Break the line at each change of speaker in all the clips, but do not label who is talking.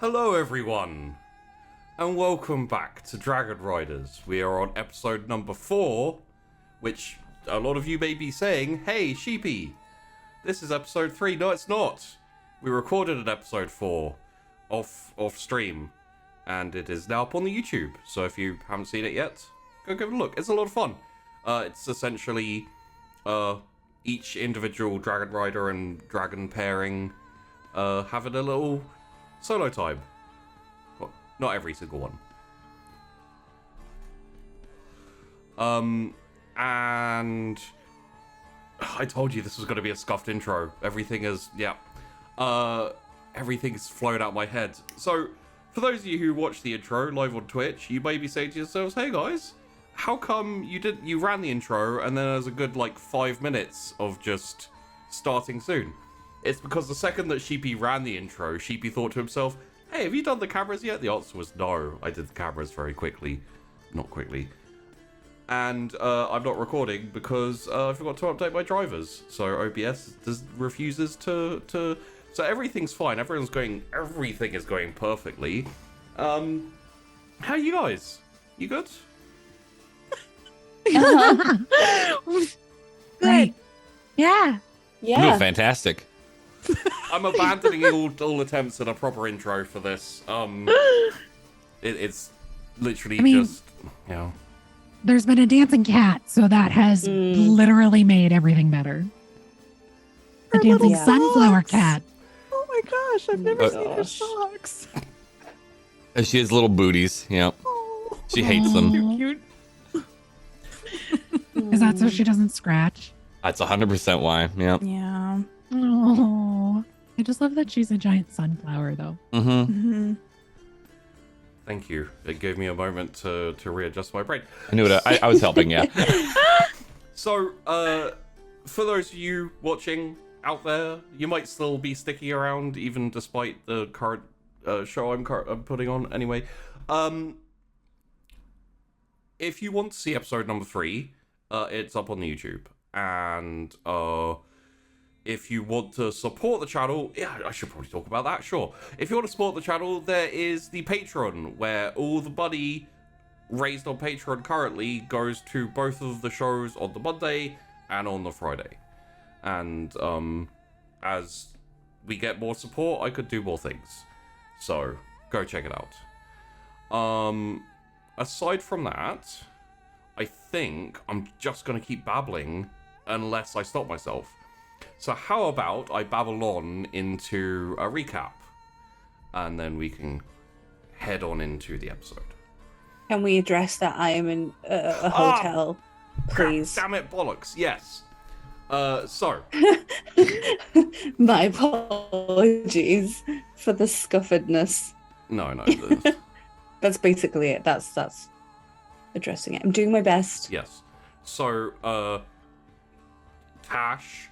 Hello everyone, and welcome back to Dragon Riders. We are on episode number 4, which a lot of you may be saying, hey Sheepy, this is episode 3. No, it's not. We recorded an episode 4 off stream, and it is now up on the YouTube. So if you haven't seen it yet, go give it a look. It's a lot of fun. It's essentially each individual Dragon Rider and Dragon pairing having a little solo time. Well, not every single one. And I told you this was going to be a scuffed intro. Everything is, everything's flowed out my head. So, for those of you who watch the intro live on Twitch, you may be saying to yourselves, hey guys, how come you ran the intro and then there's a good 5 minutes of just starting soon? It's because the second that Sheepy ran the intro, Sheepy thought to himself, hey, have you done the cameras yet? The answer was no. I did the cameras very quickly. Not quickly. And I'm not recording because I forgot to update my drivers. So OBS refuses to... So everything's fine. Everything is going perfectly. How are you guys? You good?
Good. Yeah.
You're fantastic.
I'm abandoning all attempts at a proper intro for this. It's literally just,
There's been a dancing cat, so that has literally made everything better. A dancing sunflower cat.
Oh my gosh, I've never seen her socks.
She has little booties. Yeah.
Oh,
She hates them.
cute.
Is that so she doesn't scratch?
That's 100% why. Yeah.
Yeah.
Oh, I just love that she's a giant sunflower, though.
Mm-hmm.
Mm-hmm.
Thank you. It gave me a moment to readjust my brain.
I knew it. I was helping. Yeah.
So, for those of you watching out there, you might still be sticking around even despite the current show I'm putting on. Anyway, if you want to see episode number 3, it's up on the YouTube. And if you want to support the channel, I should probably talk about that, sure. If you want to support the channel, there is the Patreon, where all the money raised on Patreon currently goes to both of the shows on the Monday and on the Friday. And as we get more support, I could do more things. So, go check it out. Aside from that, I think I'm just going to keep babbling unless I stop myself. So how about I babble on into a recap, and then we can head on into the episode.
Can we address that I am in a hotel, please?
Damn it, bollocks, yes. So.
My apologies for the scuffedness.
No.
That's basically it. That's addressing it. I'm doing my best.
Yes. So, Tash,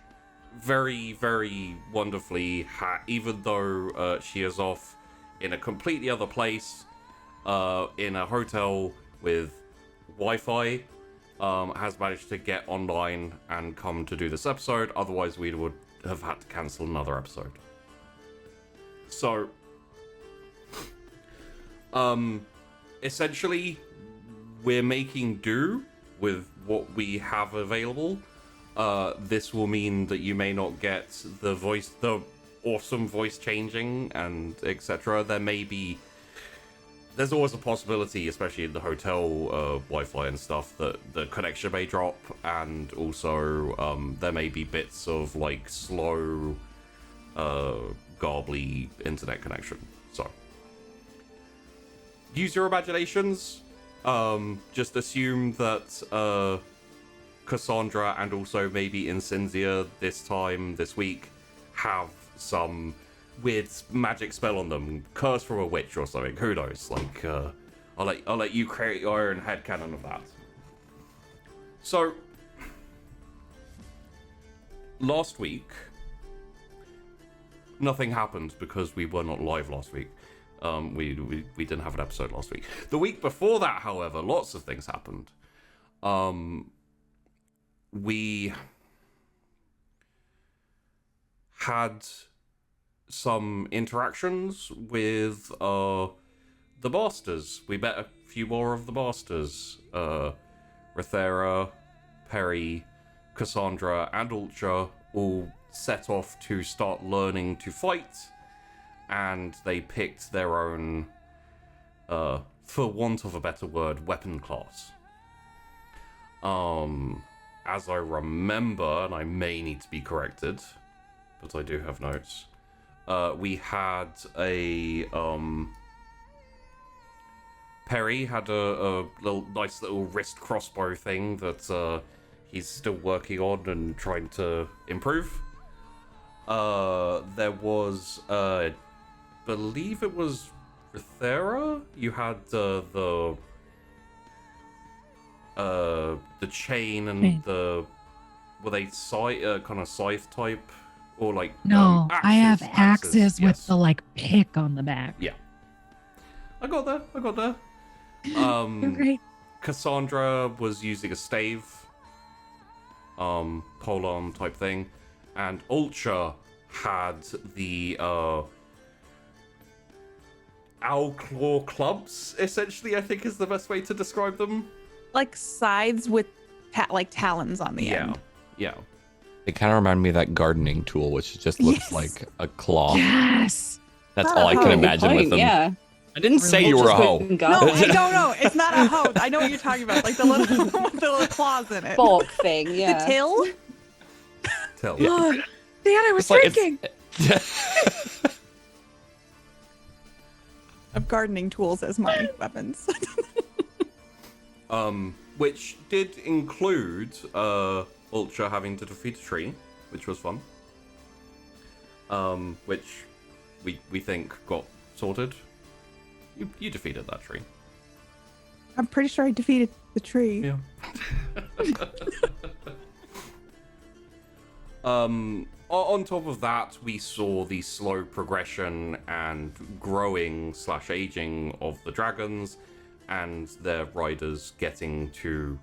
very, very wonderfully, even though she is off in a completely other place, in a hotel with Wi-Fi, has managed to get online and come to do this episode. Otherwise, we would have had to cancel another episode. So, essentially, we're making do with what we have available. This will mean that you may not get the awesome voice changing and etc. There's always a possibility, especially in the hotel Wi-Fi and stuff, that the connection may drop, and also there may be bits of slow, garbly internet connection. So, use your imaginations. Just assume that Cassandra and also maybe Incensia this week have some weird magic spell on them, curse from a witch or something. Who knows? I'll let you create your own headcanon of that. So, last week, nothing happened because we were not live last week. We didn't have an episode last week. The week before that, however, lots of things happened. We had some interactions with the Masters. We met a few more of the Masters. Rethera, Perry, Cassandra, and Ultra all set off to start learning to fight, and they picked their own, for want of a better word, weapon class. As I remember, and I may need to be corrected, but I do have notes. We had a Perry had a nice little wrist crossbow thing that he's still working on and trying to improve. There was, believe it was Rethera. You had the chain and the were they kind of scythe type or like
No,
axes,
I have axes with
yes.
the like pick on the back.
Yeah. I got there.
You're great.
Cassandra was using a stave, polearm type thing, and Ultra had the owl claw clubs. Essentially, I think is the best way to describe them.
Like sides with like talons on the end.
Yeah.
They kind of remind me of that gardening tool, which just looks
Yes.
like a claw.
Yes.
That's
Not
all
a
I can
hoe.
imagine with them.
Yeah.
I didn't say you were a hoe.
No, I don't know. It's not a hoe. I know what you're talking about. Like the little with the little claws in it.
Fork thing,
The
yeah.
till?
Tell.
Oh, Dan, I was
It's like-
drinking.
Of gardening tools as my weapons.
Which did include Ultra having to defeat a tree, which was fun. Which we think got sorted. You defeated that tree.
I'm pretty sure I defeated the tree.
Yeah. On top of that, we saw the slow progression and growing / aging of the dragons and their riders getting to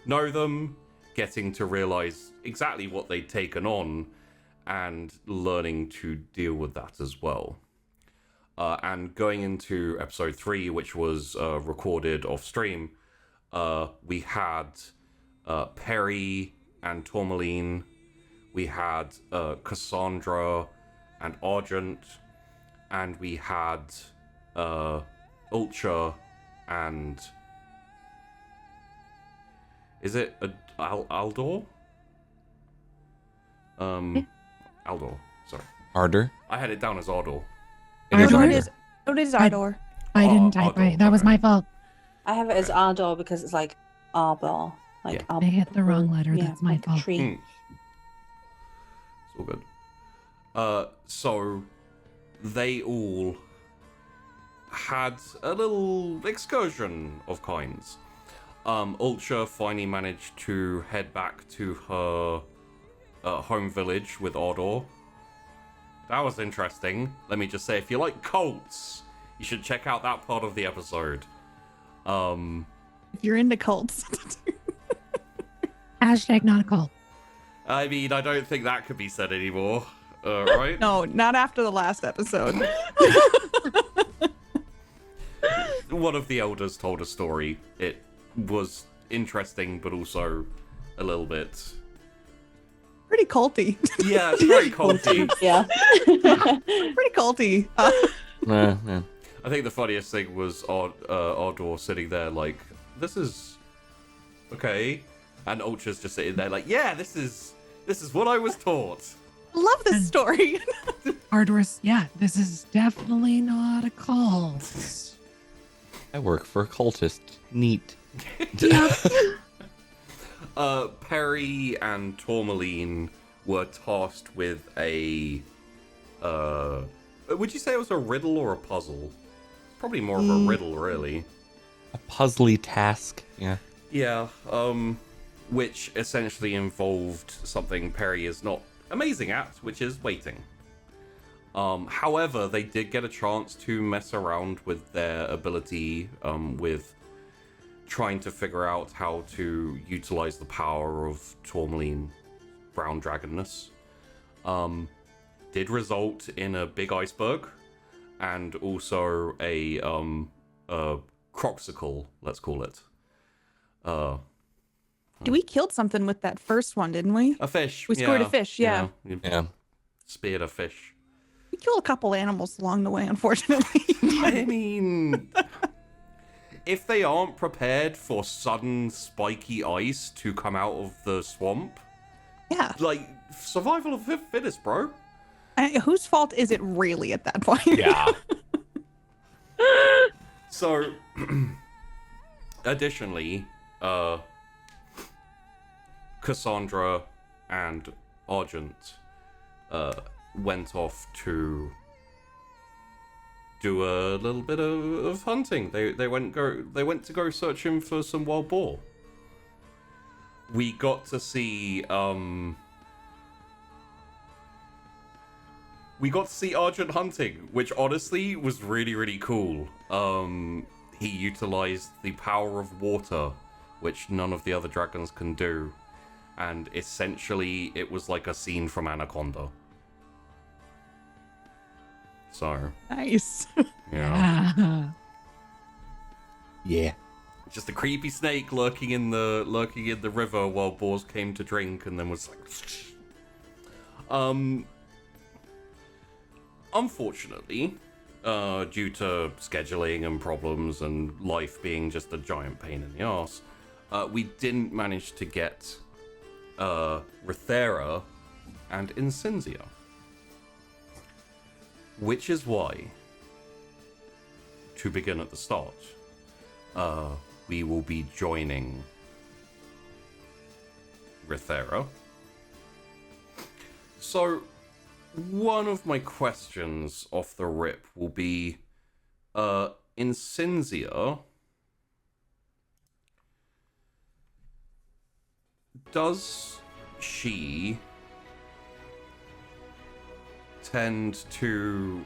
know them, getting to realize exactly what they'd taken on, and learning to deal with that as well. And going into episode 3, which was recorded off stream, we had Perry and Tourmaline, we had Cassandra and Argent, and we had Ultra and... Is it Aldor? Aldor, sorry.
Harder.
I had it down as Ardor.
It is
Ardor?
harder.
What is Ardor?
I
Oh,
didn't type
Ardor,
right. That was
okay.
my fault.
I have it as Ardor because it's like arbor. Like
Yeah.
I hit the wrong letter. That's my
like a
fault.
tree.
Mm. It's all good. So they all had a little excursion of kinds. Ultra finally managed to head back to her home village with Ardor. That was interesting. Let me just say, if you like cults, you should check out that part of the episode.
If you're into cults.
Hashtag not a cult.
I mean, I don't think that could be said anymore, right?
No, not after the last episode.
One of the elders told a story. It was interesting, but also a little bit...
Pretty culty.
Yeah, it's very culty.
Yeah.
Pretty culty.
Yeah.
I think the funniest thing was Ardor sitting there like, this is... okay. And Ultra's just sitting there like, yeah, this is what I was taught.
Love this story.
Ardor's, yeah, this is definitely not a cult.
I work for a cultist. Neat.
Perry and Tourmaline were tasked with a... would you say it was a riddle or a puzzle? Probably more of a riddle, really.
A puzzly task. Yeah.
Yeah, which essentially involved something Perry is not amazing at, which is waiting. However, they did get a chance to mess around with their ability with trying to figure out how to utilize the power of Tourmaline Brown Dragonness. did result in a big iceberg and also a croxicle, let's call it.
We killed something with that first one, didn't we?
A fish.
We scored a fish, yeah.
You
Yeah.
speared a fish.
We killed a couple animals along the way, unfortunately.
I mean, if they aren't prepared for sudden spiky ice to come out of the swamp,
Yeah.
like, survival of the fittest, bro.
Whose fault is it really at that point?
Yeah.
So, additionally, Cassandra and Argent went off to do a little bit of hunting. They went to go searching for some wild boar. We got to see Argent hunting, which honestly was really, really cool. He utilized the power of water, which none of the other dragons can do. And essentially, it was like a scene from Anaconda. So,
Nice.
yeah.
Ah.
Yeah.
Just a creepy snake lurking in the river while boars came to drink, and then was like, unfortunately, due to scheduling and problems and life being just a giant pain in the arse, we didn't manage to get Rithera and Incensia, which is why, to begin at the start, we will be joining Rithera. So, one of my questions off the rip will be, Incensia, does she tend to,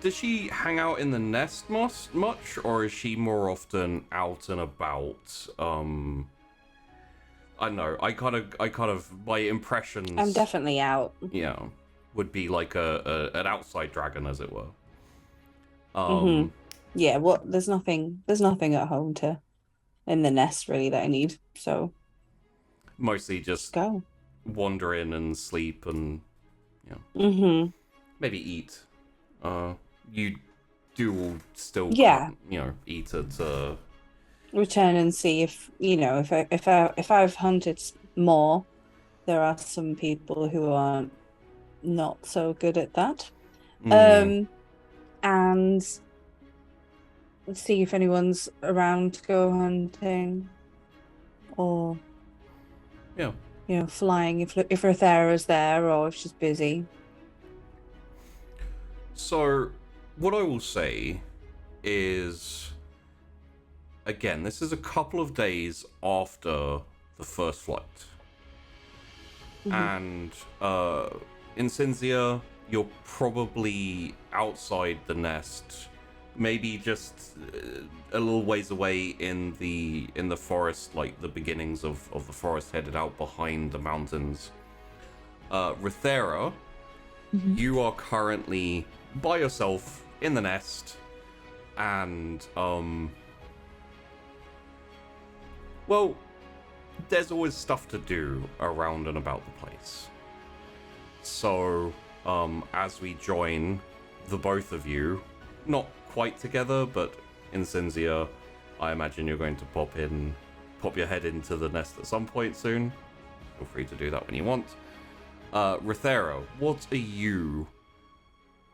does she hang out in the nest much, or is she more often out and about? I don't know. I kind of, my impressions.
I'm definitely out.
Yeah, would be like an outside dragon, as it were.
Yeah, well, there's nothing at home in the nest really that I need. So
Mostly just
go.
wander in and sleep and maybe eat. You do still eat at
Return and see if if I've hunted more. There are some people who are not so good at that. And see if anyone's around to go hunting, or flying if Rithera's there, or if she's busy.
So, what I will say is, again, this is a couple of days after the first flight. And Incensia, you're probably outside the nest, maybe just a little ways away in the forest, like the beginnings of the forest headed out behind the mountains. Rithera, you are currently by yourself in the nest, and well, there's always stuff to do around and about the place. So, as we join the both of you, not quite together, but Incensia, I imagine you're going to pop your head into the nest at some point soon. Feel free to do that when you want. Rithera, what are you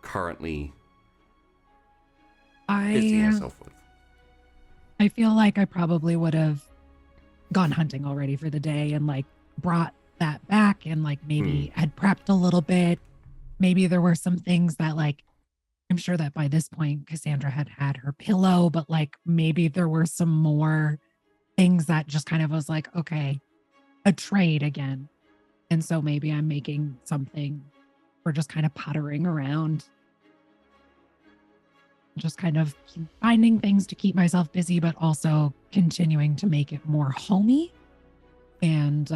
currently busying yourself with?
I feel like I probably would have gone hunting already for the day and like brought that back and like maybe had prepped a little bit. Maybe there were some things that like, I'm sure that by this point Cassandra had her pillow, but like maybe there were some more things that just kind of was like, okay, a trade again. And so maybe I'm making something or just kind of pottering around, just kind of finding things to keep myself busy, but also continuing to make it more homey. And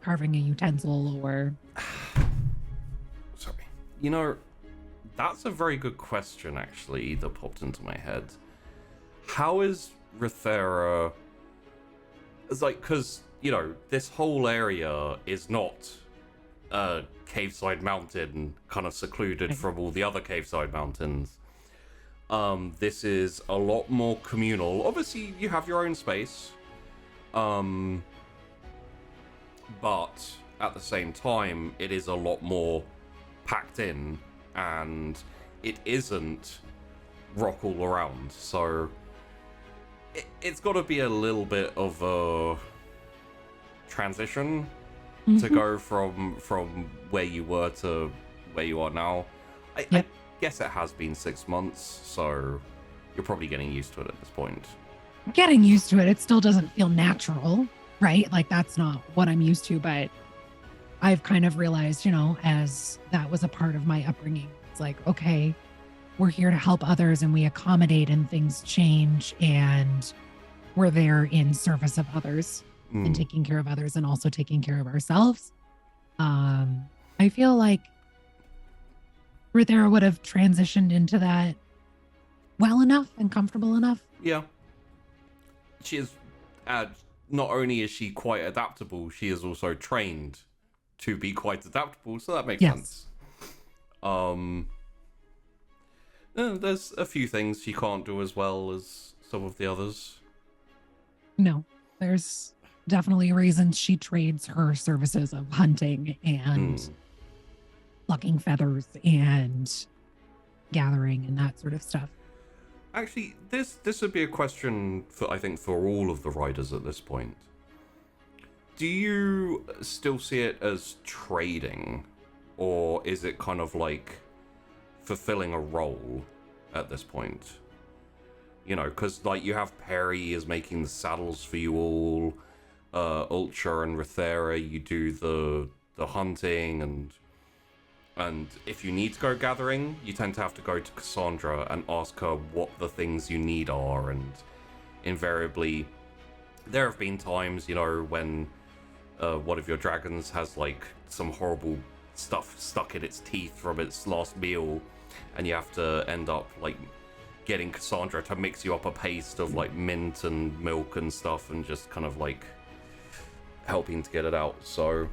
carving a utensil or
Sorry. You know, that's a very good question, actually, that popped into my head. How is Rithera... It's like, because, you know, this whole area is not a caveside mountain, kind of secluded from all the other caveside mountains. This is a lot more communal. Obviously, you have your own space. But at the same time, it is a lot more packed in, and it isn't rock all around. So it's got to be a little bit of a transition to go from where you were to where you are now. I guess it has been 6 months, so you're probably getting used to it at this point.
getting used to it. It still doesn't feel natural, right? Like that's not what I'm used to, but I've kind of realized, you know, as that was a part of my upbringing, it's like, okay, we're here to help others and we accommodate and things change and we're there in service of others and taking care of others and also taking care of ourselves. I feel like Ruthera would have transitioned into that well enough and comfortable enough.
Yeah. She is, not only is she quite adaptable, she is also trained to be quite adaptable, so that makes sense. There's a few things she can't do as well as some of the others.
No, there's definitely reasons she trades her services of hunting and plucking feathers and gathering and that sort of stuff.
Actually, this would be a question for, I think, for all of the riders at this point. Do you still see it as trading, or is it kind of like fulfilling a role at this point? You know, because like you have Perry is making the saddles for you all, Ultra and Rithera, you do the hunting, and if you need to go gathering, you tend to have to go to Cassandra and ask her what the things you need are, and invariably there have been times, you know, when one of your dragons has like some horrible stuff stuck in its teeth from its last meal, and you have to end up like getting Cassandra to mix you up a paste of like mint and milk and stuff and just kind of like helping to get it out. So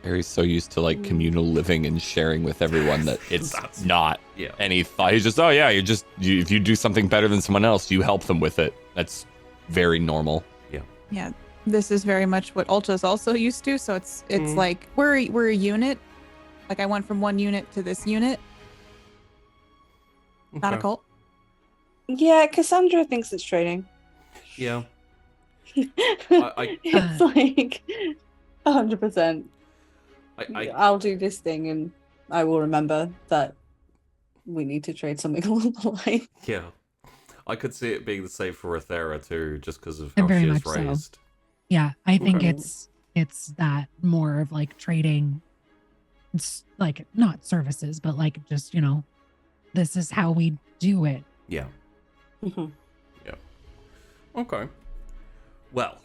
Harry's so used to like communal living and sharing with everyone that it's not any thought. He's just, oh yeah, if you do something better than someone else, you help them with it. That's very normal.
Yeah, this is very much what Ultra's also used to. So it's like we're a unit. Like I went from one unit to this unit. Not a cult.
Yeah, Cassandra thinks it's trading.
Yeah.
It's like 100%. I'll do this thing and I will remember that we need to trade something along the line.
Yeah. I could see it being the same for Rithera too, just because of how
Very
she is
much so.
raised.
Yeah, I think it's that more of like trading. It's like not services, but like just, you know, this is how we do it.
Yeah. Yeah. Okay. Well,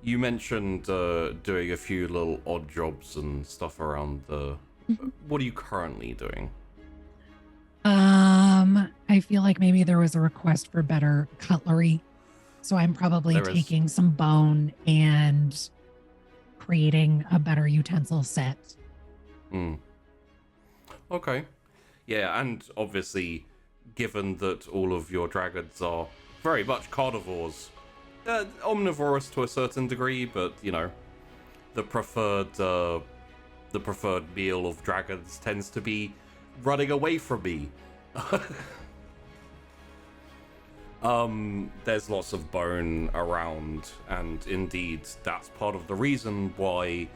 you mentioned doing a few little odd jobs and stuff around the... What are you currently doing?
I feel like maybe there was a request for better cutlery. So I'm probably taking some bone and creating a better utensil set.
Okay. Yeah, and obviously, given that all of your dragons are very much carnivores, omnivorous to a certain degree, but you know, the preferred meal of dragons tends to be running away from me. There's lots of bone around, and indeed that's part of the reason why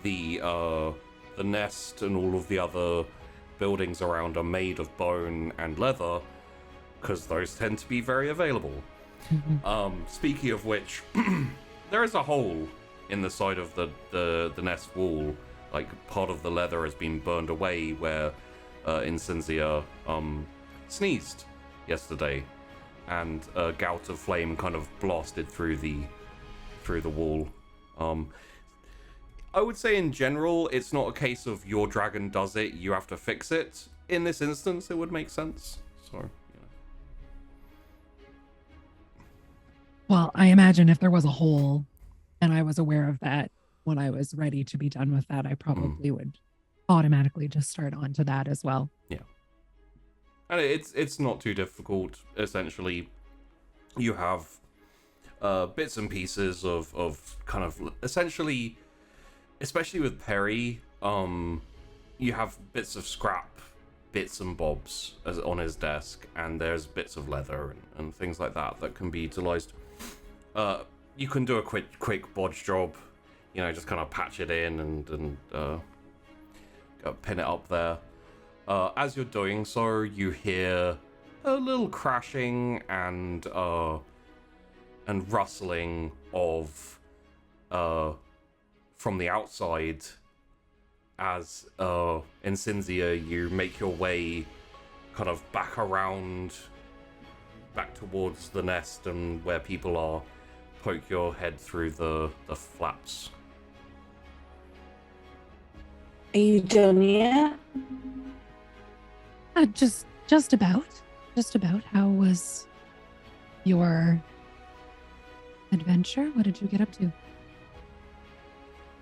the nest and all of the other buildings around are made of bone and leather, because those tend to be very available. Speaking of which, there is a hole in the side of the nest wall. Like part of the leather has been burned away where Incenzia sneezed yesterday, and a gout of flame kind of blasted through the wall. I would say in general, it's not a case of your dragon does it, you have to fix it. In this instance, it would make sense. So, you know.
Well, I imagine if there was a hole and I was aware of that when I was ready to be done with that, I probably would automatically just start onto that as well.
Yeah. And it's not too difficult. Essentially, you have bits and pieces of kind of essentially, especially with Perry, you have bits of scrap, bits and bobs on his desk, and there's bits of leather and things like that can be utilized. You can do a quick bodge job, you know, just kind of patch it in and pin it up there. As you're doing so, you hear a little crashing and rustling of from the outside as in Cinzia you make your way kind of back towards the nest and where people are, poke your head through the flaps.
Are you done yet?
Just about. How was your adventure? What did you get up to?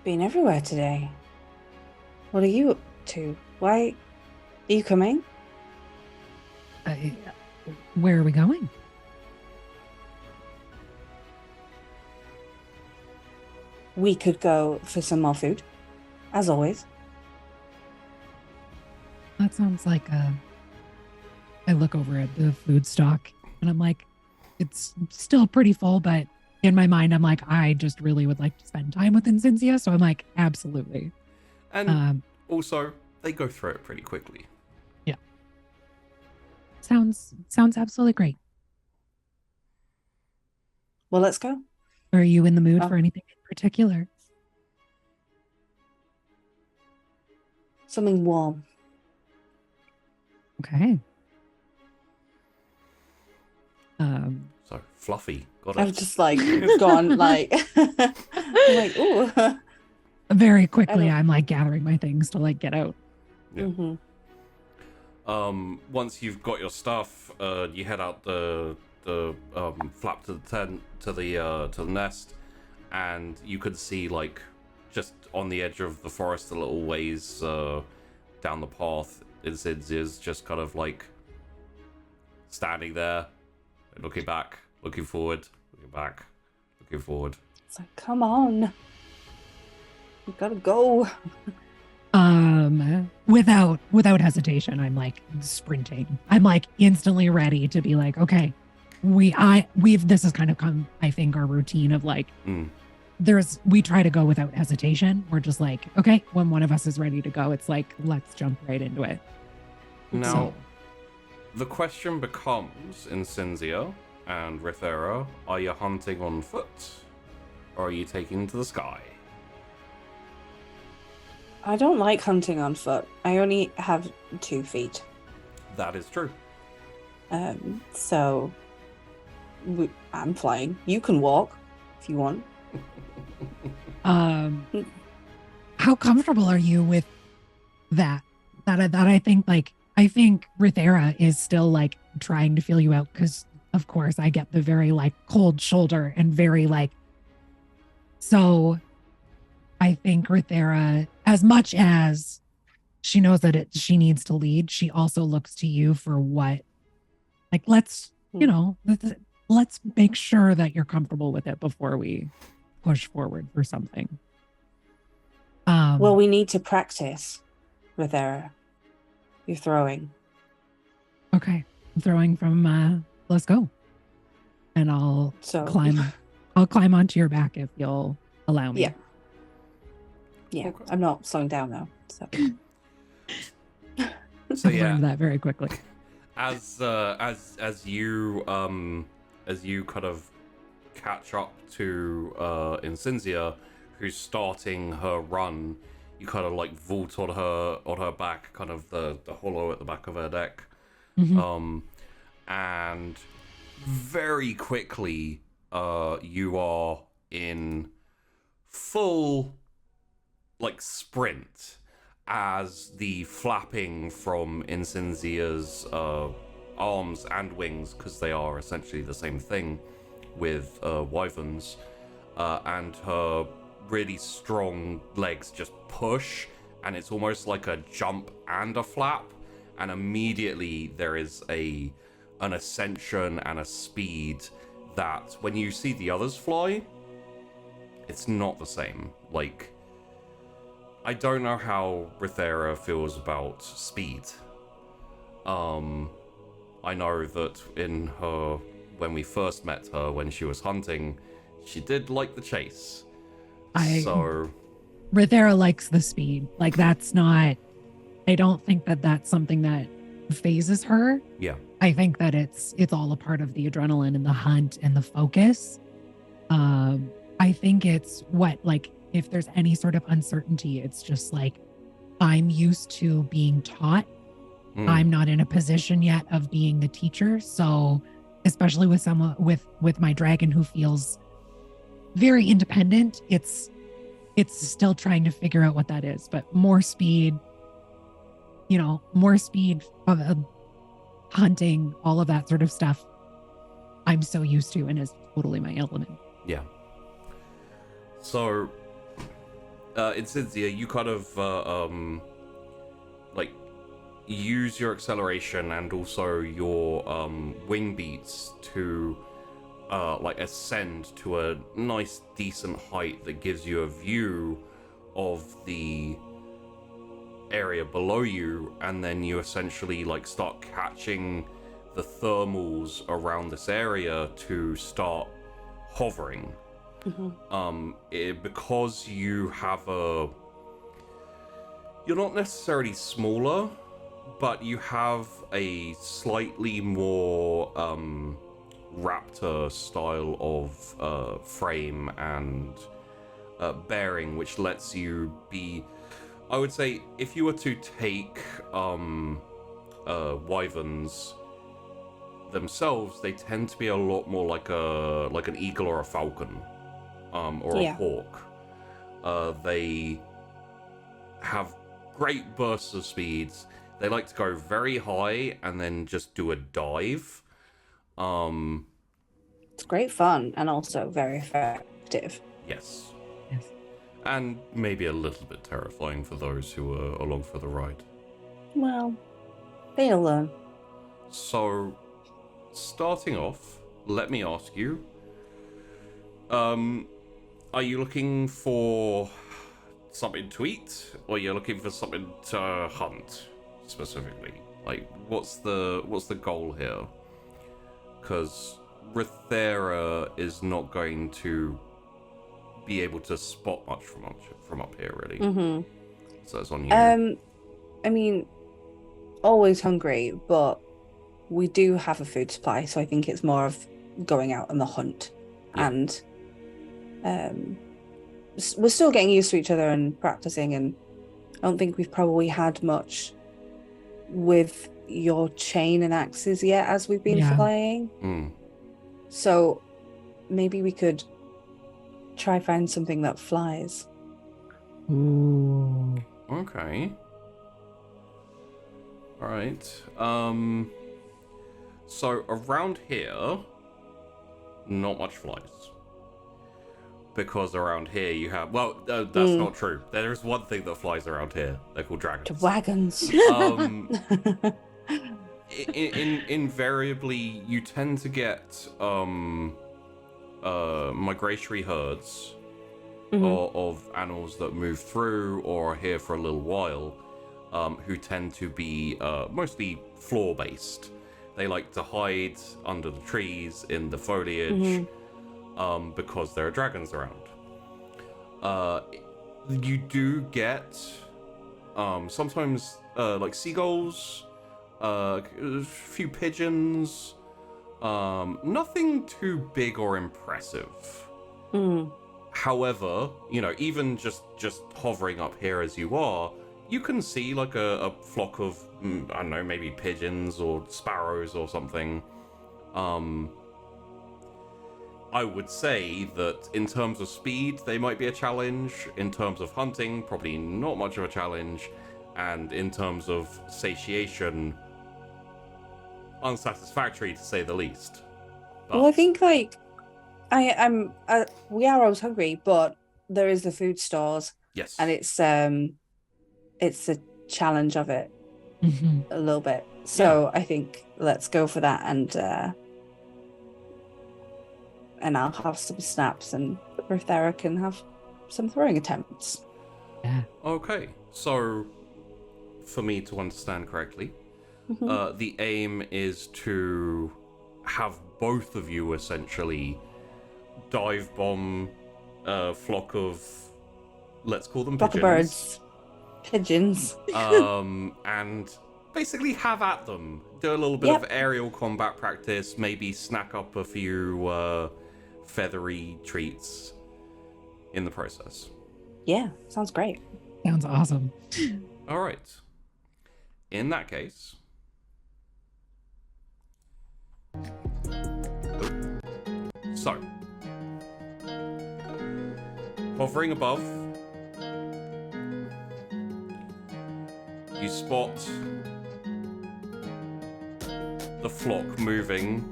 Been everywhere today. What are you up to? Why are you coming?
Where are we going?
We could go for some more food, as always.
That sounds like I look over at the food stock and I'm like, it's still pretty full, but in my mind, I'm like, I just really would like to spend time with Insincia. So I'm like, absolutely.
And also, they go through it pretty quickly.
Yeah. Sounds absolutely great.
Well, let's go.
Are you in the mood for anything in particular?
Something warm.
Okay.
So fluffy. Got it.
I've just like gone like, I'm like, ooh.
Very quickly, I'm like gathering my things to like get out.
Yeah.
Mm-hmm.
Once you've got your stuff, you head out the flap to the tent to the nest, and you could see like just on the edge of the forest a little ways down the path. Is just kind of like standing there, looking back, looking forward, looking back, looking forward.
It's like, come on, we gotta go.
Without hesitation, I'm like sprinting. I'm like instantly ready to be like, okay, we've this has kind of come, I think, our routine of like we try to go without hesitation. We're just like, okay, when one of us is ready to go, it's like, let's jump right into it.
Now, the question becomes, in Cinzia and Rithera, are you hunting on foot, or are you taking to the sky?
I don't like hunting on foot. I only have 2 feet.
That is true.
So I'm flying. You can walk if you want.
How comfortable are you with that? That I think Rithera is still like trying to feel you out because of course I get the very like cold shoulder and very like, so I think Rithera, as much as she knows that she needs to lead, she also looks to you for what, like, let's make sure that you're comfortable with it before we push forward for something.
Well, we need to practice with her. You're throwing.
Okay. I'm throwing from let's go. And I'll climb onto your back if you'll allow me.
Yeah. Yeah. Okay. I'm not slowing down now.
So yeah,
learned that very quickly.
As you kind of catch up to Insincia, who's starting her run, you kind of like vault on her back, kind of the hollow at the back of her neck, and very quickly, you are in full, like, sprint as the flapping from Incendia's arms and wings, because they are essentially the same thing with wyverns, and her really strong legs just push, and it's almost like a jump and a flap, and immediately there is an ascension and a speed that when you see the others fly, it's not the same. Like, I don't know how Rithera feels about speed. I know that when we first met her, when she was hunting, she did like the chase.
Rithera likes the speed. Like, that's not, I don't think that that's something that phases her.
Yeah.
I think that it's all a part of the adrenaline and the hunt and the focus. I think it's like, if there's any sort of uncertainty, it's just like, I'm used to being taught. I'm not in a position yet of being the teacher. So especially with someone with my dragon who feels very independent, it's still trying to figure out what that is. But more speed, of hunting, all of that sort of stuff, I'm so used to and is totally my element.
Yeah. So, Incendia, you kind of, like, use your acceleration and also your, wing beats to, like, ascend to a nice, decent height that gives you a view of the area below you, and then you essentially, like, start catching the thermals around this area to start hovering. Because you're not necessarily smaller, but you have a slightly more raptor style of frame and bearing, which lets you be, I would say, if you were to take wyverns themselves, they tend to be a lot more like an eagle or a falcon. Or a hawk. They have great bursts of speeds. They like to go very high and then just do a dive.
It's great fun and also very effective.
Yes.
Yes.
And maybe a little bit terrifying for those who are along for the ride.
Well, they'll learn.
So, starting off, let me ask you, are you looking for something to eat, or you're looking for something to hunt specifically? Like, what's the goal here? Because Rithera is not going to be able to spot much from up here, really. So it's on you.
I mean, always hungry, but we do have a food supply, so I think it's more of going out on the hunt. And we're still getting used to each other and practicing, and I don't think we've probably had much with your chain and axes yet as we've been flying. So maybe we could try find something that flies.
Ooh.
Okay. All right. So around here, not much flies. Because around here you have... Well, that's not true. There is one thing that flies around here. They're called dragons.
Dragons.
Invariably, you tend to get migratory herds of animals that move through or are here for a little while, who tend to be mostly floor-based. They like to hide under the trees, in the foliage, because there are dragons around. You do get sometimes like seagulls, a few pigeons, nothing too big or impressive. However, even just hovering up here as you are, you can see like a flock of, I don't know, maybe pigeons or sparrows or something, I would say that in terms of speed, they might be a challenge. In terms of hunting, probably not much of a challenge. And in terms of satiation, unsatisfactory to say the least. But...
Well, I think like we are always hungry, but there is the food stores.
Yes.
And it's a challenge of it a little bit. So I think let's go for that, and I'll have some snaps, and Rothera can have some throwing attempts.
Yeah.
Okay, so for me to understand correctly, the aim is to have both of you essentially dive bomb a flock of, let's call them
flock
pigeons.
Pigeons.
And basically have at them. Do a little bit of aerial combat practice, maybe snack up a few feathery treats in the process.
Yeah, sounds great.
Sounds awesome.
All right. In that case... So, hovering above, you spot the flock moving,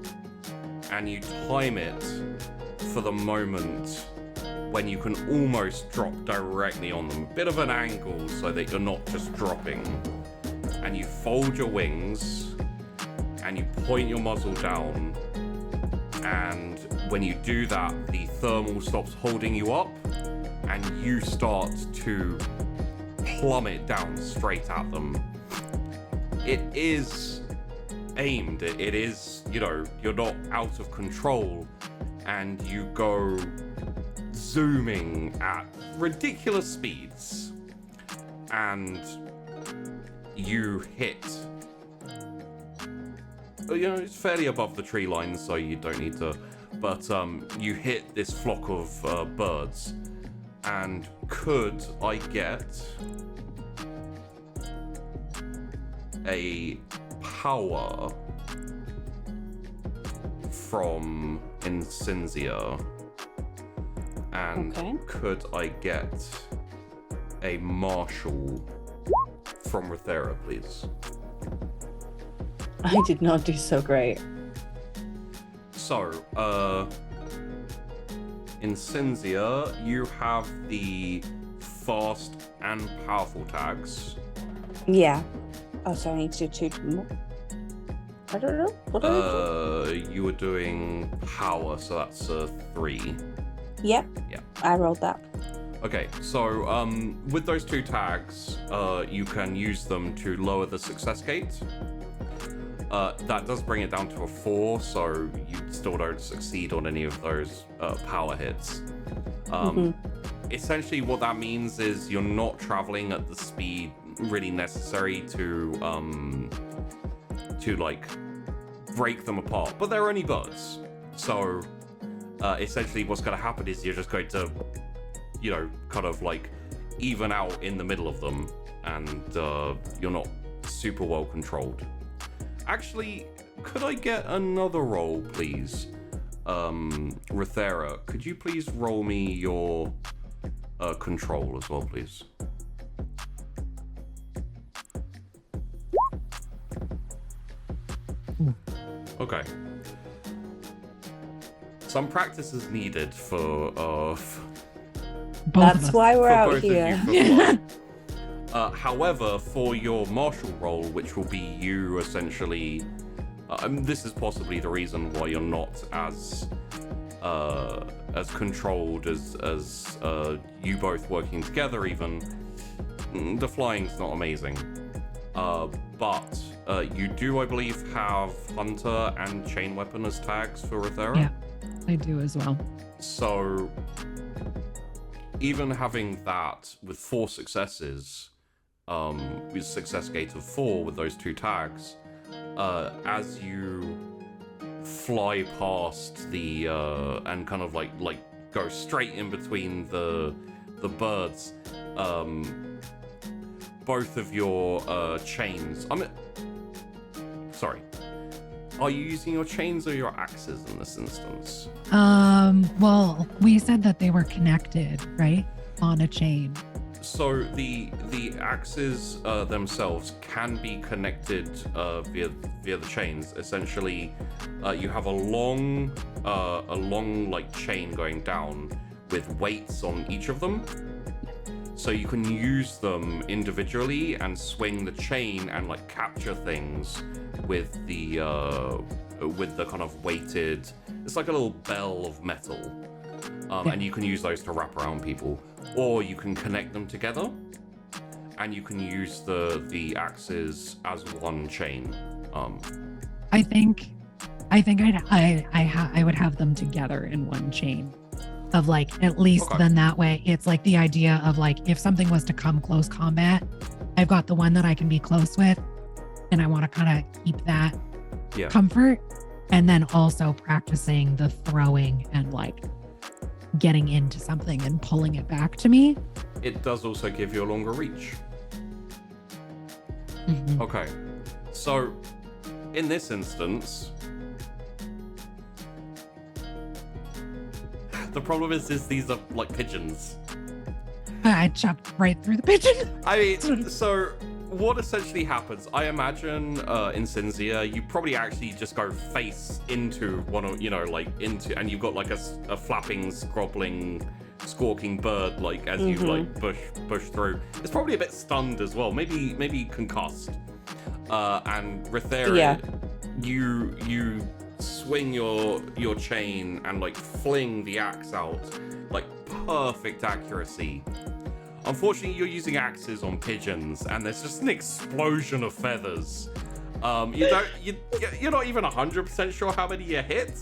and you time it for the moment when you can almost drop directly on them. A bit of an angle so that you're not just dropping. And you fold your wings, and you point your muzzle down, and when you do that, the thermal stops holding you up, and you start to plummet down straight at them. It is aimed, it is, you're not out of control, and you go zooming at ridiculous speeds, and you hit. It's fairly above the tree line, so you don't need to, but you hit this flock of birds. And could I get a power from Incensia? And could I get a martial from Rothera, please?
I did not do so great.
So, Incensia, you have the fast and powerful tags.
Yeah. Oh, so I need to do 2 more. I don't know. What do I do?
You were doing power, so that's 3.
Yep.
Yeah.
I rolled that.
Okay, so with those 2 tags, you can use them to lower the success gate. That does bring it down to a 4, so you still don't succeed on any of those power hits. Essentially what that means is you're not traveling at the speed really necessary to like break them apart, but they're only birds. So essentially what's going to happen is you're just going to, kind of like even out in the middle of them, and you're not super well controlled. Actually, could I get another roll, please? Rothera, could you please roll me your control as well, please? Okay. Some practice is needed for
That's why we're out here.
However, for your martial role, which will be you essentially, this is possibly the reason why you're not as controlled as you both working together. Even the flying's not amazing, but you do, I believe, have Hunter and Chain Weapon as tags for Rothera.
Yeah, I do as well.
So even having that with 4 successes, with success gate of 4 with those 2 tags, as you fly past the and kind of like go straight in between the birds, both of your chains, Are you using your chains or your axes in this instance?
Well, we said that they were connected, right? On a chain.
So the axes themselves can be connected via the chains. Essentially, you have a long like chain going down with weights on each of them. So you can use them individually and swing the chain and like capture things with the kind of weighted. It's like a little bell of metal, and you can use those to wrap around people, or you can connect them together, and you can use the axes as one chain.
I think I would have them together in one chain. Of like, at least then that way it's like the idea of like, if something was to come close combat, I've got the one that I can be close with, and I want to kind of keep that comfort, and then also practicing the throwing and like getting into something and pulling it back to me.
It does also give you a longer reach.
Mm-hmm.
Okay, so in this instance, the problem is these are like pigeons.
I chopped right through the pigeon.
I mean, so what essentially happens, I imagine in Cinzia, you probably actually just go face into one of, and you've got like a flapping, scrobbling, squawking bird, like as you like push through. It's probably a bit stunned as well, maybe concussed. And Rithera, you swing your chain and like fling the axe out, like perfect accuracy. Unfortunately, you're using axes on pigeons, and there's just an explosion of feathers. You're not even 100% sure how many you hit.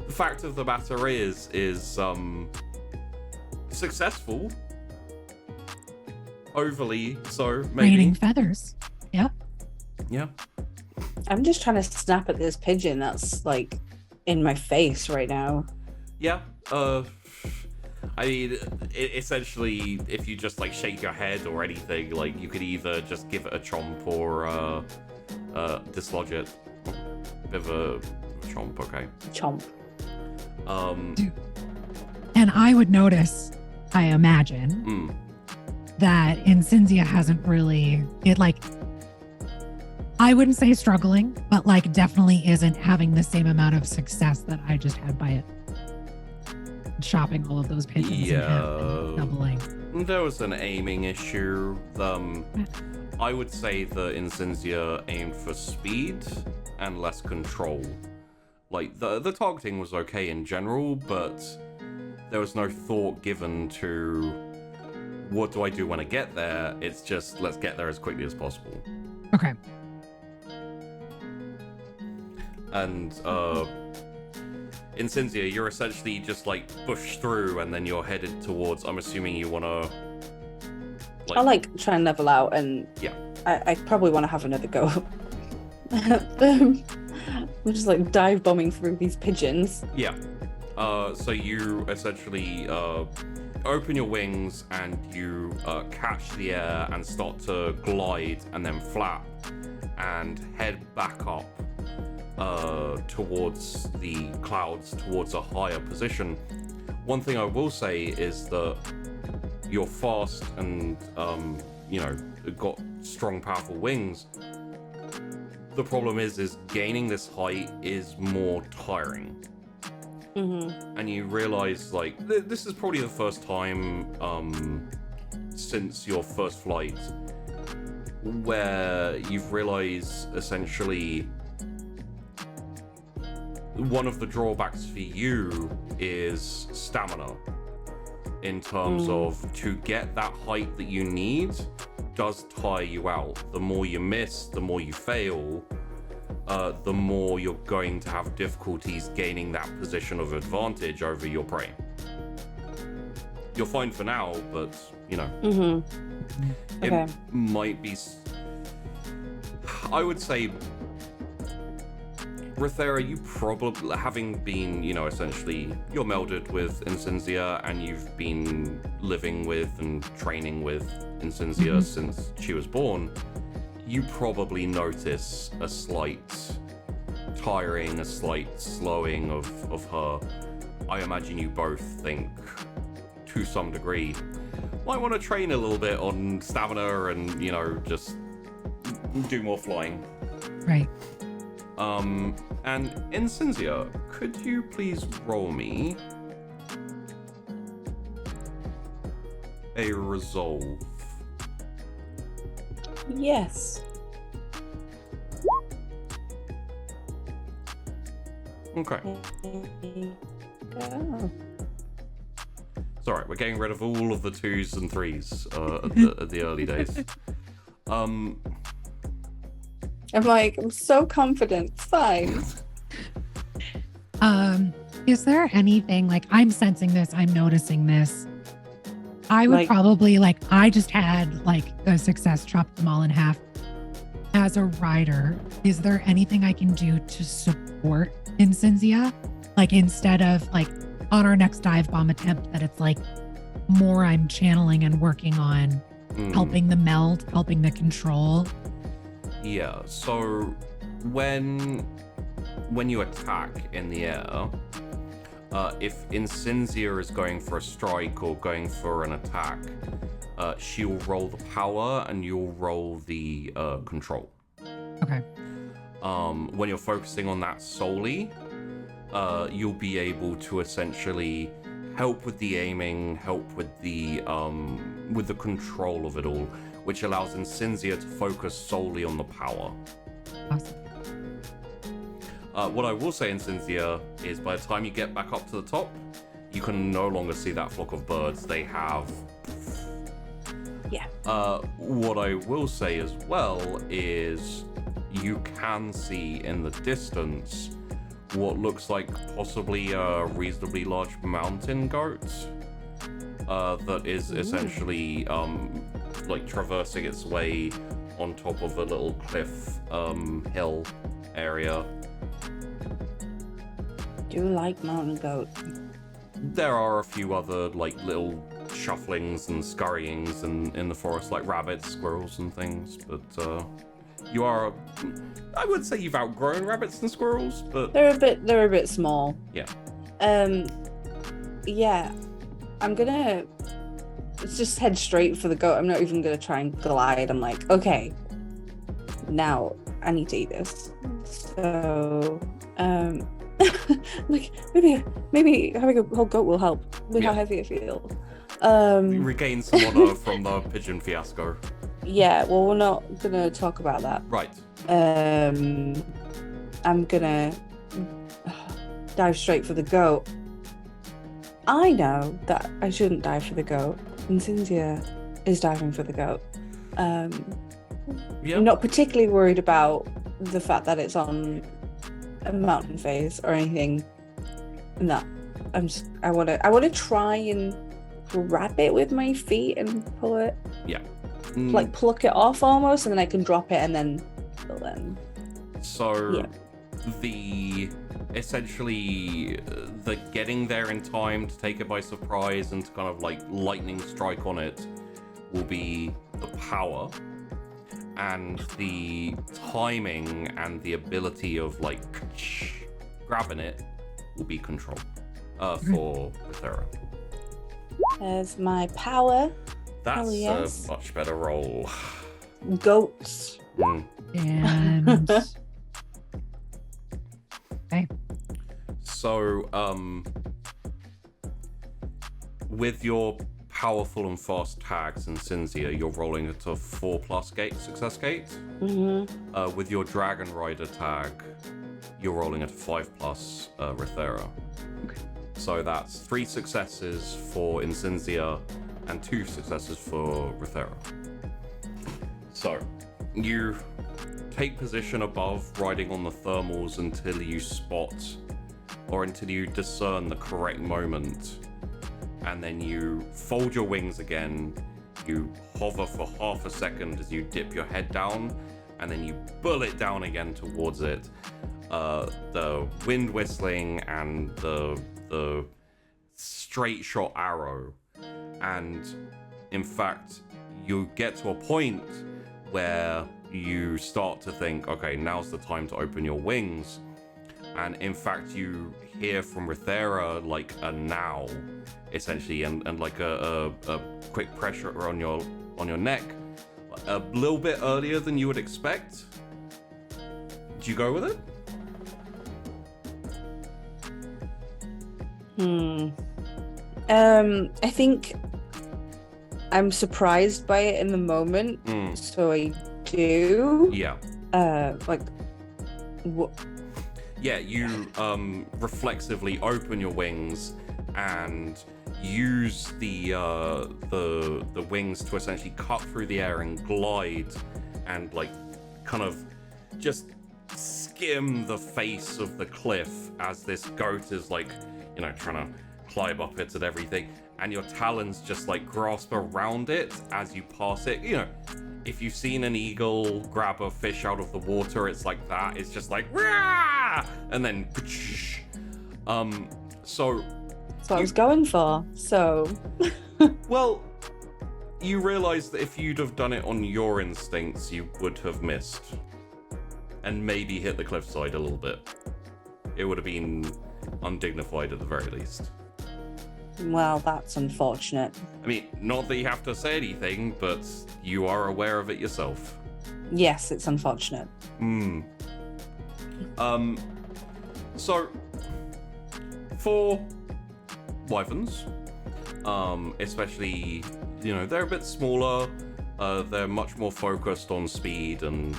The fact of the matter is successful. Overly so, maybe.
Raining feathers. Yeah.
Yeah.
I'm just trying to snap at this pigeon that's like in my face right now.
Yeah. I mean, essentially, if you just like shake your head or anything, like you could either just give it a chomp or dislodge it. Bit of a chomp, okay.
Chomp.
And I would notice, I imagine, that Cinzia hasn't really, I wouldn't say struggling, but like definitely isn't having the same amount of success that I just had by it. Chopping all of those pigeons in half and doubling.
There was an aiming issue. I would say the Cinzia aimed for speed and less control. Like the targeting was okay in general, but there was no thought given to what do I do when I get there. It's just let's get there as quickly as possible.
Okay.
And in Cinzia, you're essentially just like push through, and then you're headed towards. I'm assuming you want to.
I'll like try and level out, and I probably want to have another go. We're just like dive bombing through these pigeons.
Yeah. So you essentially open your wings and you catch the air and start to glide and then flap and head back up towards the clouds, towards a higher position. One thing I will say is that you're fast and got strong, powerful wings. The problem is gaining this height is more tiring. And you realize like this is probably the first time since your first flight where you've realized essentially one of the drawbacks for you is stamina, in terms of to get that height that you need does tire you out. The more you miss, the more you fail, the more you're going to have difficulties gaining that position of advantage over your prey. You're fine for now, but it might be. I would say, Rithera, you probably, having been, essentially, you're melded with Cinzia, and you've been living with and training with Cinzia since she was born. You probably notice a slight tiring, a slight slowing of her, I imagine you both think, to some degree, might want to train a little bit on stamina and, you know, just do more flying.
Right.
And Incensia, could you please roll me a resolve?
Yes.
Okay.
Oh.
It's alright, we're getting rid of all of the 2s and 3s at the early days.
I'm like, I'm so confident. It's fine.
Is there anything, like, I'm sensing this, I'm noticing this. I would
Like-
probably, like, I just had, like, the success chopped them all in half. As a rider, is there anything I can do to support Incensia? Like, instead of, like, on our next dive bomb attempt, that it's, like, more I'm channeling and working on helping the meld, helping the control.
Yeah, so when you attack in the air, if Incensia is going for a strike or going for an attack, she'll roll the power and you'll roll the control.
Okay.
When you're focusing on that solely, you'll be able to essentially help with the aiming, help with the control of it all, which allows Incensia to focus solely on the power.
Awesome.
What I will say, Incensia, is by the time you get back up to the top, you can no longer see that flock of birds. They have...
Yeah.
What I will say as well is you can see in the distance what looks like possibly a reasonably large mountain goat that is essentially like traversing its way on top of a little cliff hill area.
Do you like mountain goat?
There are a few other like little shufflings and scurryings in the forest, like rabbits, squirrels, and things. But you are, I would say, you've outgrown rabbits and squirrels, but
They're a bit small.
Yeah.
Yeah. I'm gonna just head straight for the goat. I'm not even gonna try and glide. I'm like, okay, now I need to eat this. So, like maybe having a whole goat will help with how heavy it feels.
you regain some honor from the pigeon fiasco.
Yeah, well, we're not gonna talk about that.
Right.
I'm gonna dive straight for the goat. I know that I shouldn't dive for the goat, and Cynthia is diving for the goat.
Yeah.
I'm not particularly worried about the fact that it's on a mountain phase or anything. No, I want to try and grab it with my feet and pull it.
Yeah.
Like pluck it off almost, and then I can drop it and then pull in.
So
Yeah.
Essentially the getting there in time to take it by surprise and to kind of like lightning strike on it will be the power, and the timing and the ability of like grabbing it will be control for Rithera.
There's my power.
That's
yes.
a much better roll.
Goats.
And okay.
So, with your powerful and fast tags in Cynthia, you're rolling at a 4+ gate success gate.
Mm-hmm.
With your Dragon Rider tag, you're rolling at a 5+ Rithera.
Okay.
So that's 3 successes for Incensia and 2 successes for Rithera. So, you take position above, riding on the thermals until you spot or until you discern the correct moment. And then you fold your wings again, you hover for half a second as you dip your head down, and then you bullet down again towards it. The wind whistling and the straight shot arrow. And in fact, you get to a point where you start to think, okay, now's the time to open your wings. And in fact, you hear from Rithera like a now, essentially, and like a quick pressure on your neck, a little bit earlier than you would expect. Do you go with it?
I think I'm surprised by it in the moment, so I do.
Yeah.
Like, what?
Yeah, you reflexively open your wings and use the wings to essentially cut through the air and glide and like kind of just skim the face of the cliff as this goat is like, you know, trying to climb up it and everything, and your talons just like grasp around it as you pass it. You know, if you've seen an eagle grab a fish out of the water, it's like that. It's just like, rah! And then, so.
That's what I was going for. So.
Well, you realize that if you'd have done it on your instincts, you would have missed, and maybe hit the cliffside a little bit. It would have been undignified at the very least.
Well, that's unfortunate.
I mean, not that you have to say anything, but you are aware of it yourself.
Yes, it's unfortunate.
So, for wyverns, especially, you know, they're a bit smaller, they're much more focused on speed and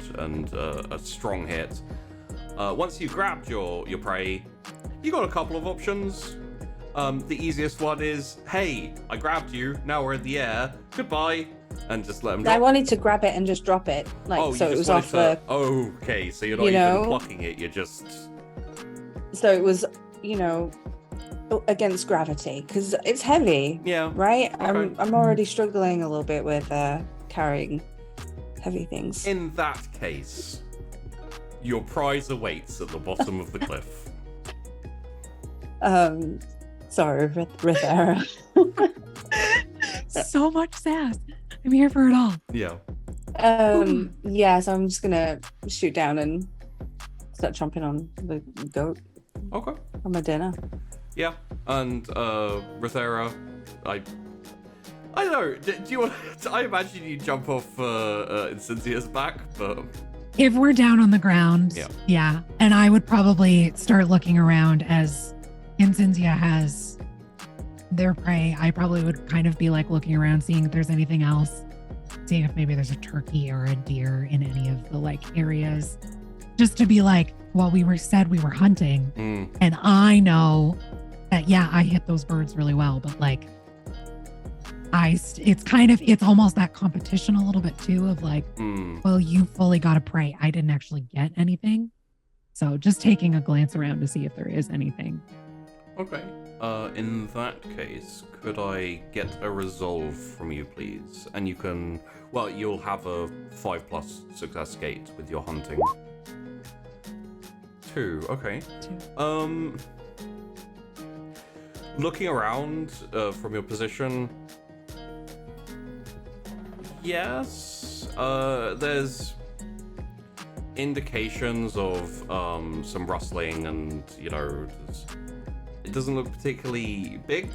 a strong hit. Once you've grabbed your prey, you got a couple of options. The easiest one is, hey, I grabbed you, now we're in the air, goodbye, and just let them drop.
I wanted to grab it and just drop it, like, so it was off the...
Okay, so you're not even plucking it, you're just...
So it was, you know, against gravity, because it's heavy.
Yeah.
Right?
Okay.
I'm already struggling a little bit with carrying heavy things.
In that case, your prize awaits at the bottom of the cliff.
Sorry, Rithera.
So much sass. I'm here for it all.
Yeah.
Yeah, so I'm just gonna shoot down and start chomping on the goat.
Okay.
For my dinner.
Yeah, and Rithera, I don't know. Do you want? I imagine you jump off Cynthia's back, but
If we're down on the ground, yeah. And I would probably start looking around as Cynthia has their prey. I probably would kind of be like looking around, seeing if there's anything else, seeing if maybe there's a turkey or a deer in any of the like areas, just to be like, well, we were hunting, and I know that I hit those birds really well, but like it's almost that competition a little bit too of like, well, you fully got a prey. I didn't actually get anything. So just taking a glance around to see if there is anything.
Okay. In that case, could I get a resolve from you, please? And you can, well, you'll have a 5+ success gate with your hunting. 2, okay.
2.
Looking around from your position, yes, there's indications of some rustling, and you know, it doesn't look particularly big,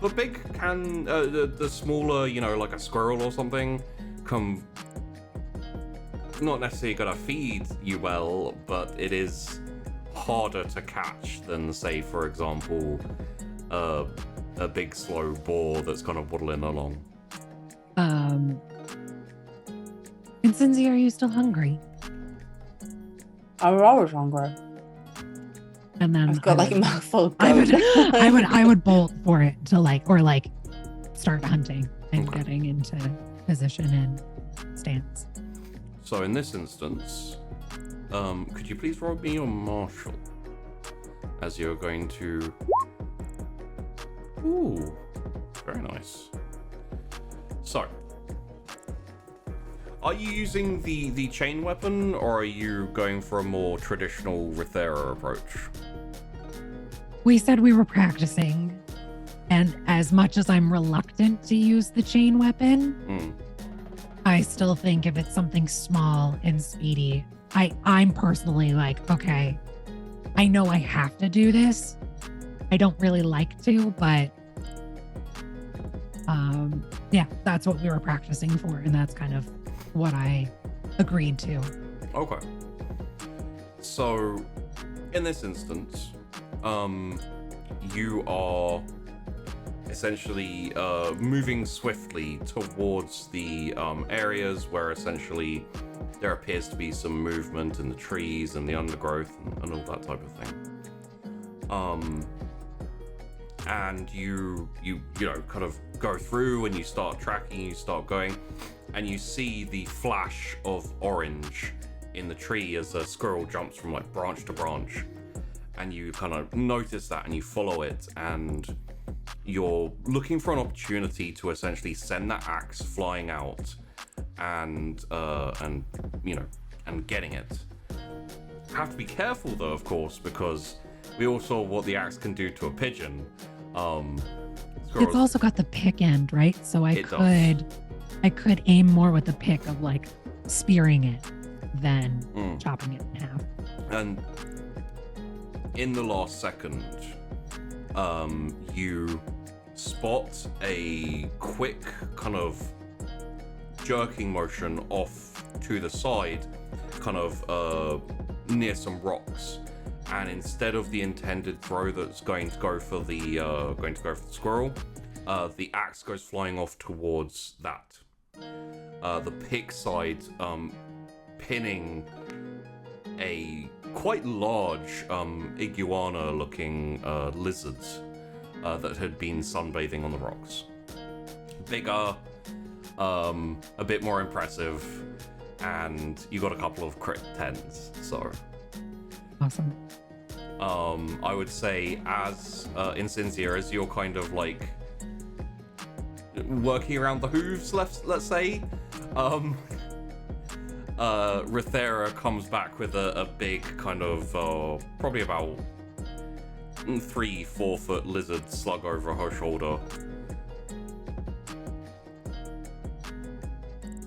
but big can the smaller, you know, like a squirrel or something, come not necessarily gonna feed you well, but it is harder to catch than, say, for example, a big slow boar that's kind of waddling along.
And Cindy, are you still hungry?
I'm always hungry.
And then
I've got like a mouthful of
I would bolt for it to like start hunting and getting into position and stance.
So in this instance, could you please roll me your martial as you're going to... Ooh, very nice. So, are you using the chain weapon, or are you going for a more traditional Rithera approach?
We said we were practicing, and as much as I'm reluctant to use the chain weapon, I still think if it's something small and speedy, I'm personally like, okay, I know I have to do this. I don't really like to, but yeah, that's what we were practicing for, and that's kind of what I agreed to.
Okay. So, in this instance, you are essentially moving swiftly towards the areas where essentially there appears to be some movement in the trees and the undergrowth and all that type of thing. And you know, kind of go through and you start tracking, you start going, and you see the flash of orange in the tree as a squirrel jumps from like branch to branch, and you kind of notice that and you follow it, and you're looking for an opportunity to essentially send that axe flying out and you know, and getting it. Have to be careful though, of course, because we all saw what the axe can do to a pigeon.
It's also got the pick end, right? So I could aim more with the pick of like spearing it than chopping it in half.
And in the last second, you spot a quick kind of jerking motion off to the side, kind of near some rocks. And instead of the intended throw that's going to go for the squirrel, the axe goes flying off towards that. The pick side pinning a quite large iguana-looking lizard that had been sunbathing on the rocks. Bigger, a bit more impressive, and you got a couple of crit 10s. So
awesome.
I would say as Insincere, as you're kind of like working around the hooves, let's say, Rithera comes back with a big kind of probably about 3-4 foot lizard slug over her shoulder.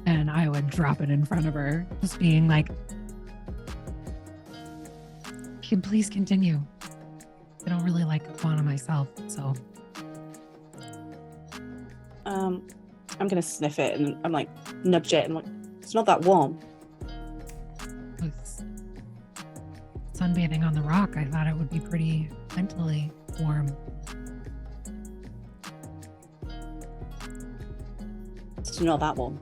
And I would drop it in front of her, just being like, please continue. I don't really like iguana myself, so.
I'm gonna sniff it and I'm like nudge it and like, it's not that warm.
With sunbathing on the rock, I thought it would be pretty mentally warm.
It's not that warm.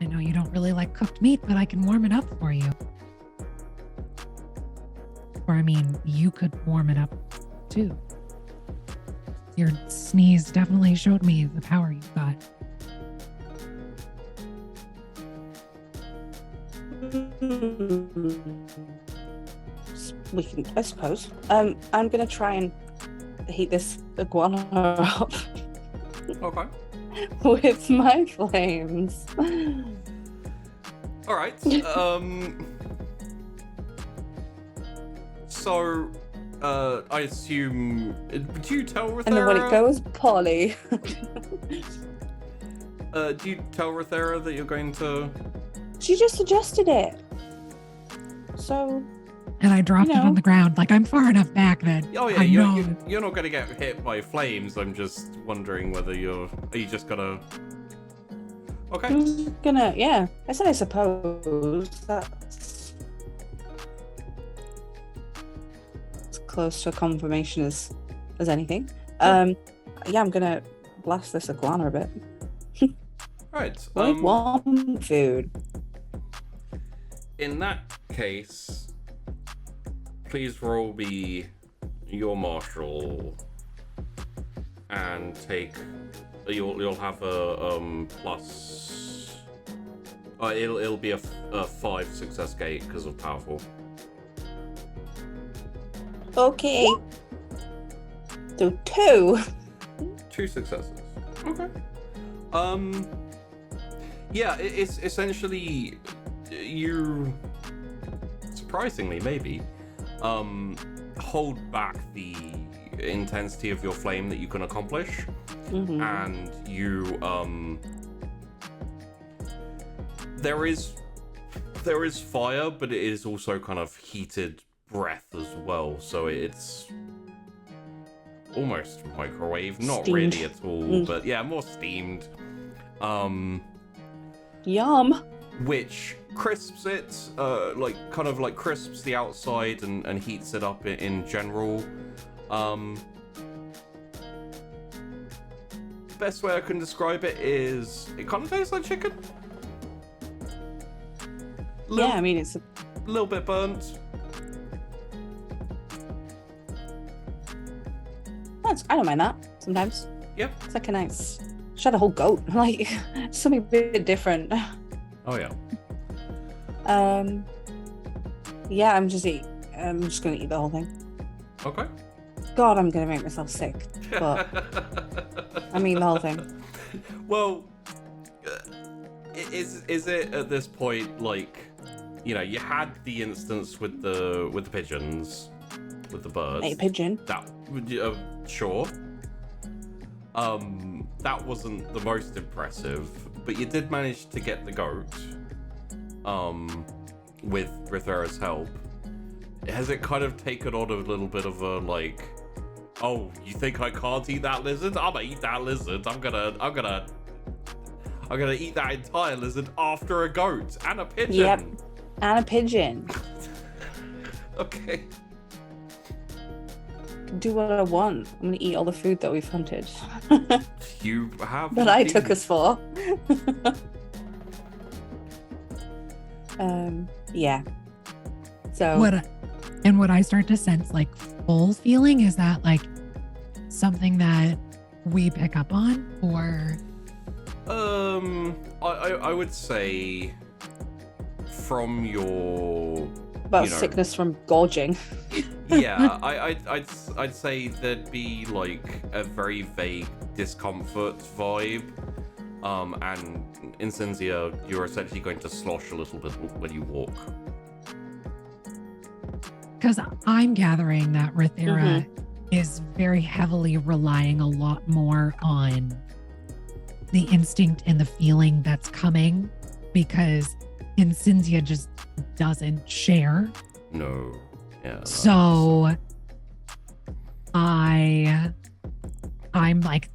I know you don't really like cooked meat, but I can warm it up for you. Or I mean, you could warm it up too. Your sneeze definitely showed me the power you've got.
We can, I suppose. I'm gonna try and heat this iguana up.
Okay.
With my flames.
All right. So, I assume. Do you tell Rithera?
And then when it goes poorly.
Do you tell Rithera that you're going to?
She just suggested it. So.
And I dropped it on the ground. Like, I'm far enough back that
Oh yeah,
I
you're
know.
not going to get hit by flames. I'm just wondering whether are you just gonna? Okay.
I'm gonna, yeah. I said I suppose that's as close to a confirmation as anything. Yeah, I'm gonna blast this iguana a bit.
Right.
With warm food.
In that case, please roll me your martial and take. You'll have a plus. It'll be a 5 success gate because of powerful.
Okay. So 2.
2 successes. Okay. Yeah, it's essentially you. Surprisingly, maybe, hold back the intensity of your flame that you can accomplish, and you there is there is fire, but it is also kind of heated breath as well, so it's almost microwave, not
Steamed.
really at all, but yeah, more steamed.
Yum.
Which crisps it, kind of crisps the outside and heats it up in general. Best way I can describe it is it kind of tastes like chicken.
Yeah, I mean, it's a
little bit burnt.
I don't mind that sometimes.
Yeah.
It's like a nice. Just had a whole goat, like something a bit different.
Oh yeah.
Yeah, I'm just gonna eat the whole thing.
Okay.
God, I'm gonna make myself sick, but I'm eating the whole thing.
Well, is it at this point like, you had the instance with the pigeons, with the birds.
Ate a pigeon.
That sure. That wasn't the most impressive, but you did manage to get the goat. With Rithera's help. Has it kind of taken on a little bit of a oh, you think I can't eat that lizard? I'm gonna eat that lizard. I'm gonna eat that entire lizard after a goat and a pigeon.
Yep, and a pigeon.
Okay.
Can do what I want. I'm gonna eat all the food that we've hunted.
You have.
That I took us for. Yeah. So
what I start to sense full feeling is that something that we pick up on, or
I would say from your
about sickness from gorging.
Yeah, I'd say there'd be a very vague discomfort vibe. And in Cinzia, you're essentially going to slosh a little bit when you walk.
Because I'm gathering that Rithera is very heavily relying a lot more on the instinct and the feeling that's coming, because Cinzia just doesn't share.
No. Yeah.
So I'm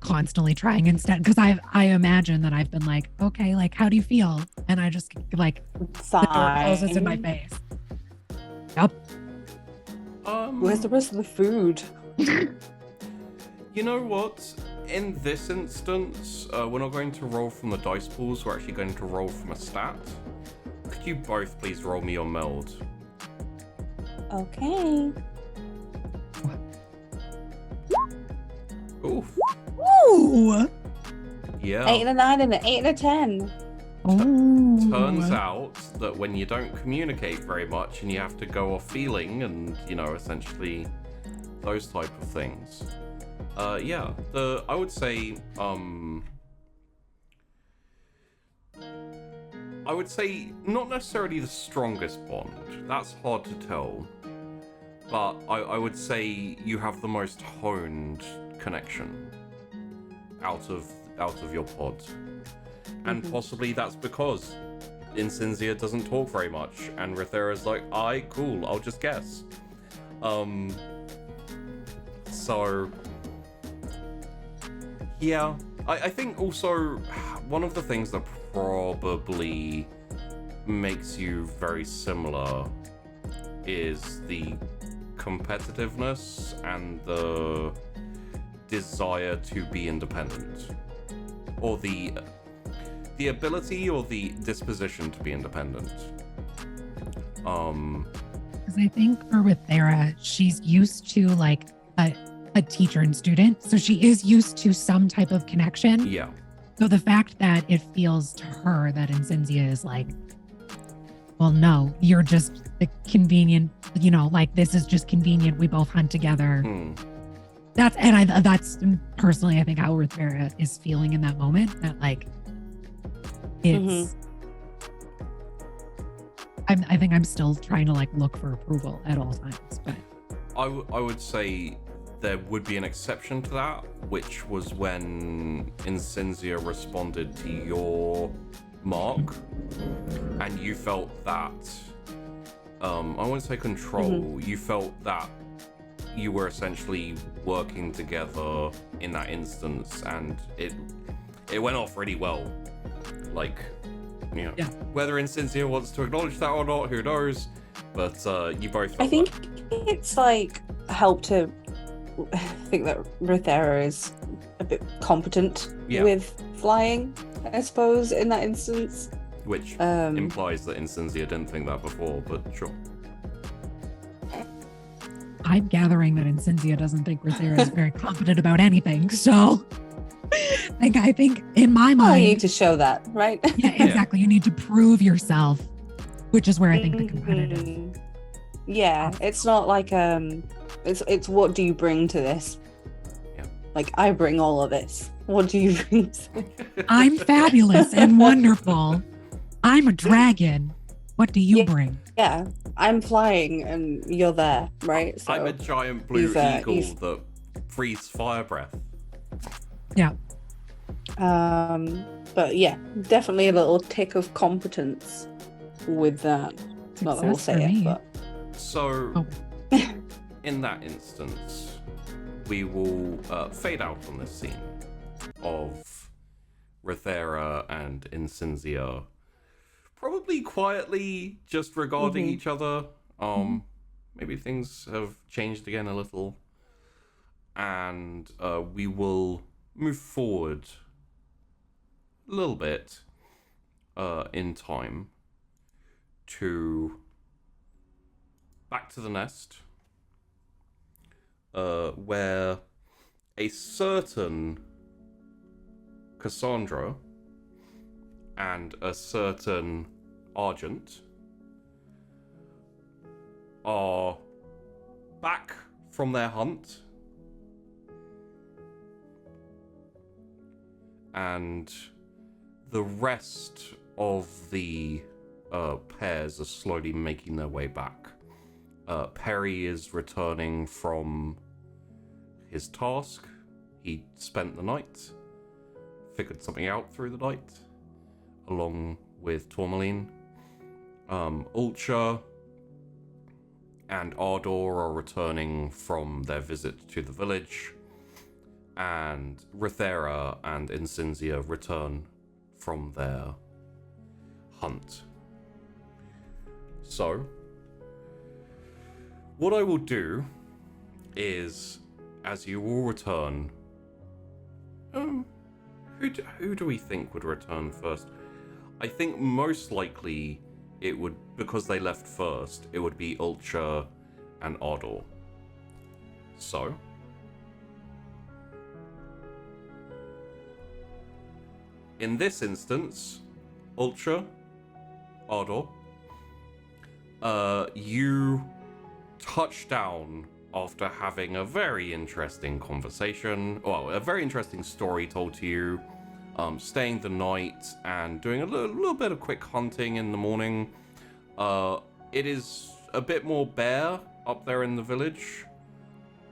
constantly trying instead, because I imagine that I've been okay, how do you feel? And I just the door closes in my face. Yep.
Where's the rest of the food?
You know what? In this instance, we're not going to roll from the dice pools. We're actually going to roll from a stat. Could you both please roll me your meld?
Okay.
Oof.
Ooh.
Yeah.
8 and a 9 and an 8 and a 10.
Turns out that when you don't communicate very much and you have to go off feeling and, essentially those type of things. Yeah, I would say, not necessarily the strongest bond. That's hard to tell. But I would say you have the most honed connection out of your pod. And possibly that's because Cinzia doesn't talk very much, and Rithera's cool, I'll just guess. So yeah, I think also one of the things that probably makes you very similar is the competitiveness and the desire to be independent, or the ability or the disposition to be independent.
Because I think for Rithera, she's used to a teacher and student, so she is used to some type of connection.
Yeah.
So the fact that it feels to her that Cinzia is well, no, you're just the convenient, this is just convenient. We both hunt together. That's personally, I think how Rithera is feeling in that moment. That it's. I think I'm still trying to look for approval at all times. But
I would say there would be an exception to that, which was when Cinzia responded to your mark, and you felt that I wouldn't say control, you felt that you were essentially working together in that instance, and it went off really well. Like, you know, whether Incensia wants to acknowledge that or not, who knows, but you both felt
I think it's like helped to think that Rothera is a bit competent with flying, I suppose, in that instance.
Which implies that Incensia didn't think that before, but sure.
I'm gathering that Incensia doesn't think Rothera is very competent about anything, so I think in my mind,
you need to show that, right?
Yeah, exactly. You need to prove yourself, which is where I think the competitive.
Yeah, it's not like it's what do you bring to this?
Yeah.
Like, I bring all of this. What do you bring to this?
I'm fabulous and wonderful. I'm a dragon. What do you bring?
Yeah, I'm flying and you're there, right? So
I'm a giant blue eagle that breathes fire breath.
Yeah.
But yeah, definitely a little tick of competence with that. Not that we'll say it, but
so in that instance, we will fade out on this scene of Rothera and Incensia probably quietly just regarding each other. Maybe things have changed again a little, and we will move forward a little bit in time to back to the nest, where a certain Cassandra and a certain Argent are back from their hunt, and the rest of the pairs are slowly making their way back. Perry is returning from his task. He spent the night, figured something out through the night, along with Tourmaline. Ulcha and Ardor are returning from their visit to the village, and Rothera and Incensia return from their hunt. So, what I will do is, as you all return, who do we think would return first? I think most likely it would, because they left first, it would be Ulcha and Ardor. So, in this instance, Ulcha, Ardor, you touch down after having a very interesting conversation, well, a very interesting story told to you, staying the night and doing a little bit of quick hunting in the morning. It is a bit more bare up there in the village,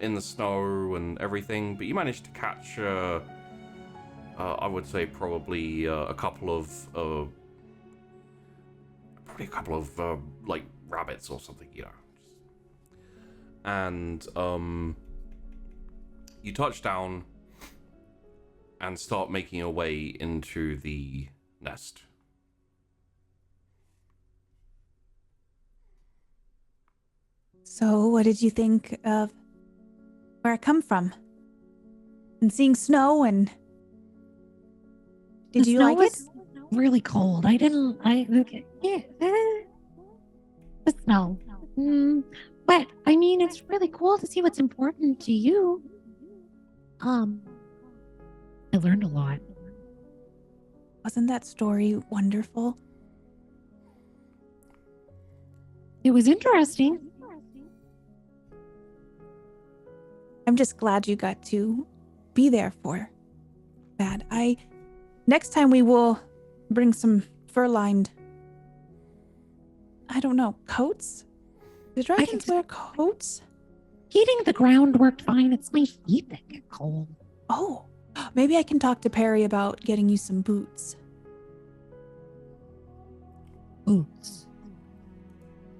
in the snow and everything, but you managed to catch, I would say probably a couple of like rabbits or something, you know. And you touch down and start making your way into the nest.
So, what did you think of where I come from? And seeing snow, and did you like it?
Really cold. The snow. But I mean, it's really cool to see what's important to you. I learned a lot.
Wasn't that story wonderful?
It was interesting.
I'm just glad you got to be there for that. Next time we will bring some fur-lined, I don't know, coats? Do dragons wear coats?
Heating the ground worked fine. It's my feet that get cold.
Oh, maybe I can talk to Perry about getting you some boots.
boots?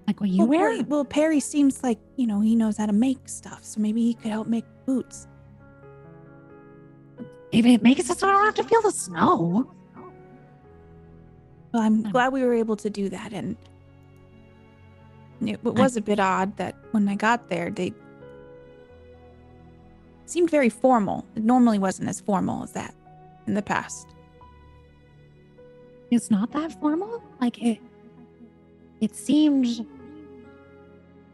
Like what you wear?
Well, Perry seems like, he knows how to make stuff, so maybe he could help make boots.
If it makes it so I don't have to feel the snow.
Well, I'm glad we were able to do that, and it was a bit odd that when I got there, they seemed very formal. It normally wasn't as formal as that in the past.
It's not that formal? Like it seemed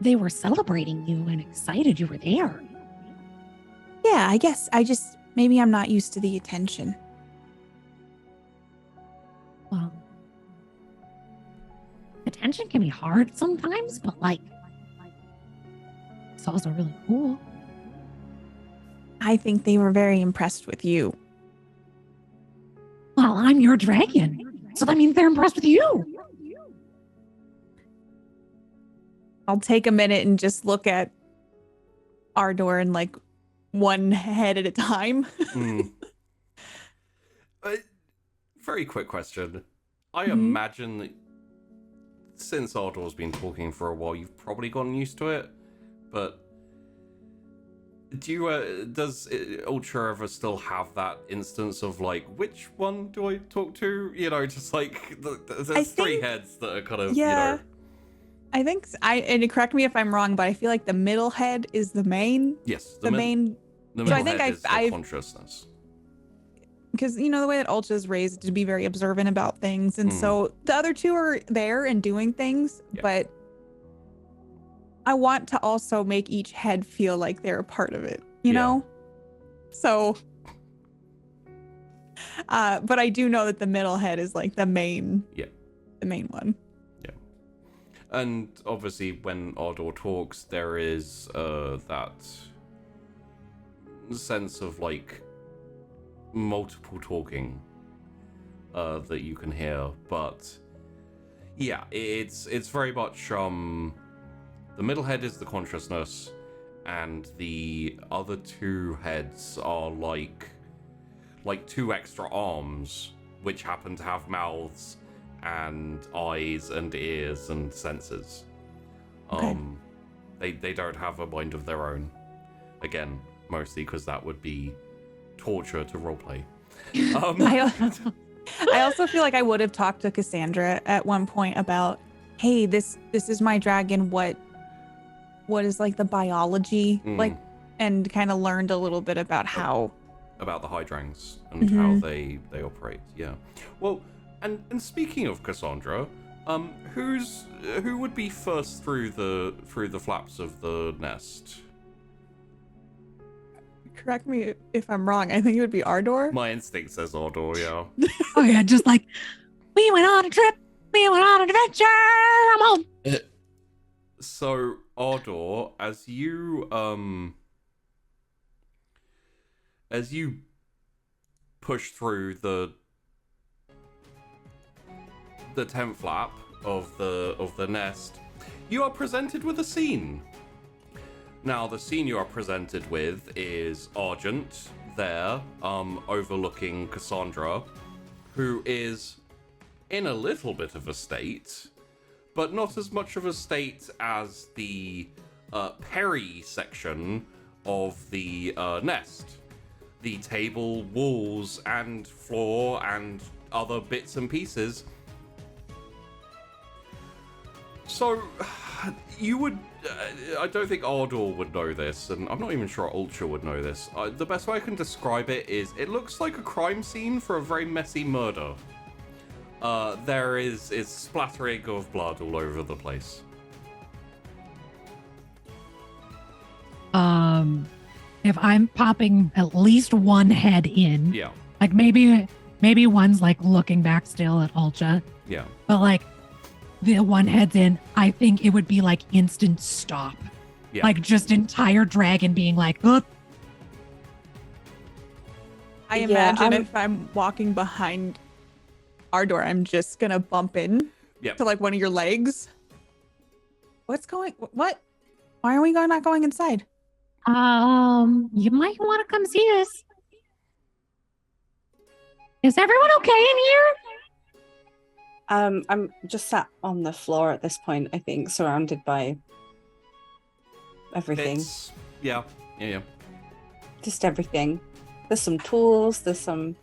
they were celebrating you and excited you were there.
Yeah, I guess maybe I'm not used to the attention.
Well, attention can be hard sometimes, but it's also really cool.
I think they were very impressed with you.
Well, I'm your dragon, so that means they're impressed with you.
I'll take a minute and just look at Ardor and one head at a time.
Very quick question. I imagine that since Ardor's been talking for a while, you've probably gotten used to it, but does Ultra ever still have that instance of which one do I talk to? Just there's three heads that are kind of,
I think, and correct me if I'm wrong, but I feel like the middle head is the main.
Yes,
the main.
The middle head is the consciousness.
Because the way that Ultra is raised to be very observant about things, and so the other two are there and doing things, but I want to also make each head feel like they're a part of it, you know? So, but I do know that the middle head is the main one.
Yeah. And obviously when Ardor talks, there is that sense of multiple talking that you can hear, but yeah, it's very much the middle head is the consciousness, and the other two heads are like two extra arms, which happen to have mouths and eyes and ears and senses.
Okay.
They don't have a mind of their own. Again, mostly because that would be torture to roleplay.
I also feel like I would have talked to Cassandra at one point about, hey, this is my dragon. What is the biology and kind of learned a little bit about
about the Hydrangs and how they operate. Yeah. Well, and speaking of Cassandra, who would be first through the flaps of the nest?
Correct me if I'm wrong. I think it would be Ardor.
My instinct says Ardor, yeah.
Oh yeah, just we went on a trip, we went on an adventure, I'm home.
So Ardor, as you push through the 10th flap of the nest, you are presented with a scene. Now, the scene you are presented with is Argent there, overlooking Cassandra, who is in a little bit of a state, but not as much of a state as the Perry section of the nest. The table, walls, and floor, and other bits and pieces. So, you would... I don't think Ardor would know this, and I'm not even sure Ultra would know this. The best way I can describe it is, it looks like a crime scene for a very messy murder. There is splattering of blood all over the place.
If I'm popping at least one head in,
yeah,
maybe one's looking back still at Ultra,
yeah,
but the one head's in, I think it would be instant stop.
Yeah.
Just entire dragon being oh.
I imagine if I'm walking behind Ardor, I'm just gonna bump in to one of your legs. What? Why are we not going inside?
You might want to come see us. Is everyone okay in here?
I'm just sat on the floor at this point, I think, surrounded by everything.
Yeah.
Just everything. There's some tools, there's something.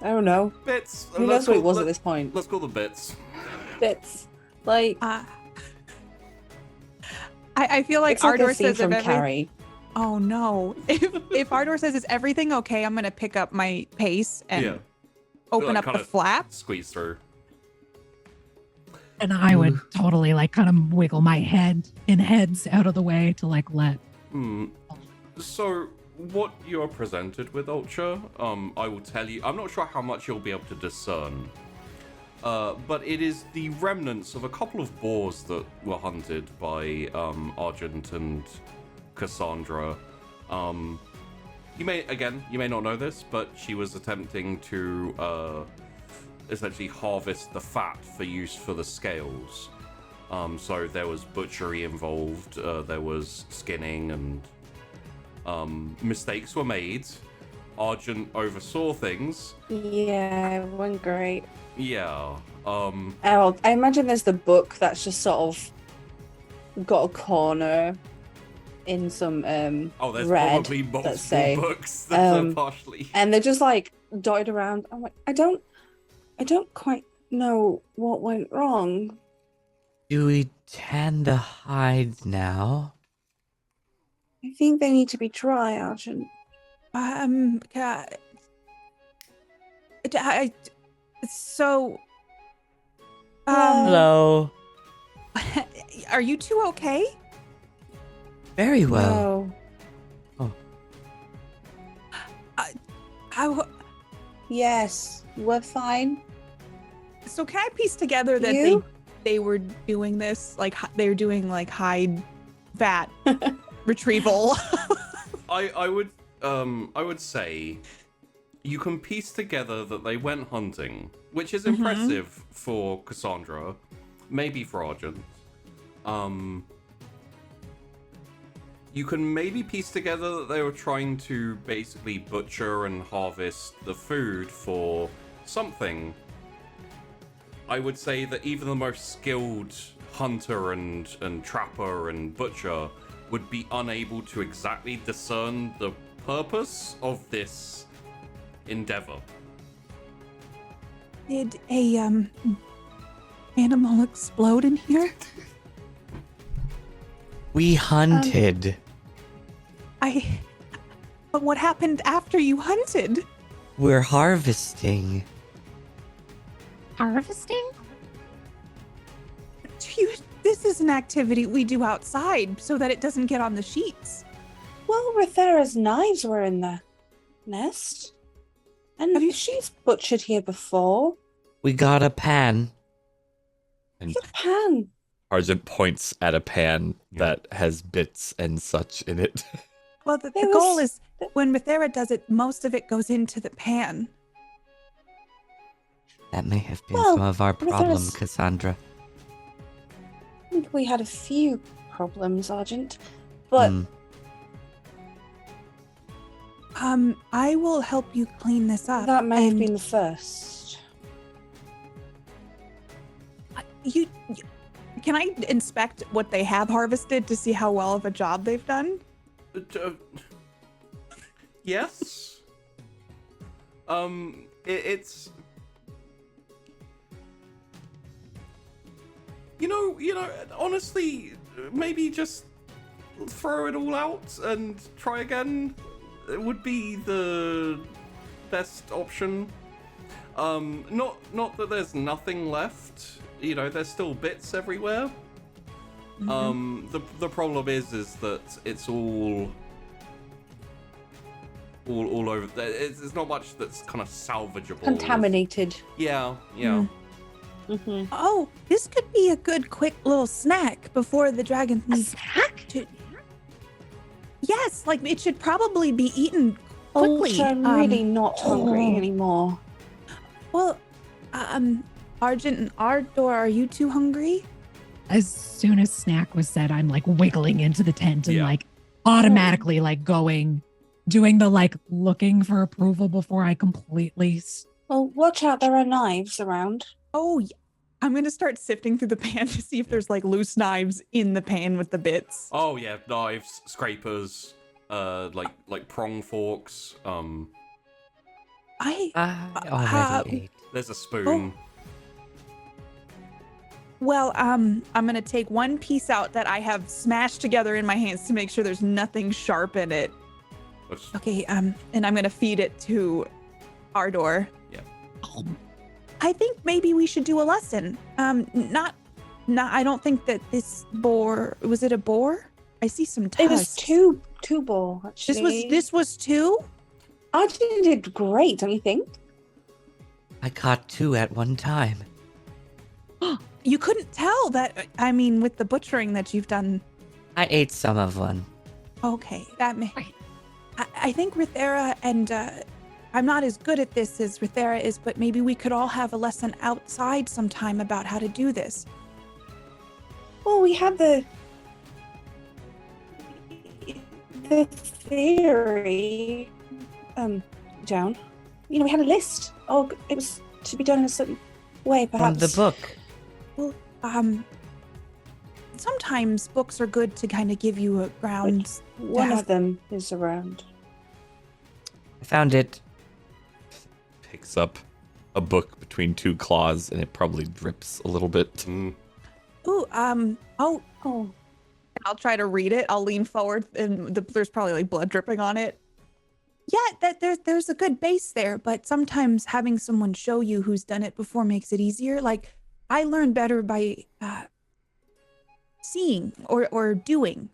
I don't know.
Bits.
Who knows what it was at this point?
Let's call them bits.
Bits. Like
I feel like
it's like
Ardor
a scene
says
from Carrie.
Oh no. If Ardor says is everything okay, I'm gonna pick up my pace and open up the flap.
Squeeze through.
And I would totally like kind of wiggle my heads out of the way to like let.
So what you're presented with, Ultra, I will tell you, I'm not sure how much you'll be able to discern. But it is the remnants of a couple of boars that were hunted by Argent and Cassandra. You may not know this, but she was attempting to essentially harvest the fat for use for the scales. So there was butchery involved, there was skinning, and mistakes were made. Argent oversaw things.
Yeah, it went great.
Yeah.
I imagine there's the book that's just sort of got a corner in some
there's
red,
probably multiple books that are partially,
and they're just like dotted around. I'm like, I don't quite know what went wrong.
Do we tan the hides now?
I think they need to be dry, Argent.
So
Hello.
Are you two okay?
Very well.
No. Yes, we're fine.
So can I piece together that they were doing this, like they were doing like hide fat retrieval?
I would say you can piece together that they went hunting, which is impressive for Cassandra, maybe for Argent. You can maybe piece together that they were trying to basically butcher and harvest the food for something. I would say that even the most skilled hunter and trapper and butcher would be unable to exactly discern the purpose of this endeavor.
Did a animal explode in here?
We hunted.
But what happened after you hunted?
We're harvesting.
Harvesting?
This is an activity we do outside so that it doesn't get on the sheets.
Well, Rethera's knives were in the nest. And she's butchered here before.
We got a pan.
And
The pan.
Argent points at a pan that has bits and such in it.
Well, the goal is when Rethera does it, most of it goes into the pan.
That may have been some of our problem,
Rethera's-
Cassandra.
I think we had a few problems, Argent. But
I will help you clean this up.
that may have been the first.
Can I inspect what they have harvested to see how well of a job they've done?
Yes. It's you know, honestly, maybe just throw it all out and try again. It would be the best option. Not that there's nothing left. You know, there's still bits everywhere. The problem is that it's all over. There's not much that's kind of salvageable.
Contaminated.
Yeah.
Oh, this could be a good quick little snack before the dragon leaves.
Snack?
Yes, like it should probably be eaten quickly.
I'm really not hungry anymore.
Well, Argent and Ardor, are you too hungry?
As soon as snack was said, I'm like wiggling into the tent and like automatically like doing the like looking for approval before I completely
Well, watch out, there are knives around.
Oh, yeah. I'm going to start sifting through the pan to see if there's like loose knives in the pan with the bits.
Oh yeah, knives, scrapers, like prong forks.
I already ate.
There's a spoon.
Well, I'm going to take one piece out that I have smashed together in my hands to make sure there's nothing sharp in it. Okay, and I'm going to feed it to Ardor.
Yeah.
I think maybe we should do a lesson. Not. I don't think that this boar, was it a boar? I see some tusks.
It was two boar, actually.
This was two?
Arjun did great, don't you think?
I caught 2 at one time.
You couldn't tell that, I mean, with the butchering that you've done.
I ate some of one.
Okay, that may. I think Rithera and I'm not as good at this as Rithera is, but maybe we could all have a lesson outside sometime about how to do this.
Well, we had the theory down. You know, we had a list. Oh, it was to be done in a certain way, perhaps.
From the book.
Well, sometimes books are good to kind of give you a ground.
One of them is around.
I found it.
Picks up a book between 2 claws, and it probably drips a little bit.
Ooh, oh. I'll try to read it. I'll lean forward, and there's probably like blood dripping on it. Yeah, there's a good base there, but sometimes having someone show you who's done it before makes it easier. Like, I learn better by seeing or doing.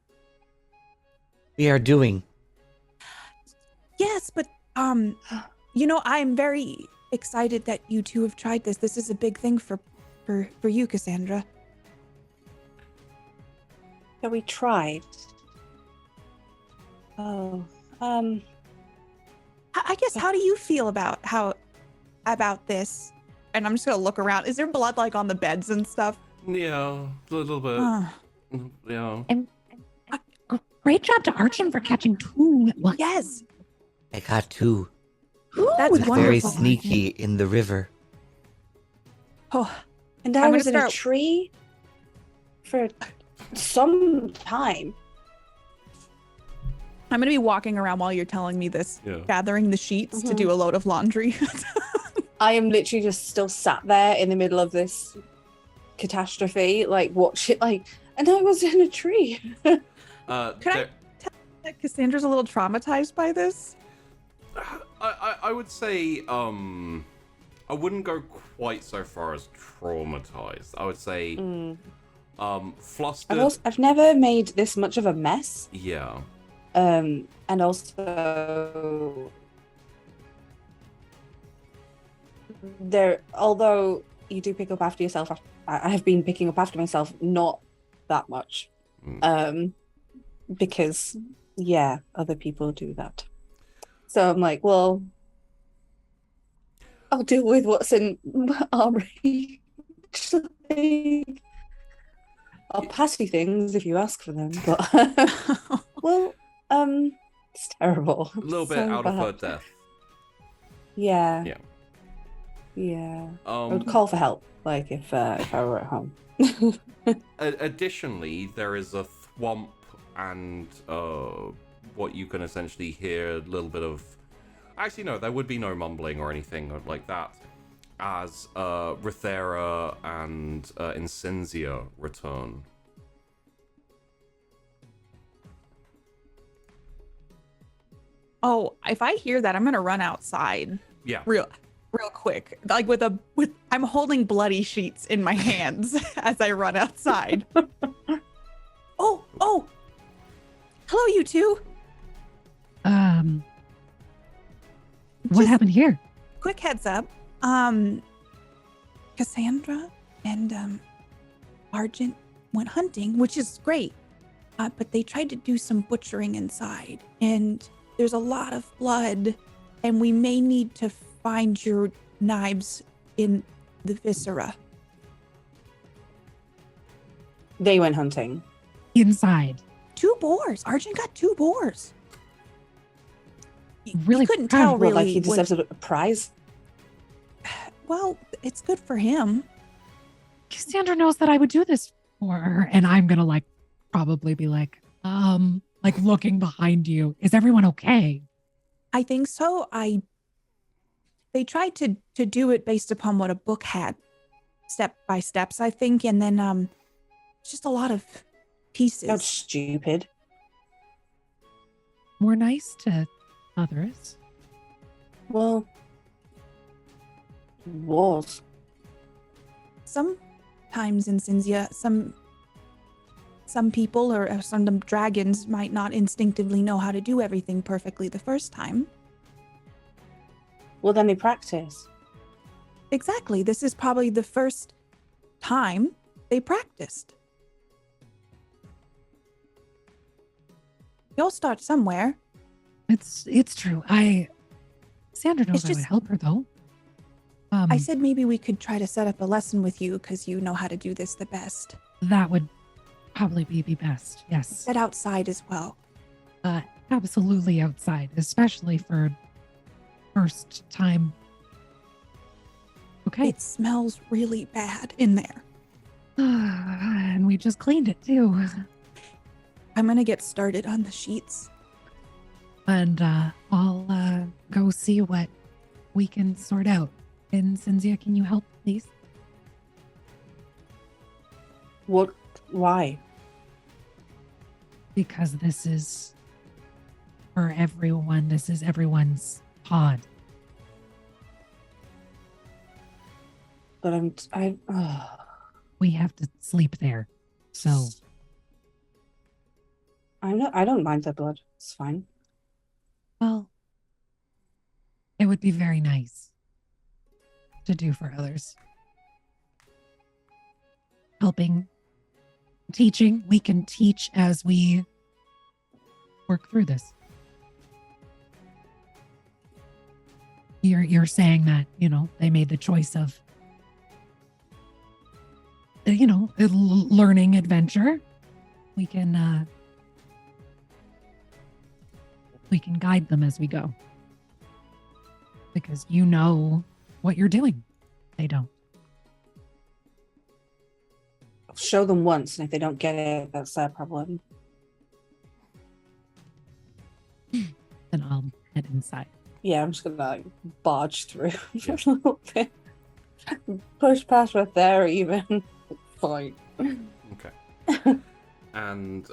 We are doing.
Yes, but you know, I'm very excited that you two have tried this. This is a big thing for you, Cassandra.
So we tried. Oh,
I guess, how do you feel about this? And I'm just gonna look around. Is there blood like on the beds and stuff?
Yeah, a little bit. Yeah.
And great job to Archon for catching 2. Well,
Yes.
I got 2.
That's
Very
wonderful.
sneaky in the river.
Oh,
and
I'm
I
gonna
was in a
start-
tree for some time.
I'm gonna be walking around while you're telling me this,
Yeah.
gathering the sheets to do a load of laundry.
I am literally just still sat there in the middle of this catastrophe, like watch it, like, and I was in a tree.
Can I tell that Cassandra's a little traumatized by this?
I would say I wouldn't go quite so far as traumatized. I would say flustered.
I've never made this much of a mess.
Yeah.
And also although you do pick up after yourself, I have been picking up after myself, not that much. Because other people do that. So I'm like, well, I'll deal with what's in our reach. I'll pass you things if you ask for them, but well, it's terrible.
A little bit out of her depth.
Yeah.
Yeah.
Yeah. I would call for help, like if I were at home.
Additionally, there is a thwomp and what you can essentially hear a little bit of. Actually, no, there would be no mumbling or anything like that, as Rithera and Incenzia return.
Oh, if I hear that, I'm gonna run outside.
Yeah.
Real quick. Like with I'm holding bloody sheets in my hands as I run outside. Oh. Hello, you two.
What happened here?
Quick heads up. Cassandra and Argent went hunting, which is great. But they tried to do some butchering inside, and there's a lot of blood, and we may need to find your knives in the viscera.
They went hunting.
Inside.
2 boars. Argent got 2 boars.
Really
You couldn't
proud.
tell,
Well,
really.
like he deserves a prize.
Well, it's good for him.
Cassandra knows that I would do this for her. And I'm going to like probably be like looking behind you. Is everyone okay?
I think so. They tried to do it based upon what a book had, step by steps, I think, and then just a lot of pieces.
That's stupid.
We're nice to others.
Well, was.
Sometimes in Cinzia, some people or some dragons might not instinctively know how to do everything perfectly the first time.
Well, then they practice.
Exactly. This is probably the first time they practiced. You'll start somewhere.
It's true. Sandra knows I would help her though.
I said maybe we could try to set up a lesson with you because you know how to do this the best.
That would probably be the best. Yes.
Set outside as well.
Absolutely outside, especially for first time. Okay.
It smells really bad in there.
And we just cleaned it too.
I'm gonna get started on the sheets.
And I'll go see what we can sort out. And Cinzia, can you help, please?
What? Why?
Because this is for everyone. This is everyone's pod.
But
we have to sleep there. So
I don't mind the blood. It's fine.
Well, it would be very nice to do for others. Helping, teaching, we can teach as we work through this. You're saying that, they made the choice of, learning adventure. We can guide them as we go. Because you know what you're doing. They don't.
I'll show them once, and if they don't get it, that's their problem.
Then I'll head inside.
Yeah, I'm just gonna barge through a little bit. Push past right there, even. Fine.
Okay. And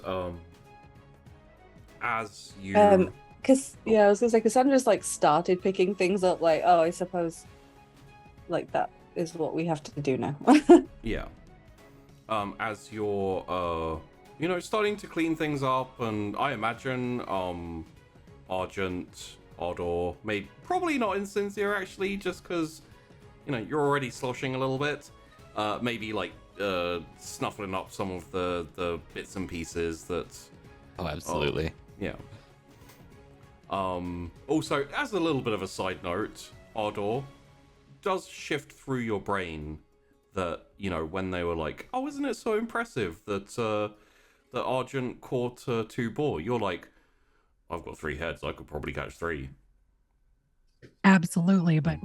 as you
I was gonna say Cassandra's started picking things up, I suppose that is what we have to do now.
Yeah. As you're starting to clean things up, and I imagine Argent, Odor, probably not in Cinzia actually, just because you're already sloshing a little bit. Maybe snuffling up some of the bits and pieces that.
Oh, absolutely.
Yeah. Also, as a little bit of a side note, Odor does shift through your brain that when they were like, oh, isn't it so impressive that that Argent caught 2 boar? You're like, I've got 3 heads. I could probably catch 3.
Absolutely, but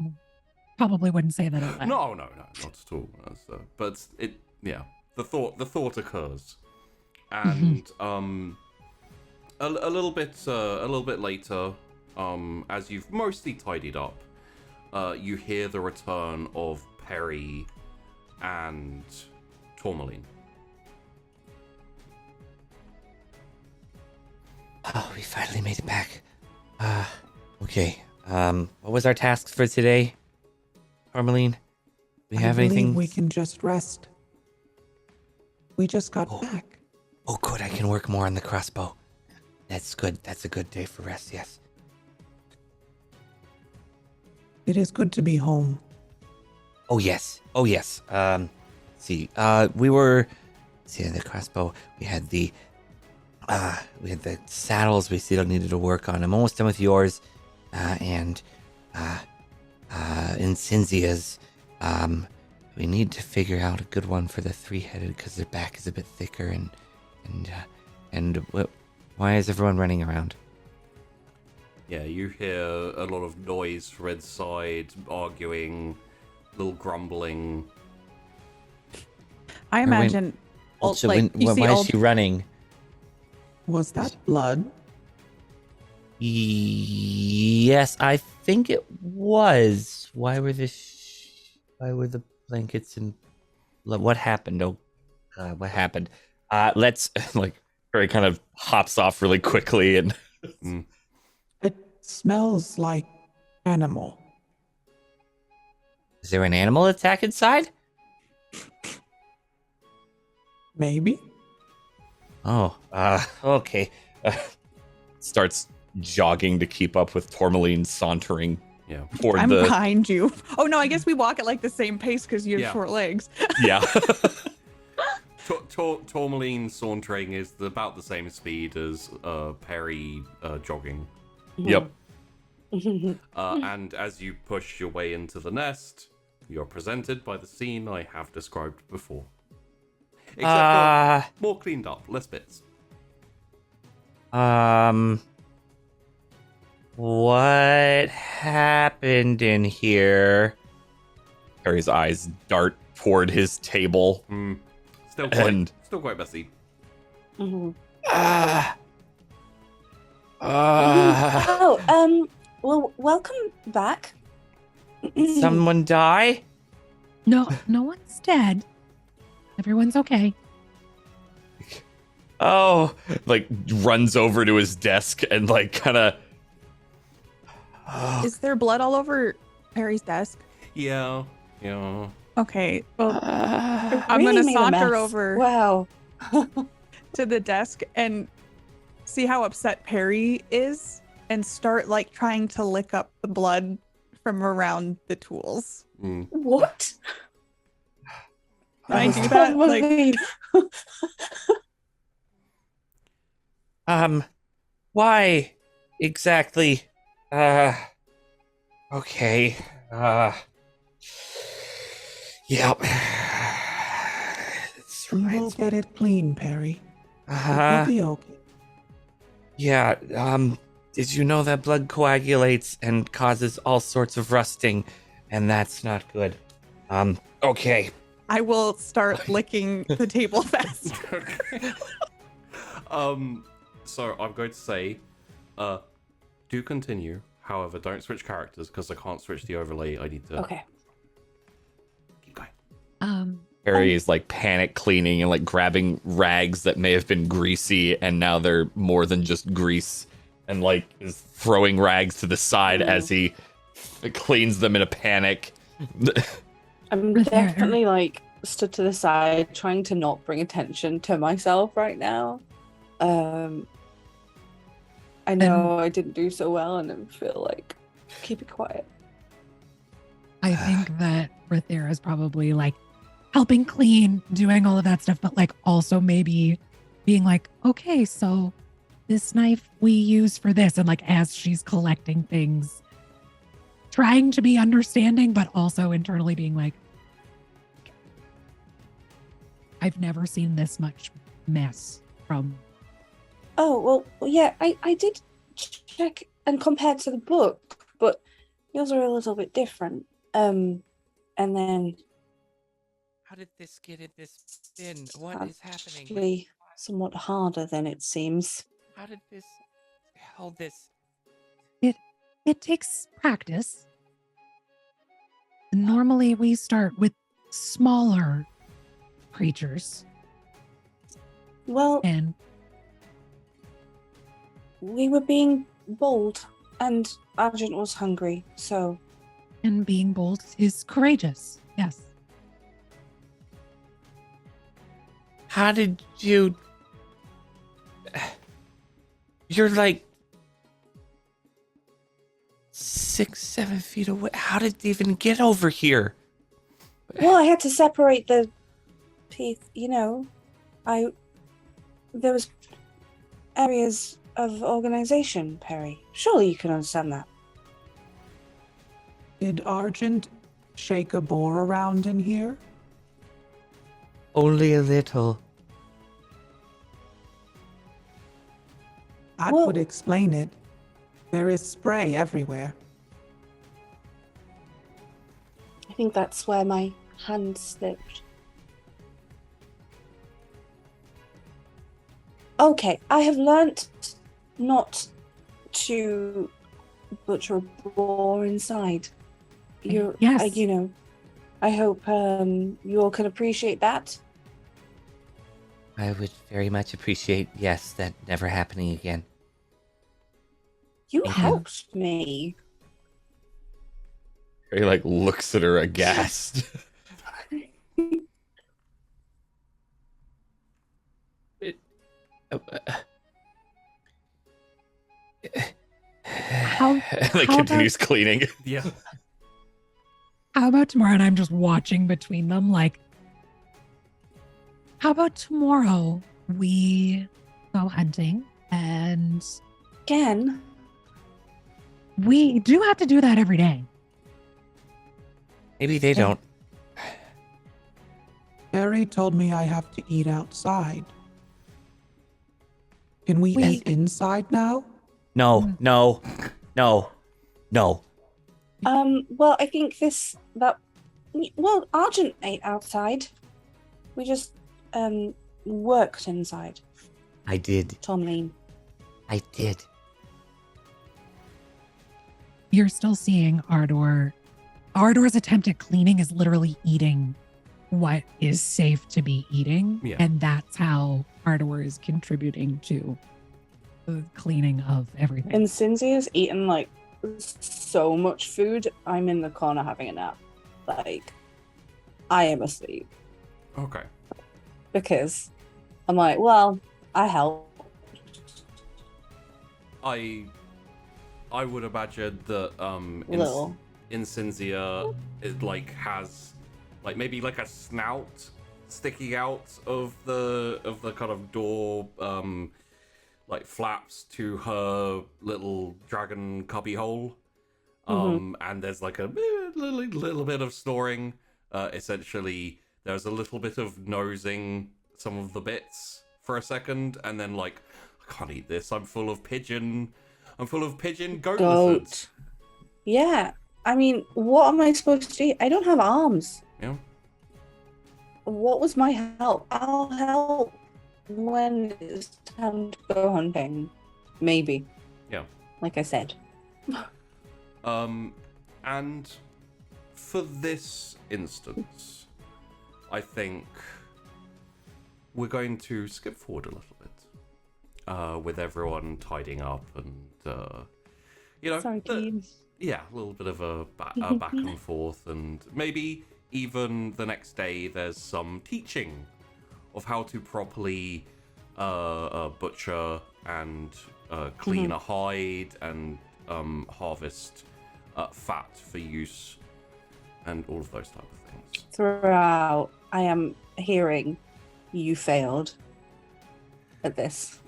probably wouldn't say that out loud.
No, not at all. But the thought occurs, and a little bit later, as you've mostly tidied up, you hear the return of Perry and Tourmaline.
Oh, we finally made it back. Okay. What was our tasks for today, Tourmaline? Do we have anything?
We can just rest. We just got back.
Oh, good. I can work more on the crossbow. That's good. That's a good day for rest, yes.
It is good to be home.
Oh, yes. Oh, yes. Let's see. We were... Let's see, the crossbow. We had the saddles we still needed to work on. I'm almost done with yours. And in Cinzia's, we need to figure out a good one for the 3-headed because their back is a bit thicker and why is everyone running around?
Yeah, you hear a lot of noise from inside, arguing, little grumbling.
I imagine.
Also,
like,
why is she running?
Was that blood?
Yes, I think it was. Why were the blankets and what happened? Oh, what happened? Let's like Harry kind of hops off really quickly and.
It smells like animal.
Is there an animal attack inside?
Maybe.
Oh, okay. Starts jogging to keep up with Tourmaline sauntering toward
I'm
the.
behind you. Oh no, I guess we walk at like the same pace because you have short legs.
Yeah.
Tourmaline sauntering is about the same speed as Perry jogging.
Yep.
And as you push your way into the nest, you're presented by the scene I have described before. Except for more cleaned up, less bits.
What happened in here? Harry's eyes dart toward his table.
Still quite messy.
Well, welcome back.
Someone die?
No one's dead. Everyone's okay.
Oh, like runs over to his desk and like kind of.
Is there blood all over Perry's desk?
Yeah.
Okay. Well, I'm
Really
gonna
made a
saunter
mess.
over
Wow.
to the desk and see how upset Perry is, and start like trying to lick up the blood from around the tools.
What?
Can I do that? Like,
Why exactly? Okay. Yep. That's
We will
right.
get it clean, Perry. It will be okay.
Yeah, did you know that blood coagulates and causes all sorts of rusting, and that's not good. Okay.
I will start licking the table fast.
So I'm going to say, do continue. However, don't switch characters because I can't switch the overlay. I need to.
Okay.
Keep going.
Harry is like panic cleaning and like grabbing rags that may have been greasy and now they're more than just grease, and like is throwing rags to the side as he cleans them in a panic.
I'm definitely like stood to the side, trying to not bring attention to myself right now. I know I didn't do so well, and I feel like keep it quiet.
I think that Rathera is probably like helping clean, doing all of that stuff, but like also maybe being like, okay, so this knife we use for this. And like as she's collecting things, trying to be understanding, but also internally being like, I've never seen this much mess from.
Oh, well, yeah, I did check and compare to the book, but yours are a little bit different. And then...
How did this get in this bin? What is happening?
Actually, somewhat harder than it seems.
How did this hold this?
It takes practice. Normally we start with smaller creatures.
Well,
And
we were being bold, and Argent was hungry, so...
and being bold is courageous. Yes.
How did you... You're like 6-7 feet away. How did it even get over here?
Well, I had to separate the teeth, you know. There was areas of organization, Perry. Surely you can understand that.
Did Argent shake a boar around in here?
Only a little.
That would explain it. There is spray everywhere.
I think that's where my hand slipped. Okay, I have learnt not to butcher a boar inside.
Yes.
I hope you all can appreciate that.
I would very much appreciate, yes, that never happening again.
You helped me.
He like looks at her aghast.
How
like continues cleaning.
Yeah.
How about tomorrow? And I'm just watching between them, like, how about tomorrow we go hunting and
Again?
we do have to do that every day.
Maybe they don't.
Harry told me I have to eat outside. Can we eat inside now?
No.
Well, I think Argent ate outside. We just, worked inside.
I did.
Tomlin.
I did.
You're still seeing Ardor. Ardor's attempt at cleaning is literally eating what is safe to be eating.
Yeah.
And that's how Ardor is contributing to the cleaning of everything.
And Cynthia's eaten, like, so much food, I'm in the corner having a nap. Like, I am asleep.
Okay.
Because I'm like, well, I help.
I would imagine that
Little.
Incinzia it like has like maybe like a snout sticking out of the kind of door like flaps to her little dragon cubby hole. And there's like a little bit of snoring. Essentially there's a little bit of nosing some of the bits for a second, and then like, I can't eat this. I'm full of pigeon goat lizards.
Yeah. I mean, what am I supposed to eat? I don't have arms.
Yeah.
What was my help? I'll help when it's time to go hunting. Maybe.
Yeah.
Like I said.
And for this instance, I think we're going to skip forward a little bit, with everyone tidying up and,
Sorry, teams.
Yeah, a little bit of a back and forth, and maybe even the next day there's some teaching of how to properly butcher and clean a hide and harvest fat for use and all of those type of things.
Throughout, I am hearing you failed at this.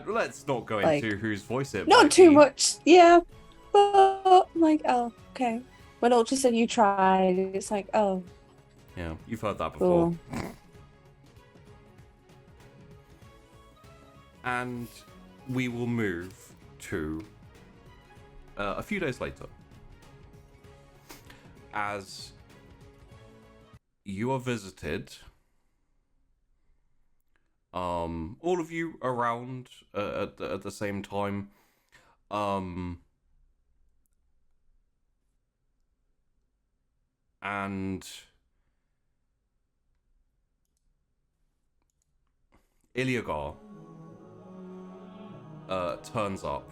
Let's not go into whose voice it
Not
might
too
be.
much, yeah. But I'm like, oh, okay. When Ultra said you tried, it's like, oh.
Yeah, you've heard that before.
Cool.
And we will move to a few days later, as you are visited, all of you around at the same time, and Iliagar turns up.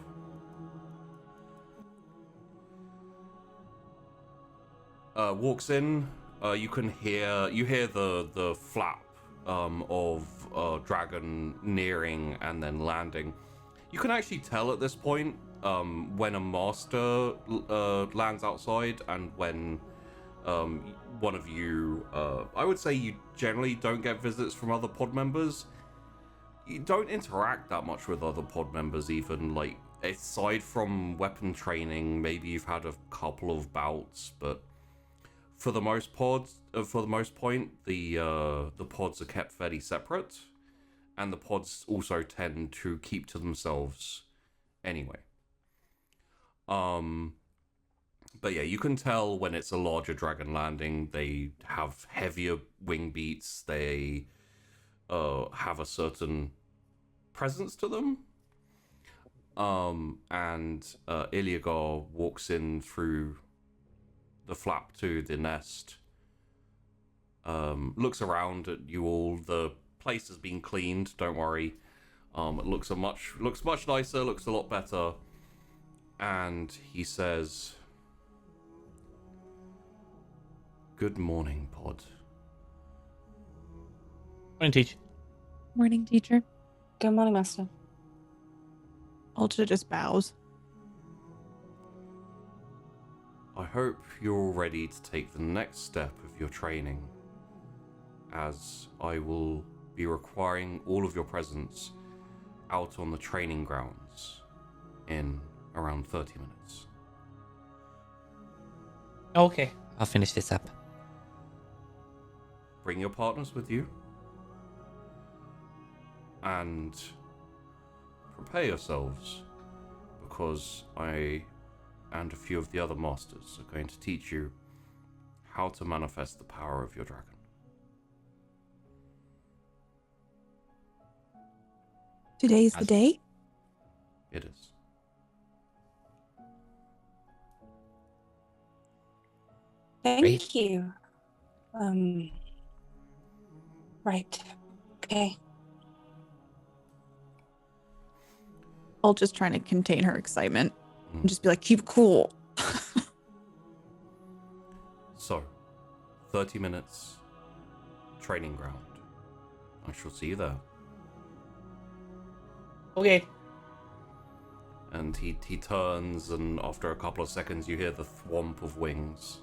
Walks in. You hear the flap of dragon nearing and then landing. You can actually tell at this point when a master lands outside and when one of you. I would say you generally don't get visits from other pod members. You don't interact that much with other pod members, even like aside from weapon training. Maybe you've had a couple of bouts, but for the most point, the pods are kept fairly separate, and the pods also tend to keep to themselves anyway. But But yeah, you can tell when it's a larger dragon landing, they have heavier wing beats. They have a certain presence to them. And Iliagar walks in through the flap to the nest, looks around at you all. The place has been cleaned, don't worry. It looks much nicer, looks a lot better. And he says, "Good morning, Pod."
Morning, teach.
Morning, teacher.
Good morning, Master.
Ultra just bows.
I hope you're all ready to take the next step of your training, as I will be requiring all of your presence out on the training grounds in around 30 minutes.
Okay, I'll finish this up.
Bring your partners with you, and prepare yourselves, because I and a few of the other masters are going to teach you how to manifest the power of your dragon.
Today's the day?
It is.
Thank you. Right. Okay.
Ultra's trying to contain her excitement and just be like, keep cool.
So, 30 minutes, training ground. I shall see you there.
Okay.
And he turns, and after a couple of seconds, you hear the thwomp of wings.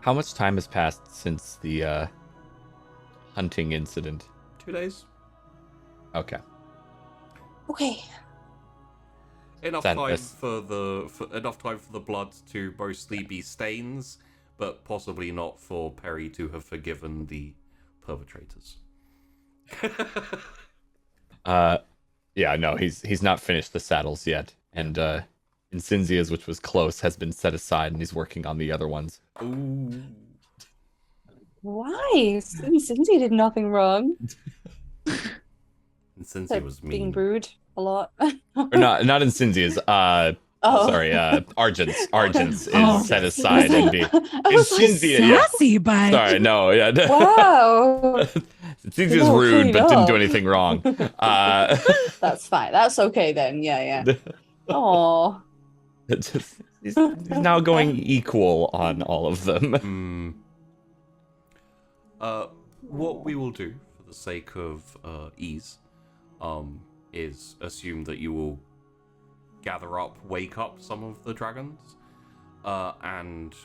How much time has passed since the hunting incident?
2 days.
Okay.
Okay.
Enough time for the blood to mostly be stains, but possibly not for Perry to have forgiven the perpetrators.
Yeah, no, he's not finished the saddles yet, and Incinzia's, which was close, has been set aside, and he's working on the other ones.
Ooh.
Why? Cincy did nothing wrong.
And since he was mean.
Being rude a lot.
Or not Incinzia's. Sorry, Argent's is set aside and be Incinzia.
Sassy, but
Sorry, no, yeah.
Wow.
Incinzia's rude, but didn't do anything wrong.
That's fine. That's okay then. Yeah. Oh.
He's now going equal on all of them.
What we will do, for the sake of ease, is assume that you will wake up some of the dragons, and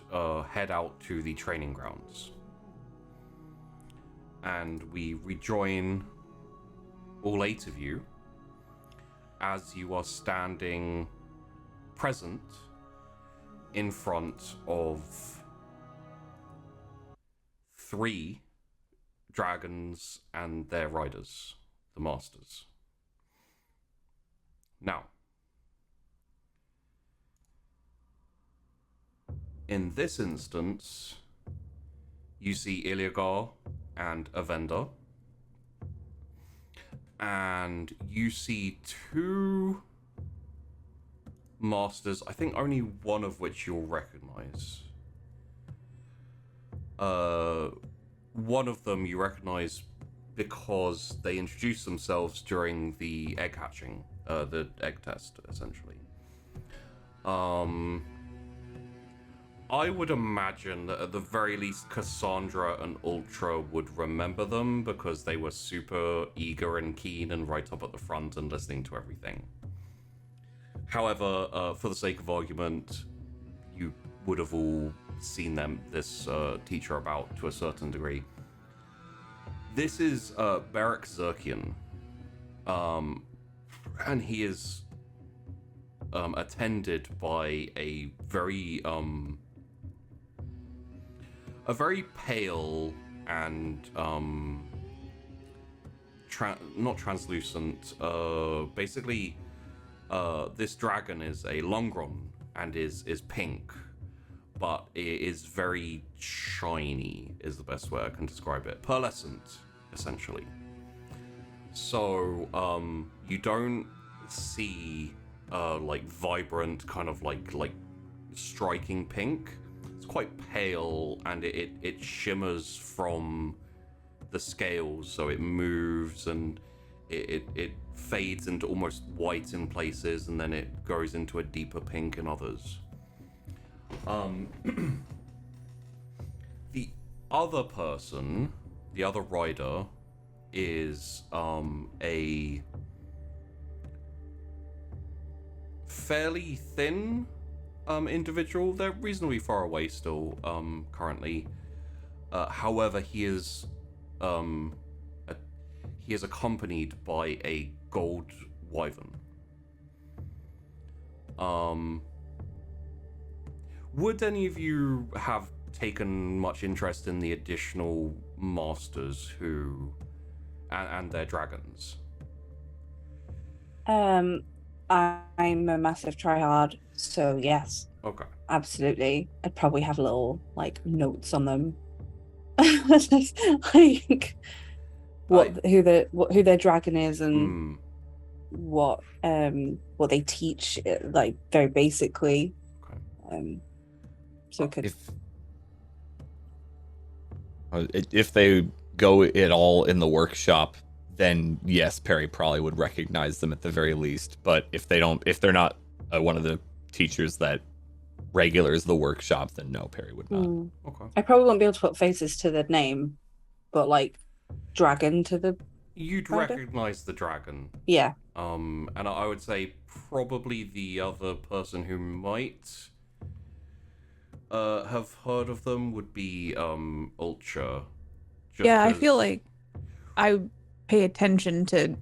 head out to the training grounds. And we rejoin all 8 of you as you are standing present in front of 3 dragons and their riders, the masters. Now, in this instance, you see Iliagar and Avenda, and you see 2 masters, I think only one of which you'll recognize. One of them you recognize because they introduced themselves during the egg hatching, the egg test, essentially. I would imagine that at the very least Cassandra and Ultra would remember them because they were super eager and keen and right up at the front and listening to everything. However, for the sake of argument, you would have all seen this teacher about to a certain degree. This is Beric Zerkian, and he is attended by a very pale and not translucent, basically This dragon is a Longron and is pink, but it is very shiny, is the best way I can describe it. Pearlescent, essentially. So, you don't see, like, vibrant, kind of like striking pink. It's quite pale, and it shimmers from the scales, so it moves, and it fades into almost white in places, and then it goes into a deeper pink in others. The other person, the other rider, is a fairly thin individual. They're reasonably far away still currently. However, he is accompanied by a gold wyvern. Would any of you have taken much interest in the additional masters who and their dragons?
I'm a massive tryhard, so yes.
Okay.
Absolutely. I'd probably have little like notes on them. Like who their dragon is and what they teach, like very basically.
Okay.
So it could
if they go at all in the workshop, then yes, Perry probably would recognize them at the very least. But if they're not one of the teachers that regulars the workshop, then no, Perry would not.
Okay.
I probably won't be able to put faces to the name, but like dragon to the.
You'd
rider?
recognize the dragon.
Yeah.
And I would say probably the other person who might have heard of them would be Ultra.
Yeah, I feel like I pay attention to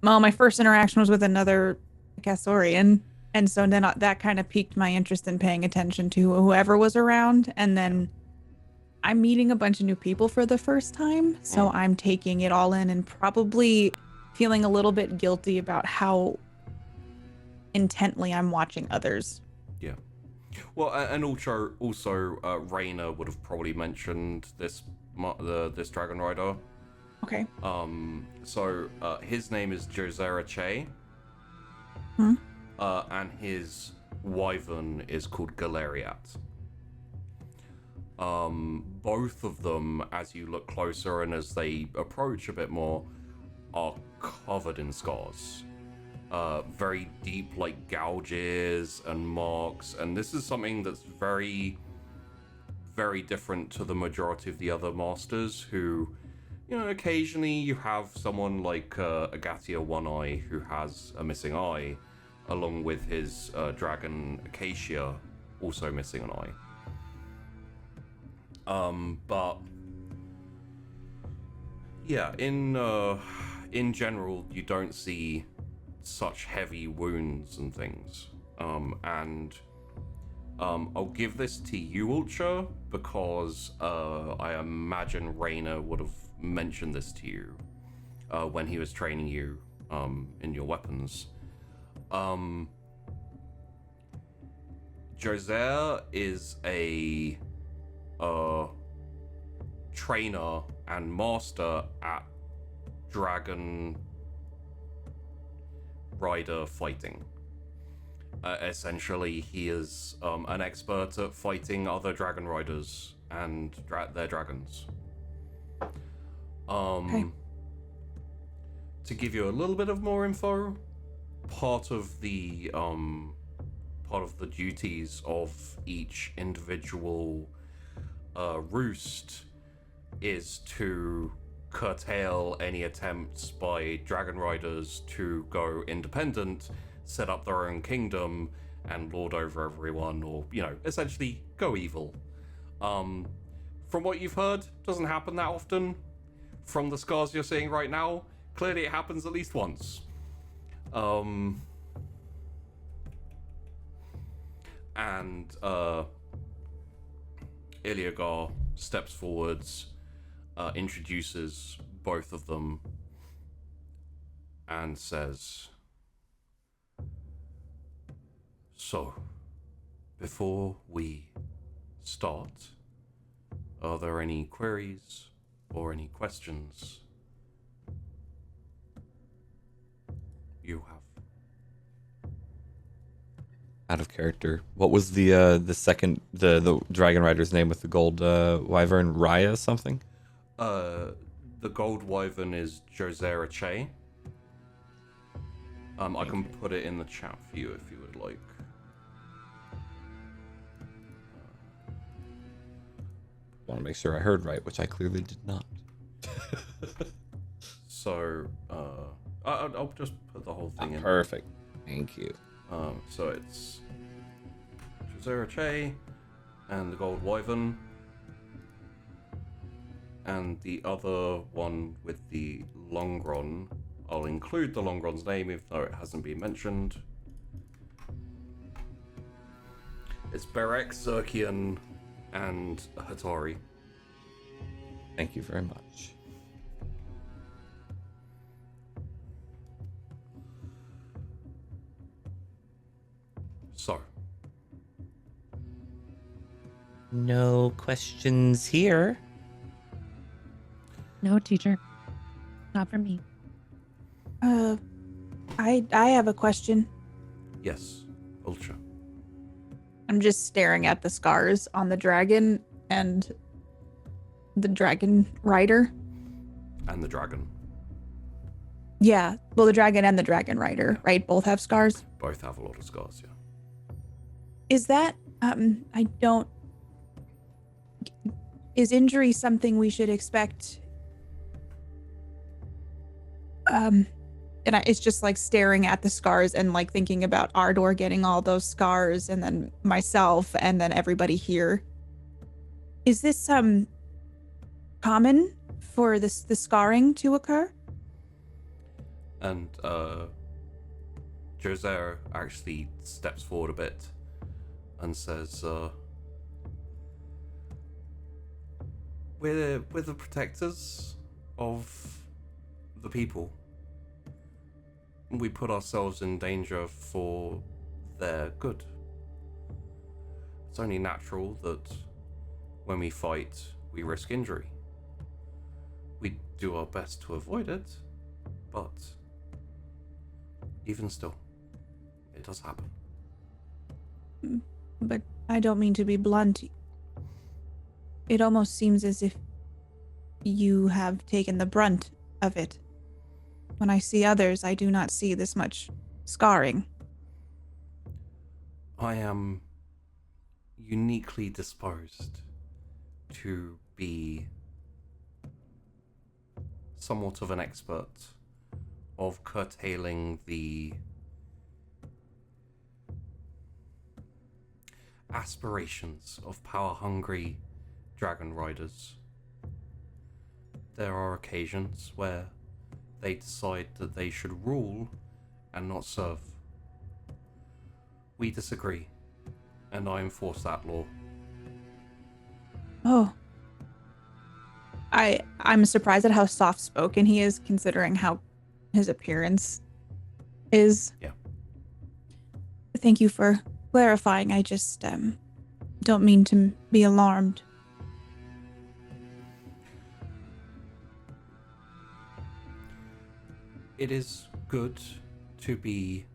my first interaction was with another Cassorian, and so then that kind of piqued my interest in paying attention to whoever was around, and then I'm meeting a bunch of new people for the first time, so I'm taking it all in and probably feeling a little bit guilty about how intently I'm watching others.
Yeah. Well, and also Raina would have probably mentioned this dragon rider.
Okay.
So his name is Josera Che. And his wyvern is called Galeriat. Both of them, as you look closer and as they approach a bit more, are covered in scars. Very deep, like gouges and marks, and this is something that's very, very different to the majority of the other masters who, occasionally you have someone like Agatia One Eye who has a missing eye, along with his dragon Acacia also missing an eye. But yeah, in general, you don't see such heavy wounds and things. And I'll give this to you, Ultra, because I imagine Raina would have mentioned this to you when he was training you in your weapons. Joser is a trainer and master at dragon rider fighting. Essentially, he is an expert at fighting other dragon riders and their dragons.
Okay.
To give you a little bit of more info, part of the duties of each individual roost is to curtail any attempts by dragon riders to go independent, set up their own kingdom, and lord over everyone, or essentially go evil. From what you've heard, doesn't happen that often. From the scars you're seeing right now, clearly it happens at least once. And Iliagar steps forwards, introduces both of them, and says, So, before we start, are there any queries or any questions you have?
Out of character. What was the second the dragon rider's name with the gold wyvern? Raya something?
The gold wyvern is Josera Che. I can put it in the chat for you if you would like.
I want to make sure I heard right, which I clearly did not.
So, I'll just put the whole thing in.
Perfect. Thank you.
So it's Josera Che and the gold wyvern, and the other one with the Longron. I'll include the Longron's name, even though it hasn't been mentioned. It's Berek, Zerkian, and Hattori.
Thank you very much.
So,
No questions here.
No, teacher. Not for me.
I have a question.
yes, Ultra.
I'm just staring at the scars on the dragon and the dragon rider.
And the dragon.
Yeah, well, the dragon and the dragon rider, right? Both have scars.
Both have a lot of scars, yeah.
Is that is injury something we should expect? It's just like staring at the scars and like thinking about Ardor getting all those scars, and then myself, and then everybody here. Is this common for the scarring to occur?
And Josera actually steps forward a bit and says, we're the protectors of the people. We put ourselves in danger for their good. It's only natural that when we fight, we risk injury. We do our best to avoid it, but even still, it does happen.
But I don't mean to be blunt. It almost seems as if you have taken the brunt of it. When I see others, I do not see this much scarring.
I am uniquely disposed to be somewhat of an expert of curtailing the aspirations of power-hungry dragon riders. There are occasions where they decide that they should rule and not serve. We disagree, and I enforce that law.
Oh. I'm surprised at how soft-spoken he is, considering how his appearance is.
Yeah.
Thank you for clarifying. I just don't mean to be alarmed.
It is good to be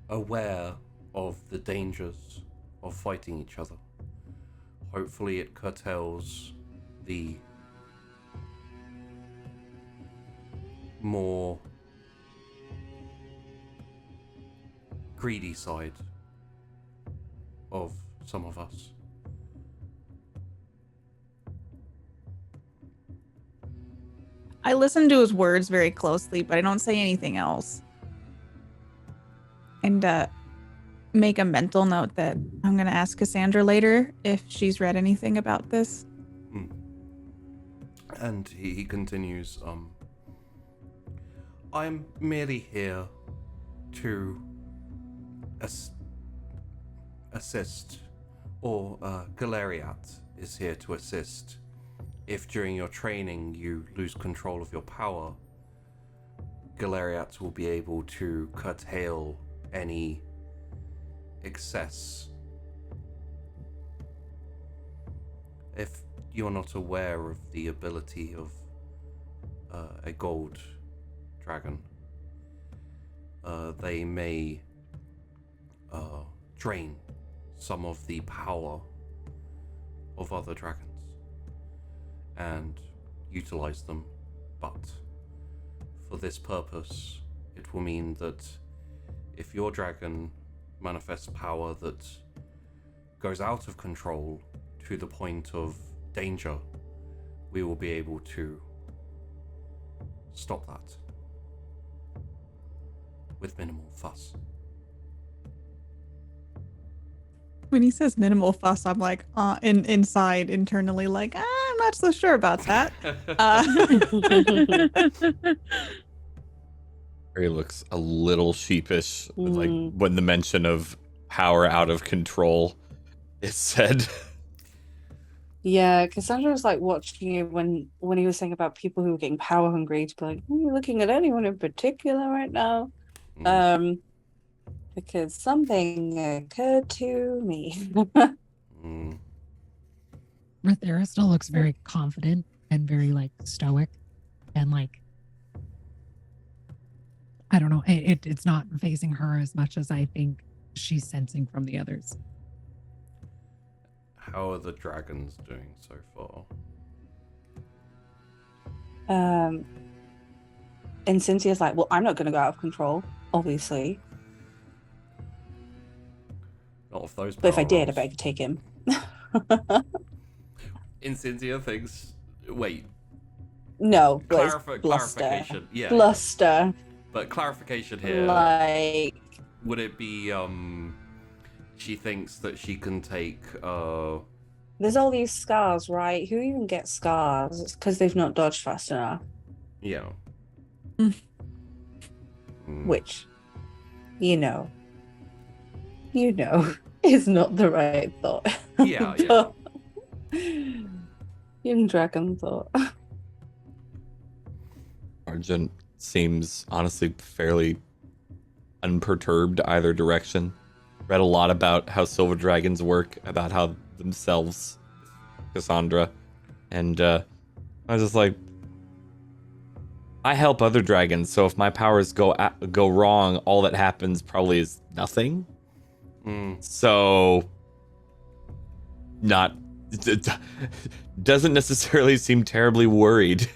aware of the dangers of fighting each other. Hopefully it curtails the more greedy side of some of us.
I listen to his words very closely, but I don't say anything else. And make a mental note that I'm going to ask Cassandra later if she's read anything about this.
And he continues, I'm merely here to assist, or Galeriat is here to assist. If during your training you lose control of your power, Galeriat will be able to curtail any excess. If you're not aware of the ability of a gold dragon, they may drain some of the power of other dragons and utilize them, but for this purpose, it will mean that if your dragon manifests power that goes out of control to the point of danger, we will be able to stop that with minimal fuss.
When he says minimal fuss, I'm like, inside internally, like, I'm not so sure about that.
Harry looks a little sheepish, like when the mention of power out of control is said.
Yeah, Cassandra was like watching you when he was saying about people who were getting power hungry to be like, are you looking at anyone in particular right now? Because something occurred to me.
Rathera still looks very confident and very like stoic and like, I don't know, it's not facing her as much as I think she's sensing from the others.
How are the dragons doing so
far? And Cynthia's like, well, I'm not going to go out of control, obviously.
Not of those.
But if I did, I bet I could take him.
Cynthia thinks. Wait.
No,
clarification. Yeah.
Bluster.
But clarification here.
Like,
would it be she thinks that she can take
there's all these scars, right? Who even gets scars? It's because they've not dodged fast enough.
Yeah.
Which, you know, is not the right thought.
Yeah.
Young dragon thought.
Argent seems honestly fairly unperturbed either direction. Read a lot about how silver dragons work, about how themselves, Cassandra, and I was just like, I help other dragons, so if my powers go wrong, all that happens probably is nothing. So, doesn't necessarily seem terribly worried.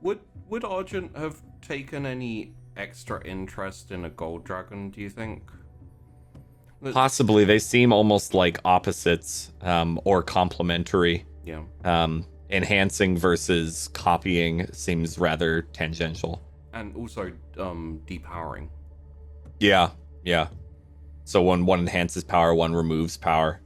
Would Argent have taken any extra interest in a gold dragon, do you think?
Possibly. They seem almost like opposites, or complementary.
Yeah.
Enhancing versus copying seems rather tangential.
And also depowering.
Yeah. So when one enhances power, one removes power.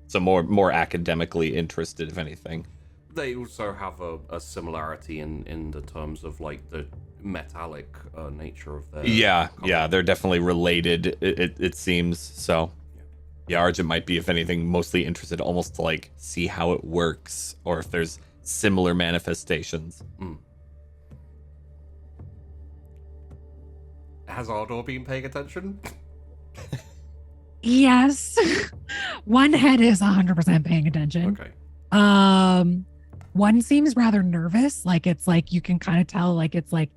So more academically interested, if anything.
They also have a similarity in the terms of like the metallic nature of their.
Yeah, they're definitely related. It seems so. Yeah, Argent might be, if anything, mostly interested almost to like see how it works or if there's similar manifestations.
Has Ardor been paying attention?
Yes. One head is 100% paying attention.
Okay.
One seems rather nervous. Like it's like you can kind of tell, like it's like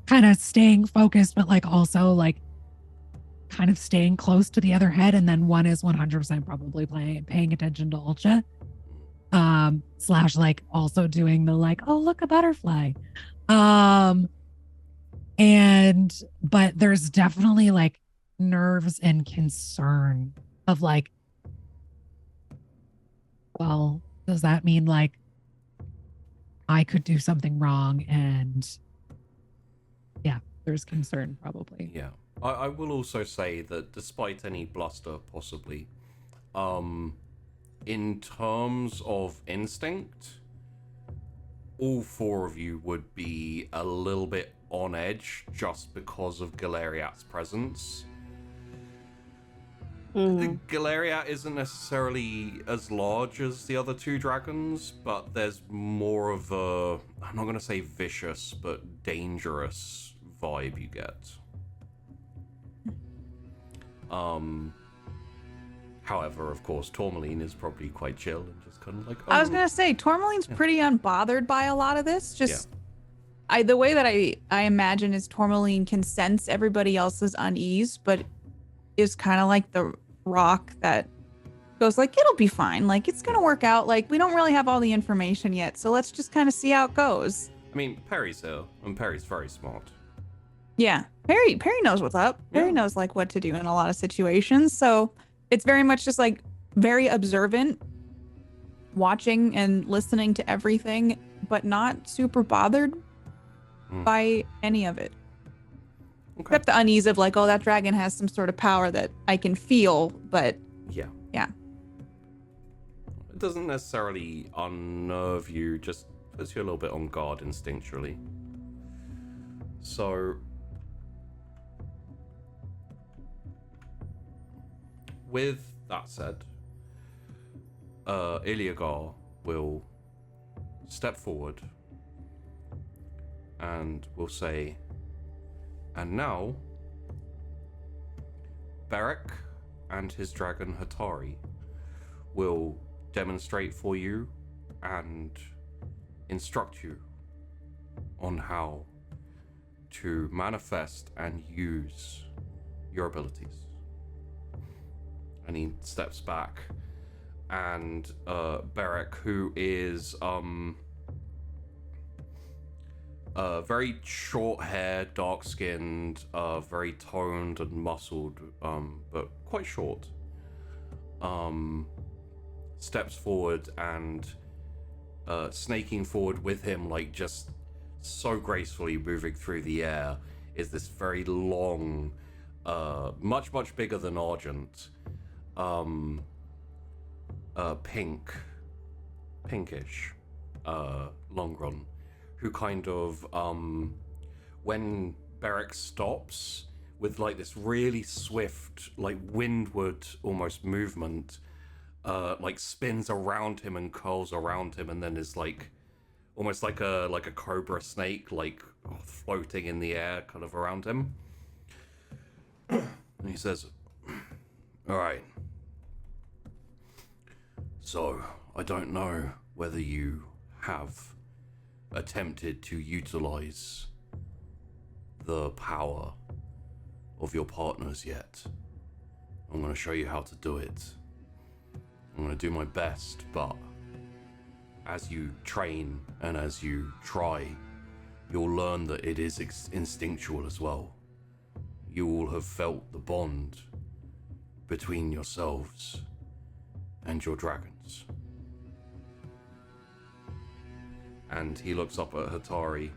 kind of staying focused, but like also like kind of staying close to the other head. And then one is 100% probably paying attention to Ulcha. / like also doing the like, oh, look, a butterfly. But there's definitely like nerves and concern of like, well, does that mean like I could do something wrong? And yeah, there's concern probably.
Yeah. I will also say that despite any bluster possibly, in terms of instinct, all four of you would be a little bit on edge just because of Galeriat's presence. Galeriat isn't necessarily as large as the other two dragons, but there's more of a, I'm not going to say vicious, but dangerous vibe you get. However, of course, Tourmaline is probably quite chill and just kind of like,
I was gonna say Tourmaline's pretty unbothered by a lot of this. The way that I imagine is Tourmaline can sense everybody else's unease, but is kind of like the rock that goes like, it'll be fine. Like, it's gonna work out. Like, we don't really have all the information yet, so let's just kind of see how it goes.
I mean, Perry's here, and Perry's very smart.
Yeah, Perry knows what's up. Perry knows like what to do in a lot of situations. So it's very much just like very observant, watching and listening to everything, but not super bothered by any of it. Okay. Except the unease of like, oh, that dragon has some sort of power that I can feel, but yeah.
It doesn't necessarily unnerve you, just puts you a little bit on guard instinctually. So with that said, Iliagar will step forward and will say, and now Beric and his dragon Hatari will demonstrate for you and instruct you on how to manifest and use your abilities. And he steps back, and Beric, who is very short hair, dark skinned, very toned and muscled, but quite short, steps forward, and snaking forward with him, like just so gracefully moving through the air, is this very long, much bigger than Argent, pinkish, Longrun, who kind of, when Beric stops with like this really swift, like windward almost movement, like spins around him and curls around him, and then is like almost like a cobra snake, like floating in the air kind of around him. And he says, all right, so I don't know whether you have attempted to utilize the power of your partners yet. I'm going to show you how to do it. I'm going to do my best, but as you train and as you try, you'll learn that it is instinctual as well. You all have felt the bond between yourselves and your dragons. And he looks up at Hatari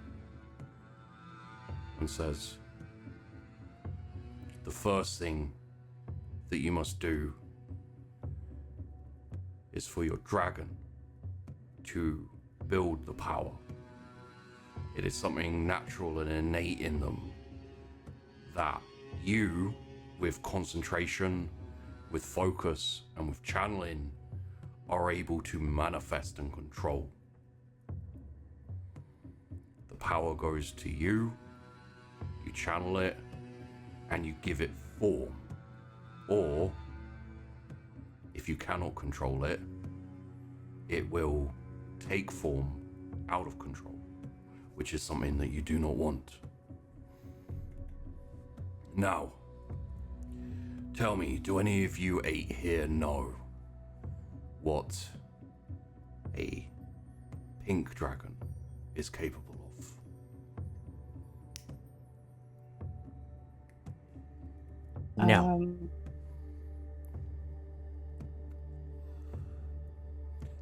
and says, the first thing that you must do is for your dragon to build the power. It is something natural and innate in them that you, with concentration, with focus, and with channeling, are able to manifest and control. The power goes to you, you channel it, and you give it form. Or, if you cannot control it, it will take form out of control, which is something that you do not want. Now, tell me, do any of you 8 here know what a pink dragon is capable of?
No.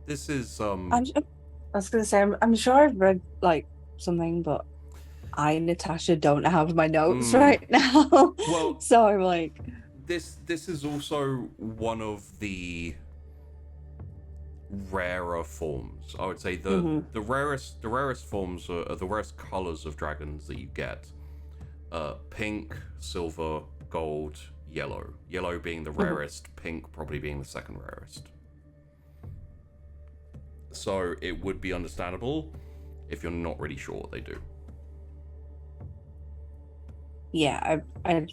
This is
I was gonna say I'm sure I've read like something, but I, Natasha, don't have my notes right now.
Well,
so I'm like,
this is also one of the rarer forms. I would say the rarest forms are the rarest colors of dragons that you get. Pink, silver, gold, yellow. Yellow being the rarest, pink probably being the second rarest. So it would be understandable if you're not really sure what they do.
Yeah, I'd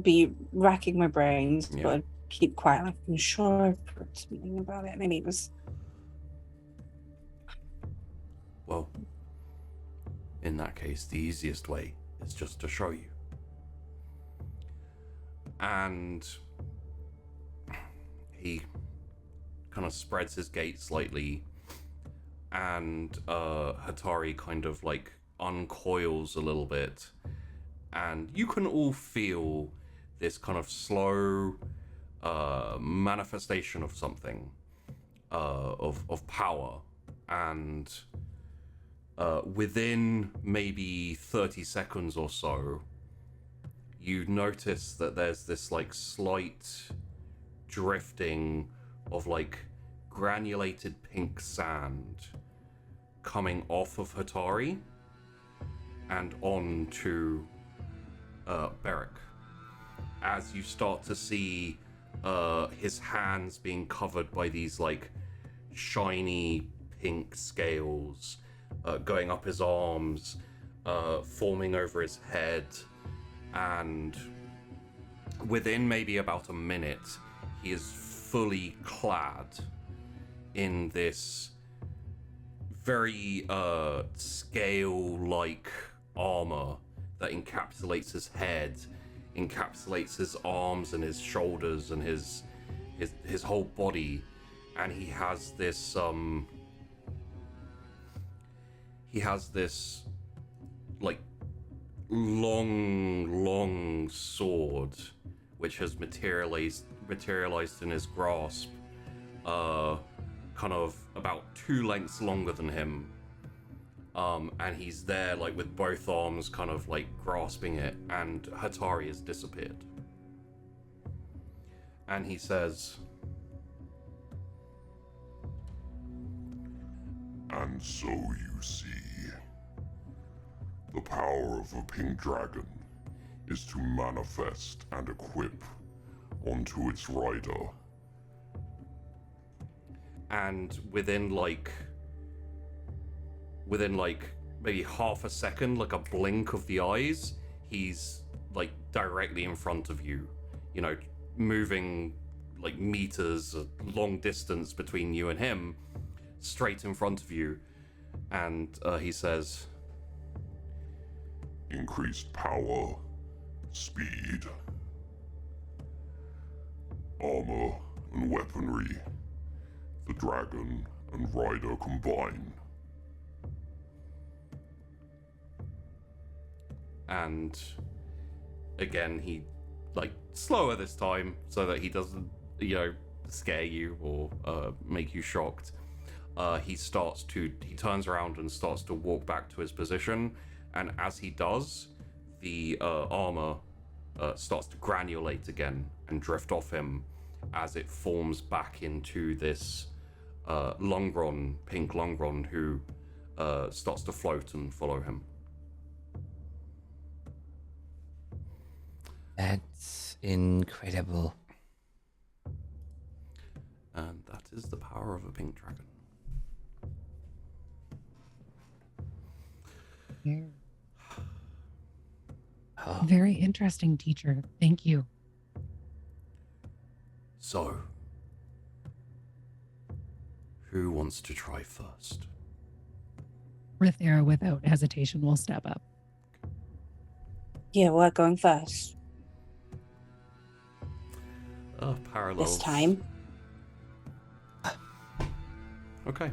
be racking my brains, but keep quiet. Like, I'm sure I've heard something about it. Maybe it was.
Well, in that case, the easiest way is just to show you. And he kind of spreads his gait slightly, and Hatari kind of like uncoils a little bit, and you can all feel this kind of slow manifestation of something, of power, and within maybe 30 seconds or so, you notice that there's this like slight drifting of like granulated pink sand coming off of Hatari and on to Beric, as you start to see his hands being covered by these like shiny pink scales going up his arms, forming over his head, and within maybe about a minute he is fully clad in this very scale-like armor that encapsulates his head, encapsulates his arms and his shoulders and his whole body, and he has this like long sword which has materialized in his grasp, kind of about 2 lengths longer than him, and he's there like with both arms kind of like grasping it, and Hatari has disappeared. And he says,
"And so you see, the power of a pink dragon is to manifest and equip onto its rider."
And within like maybe half a second, like a blink of the eyes, he's like directly in front of you, you know, moving like meters, a long distance between you and him, straight in front of you. And he says,
"Increased power, speed, armor and weaponry. The dragon and rider combine."
And again, he like slower this time so that he doesn't, you know, scare you or make you shocked. He turns around and starts to walk back to his position, and as he does, the armor starts to granulate again and drift off him as it forms back into this pink Longron, who starts to float and follow him.
That's incredible.
And that is the power of a pink dragon.
Very interesting, teacher. Thank you.
So, who wants to try first?
Rithera, without hesitation, will step up.
Yeah, we're going first.
Parallel.
This time.
Okay.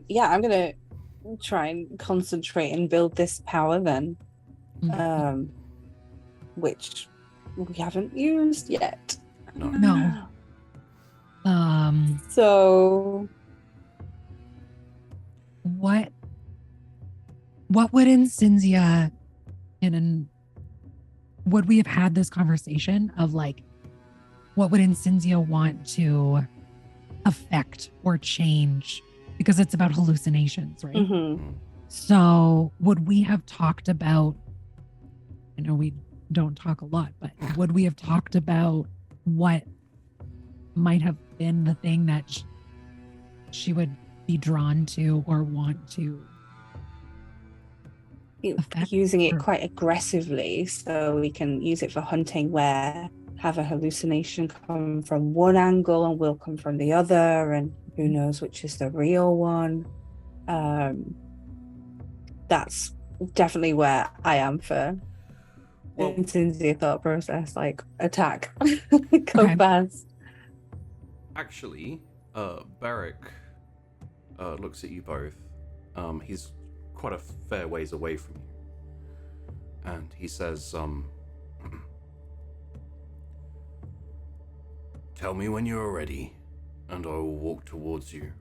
Yeah, I'm gonna try and concentrate and build this power then. Which we haven't used yet.
No.
So
what would in Cinzia would we have had this conversation of like, what would Cinzia want to affect or change? Because it's about hallucinations, right?
Mm-hmm.
So would we have talked about, I know we don't talk a lot, but would we have talked about what might have been the thing that she would be drawn to or want to effect
using it
or-
quite aggressively, so we can use it for hunting where have a hallucination come from one angle and will come from the other, and who knows which is the real one. That's definitely where I am for intensity thought process, like attack. Go fast.
Actually, Beric looks at you both. He's quite a fair ways away from you. And he says, tell me when you are ready, and I will walk towards you.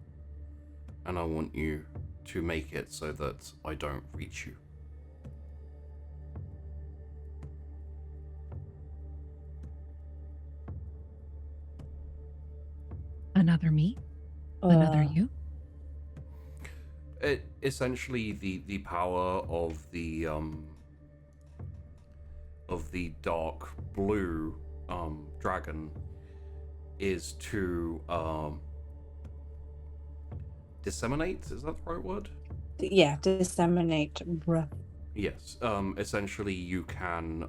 And I want you to make it so that I don't reach you.
Another me? Another you?
It essentially the power of the dark blue dragon is to disseminate. Is that the right word?
Yeah, disseminate.
Yes. Essentially, you can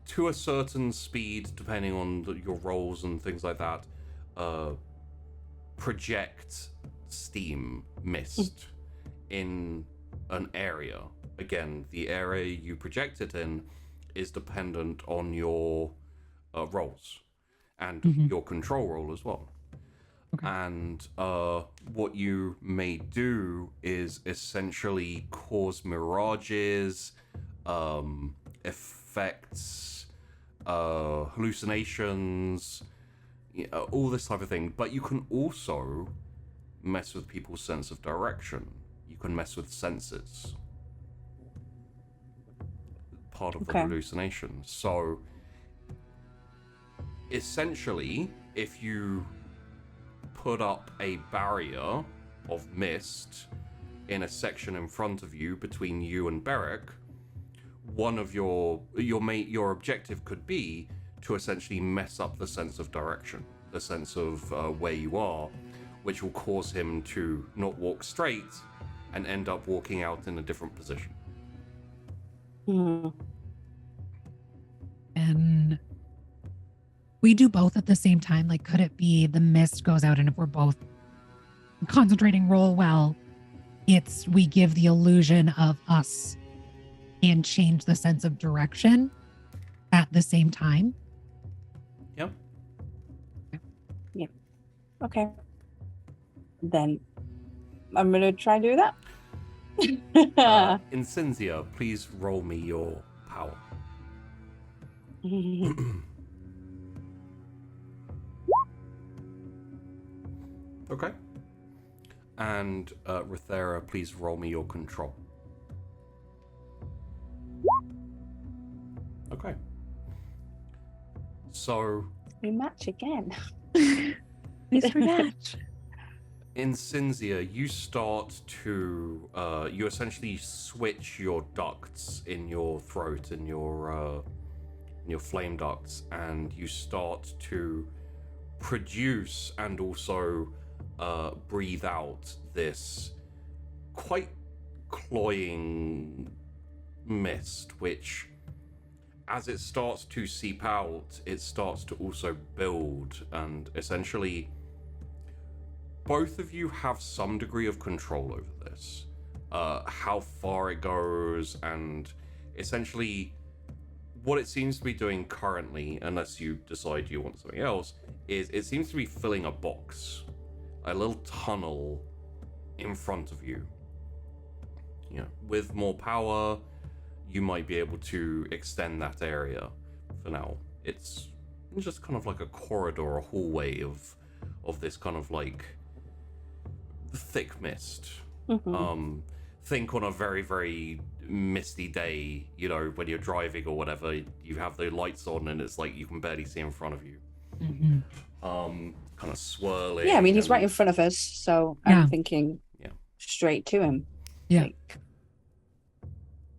to a certain speed, depending on your rolls and things like that, project steam mist in an area. Again, the area you project it in is dependent on your rolls and your control roll as well. Okay. And what you may do is essentially cause mirages, effects, hallucinations, all this type of thing. But you can also mess with people's sense of direction. You can mess with senses. Part of the hallucination. So essentially, if you put up a barrier of mist in a section in front of you between you and Beric, one of your objective could be to essentially mess up the sense of direction, the sense of where you are, which will cause him to not walk straight and end up walking out in a different position.
And we do both at the same time. Like, could it be the mist goes out, and if we're both concentrating roll well, we give the illusion of us and change the sense of direction at the same time?
Yep.
Yeah. Okay. Then I'm gonna try and do that.
Incensia, please roll me your power. Okay. And Rithera, please roll me your control. Okay. So
we match again.
Least we match.
In Cinzia, you start to you essentially switch your ducts in your throat and your flame ducts, and you start to produce and also breathe out this quite cloying mist, which, as it starts to seep out, it starts to also build, and essentially both of you have some degree of control over this. How far it goes, and essentially what it seems to be doing currently, unless you decide you want something else, is it seems to be filling a box, a little tunnel in front of you. You know, with more power, you might be able to extend that area. For now, it's just kind of like a corridor, a hallway of this kind of like thick mist. Think on a very, very misty day, you know, when you're driving or whatever, you have the lights on and it's like you can barely see in front of you. Kind of swirling.
Yeah, I mean, he's right in front of us, so I'm thinking straight to him.
Yeah.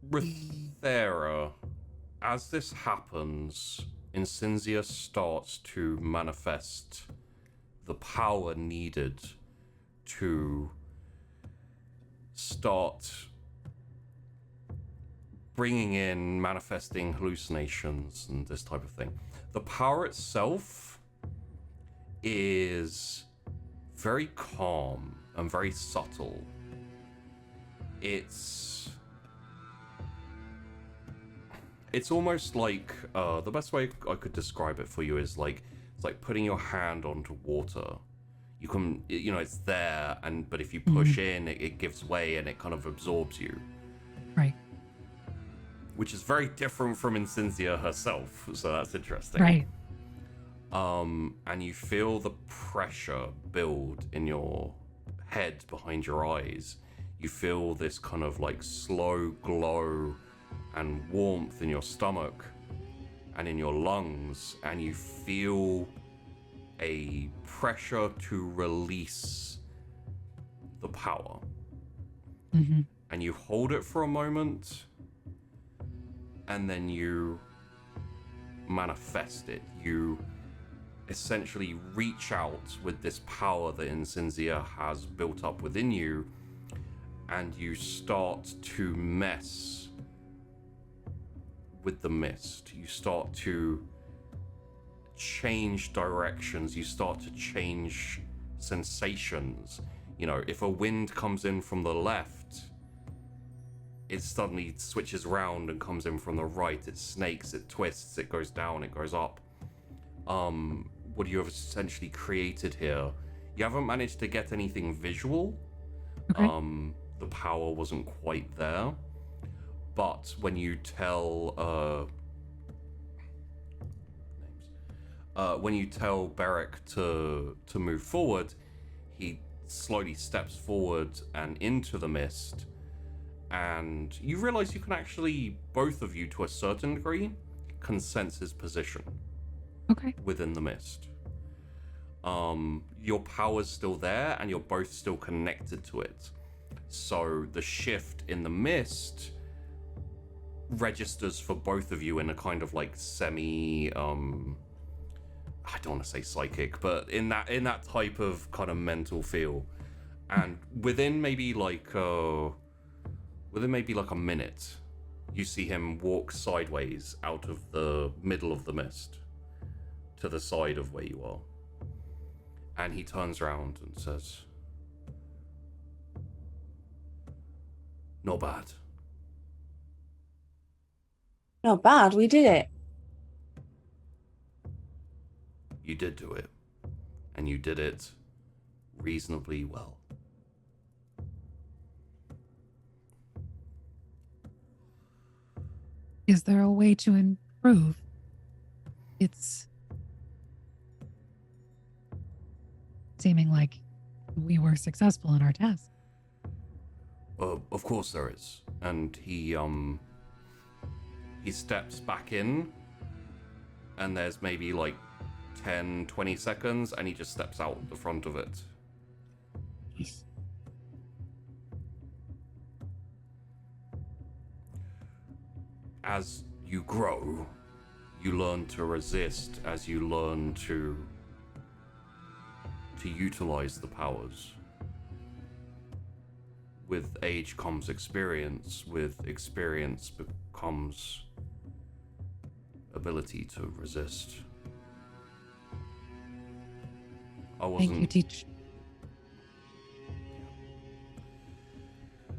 Rithera, as this happens, Incinzia starts to manifest the power needed to start bringing in manifesting hallucinations and this type of thing. The power itself is very calm and very subtle. It's almost like the best way I could describe it for you is like it's like putting your hand onto water. You can, it's there, but if you push in, it gives way and it kind of absorbs you.
Right.
Which is very different from Incinzia herself, so that's interesting.
Right.
And you feel the pressure build in your head behind your eyes. You feel this kind of like slow glow and warmth in your stomach and in your lungs, and you feel a pressure to release the power.
Mm-hmm.
And you hold it for a moment, and then you manifest it. You essentially reach out with this power that Incinzia has built up within you, and you start to mess with the mist. You start to change directions. You start to change sensations. If a wind comes in from the left, it suddenly switches around and comes in from the right. It snakes, it twists, it goes down, it goes up. What you have essentially created here, you haven't managed to get anything visual.
Okay.
The power wasn't quite there. But when you tell Beric to move forward, he slowly steps forward and into the mist, and you realize you can actually, both of you to a certain degree, can sense his position.
Okay.
Within the mist. Your power's still there and you're both still connected to it. So the shift in the mist registers for both of you in a kind of like semi I don't want to say psychic, but in that type of kind of mental feel. And within maybe like a minute, you see him walk sideways out of the middle of the mist to the side of where you are. And he turns around and says, "Not bad."
Not bad, we did it.
You did do it. And you did it reasonably well.
Is there a way to improve? It's seeming like we were successful in our test.
Of course there is. And he steps back in, and there's maybe like 10, 20 seconds, and he just steps out the front of it. As you grow, you learn to resist, as you learn to utilize the powers. With age comes experience, with experience becomes ability to resist.
Thank you, teach.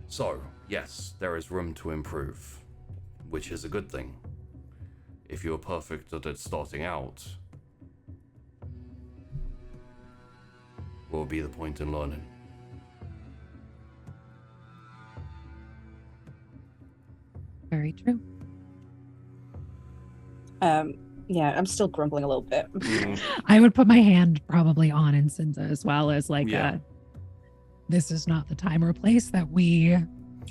So, yes, there is room to improve, which is a good thing. If you're perfect at it starting out, what would be the point in learning?
Very true.
Yeah, I'm still grumbling a little bit.
I would put my hand probably on Incinza as well as like this is not the time or place that we.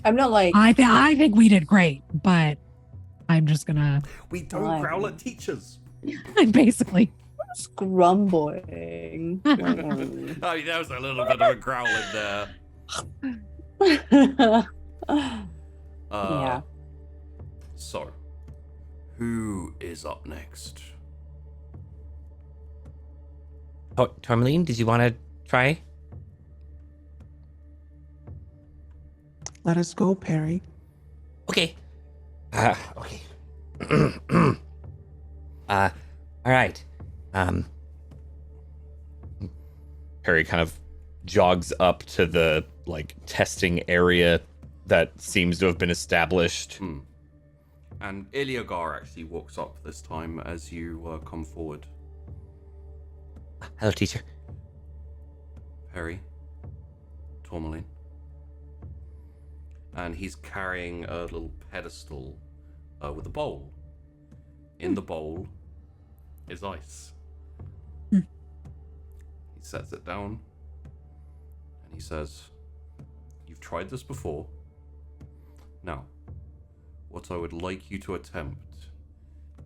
I'm not like.
I think we did great, but I'm just gonna.
We don't growl at teachers.
I'm basically
grumbling.
Oh, there was a little bit of a growl in there.
Yeah.
So, who is up next?
Tourmaline, did you want to try?
Let us go, Perry.
Okay. Okay. All right.
Perry kind of jogs up to the like testing area that seems to have been established.
And Ilyagar actually walks up this time as you come forward.
Hello, teacher.
Perry, Tourmaline. And he's carrying a little pedestal with a bowl. In the bowl is ice. He sets it down and he says, "You've tried this before. Now, what I would like you to attempt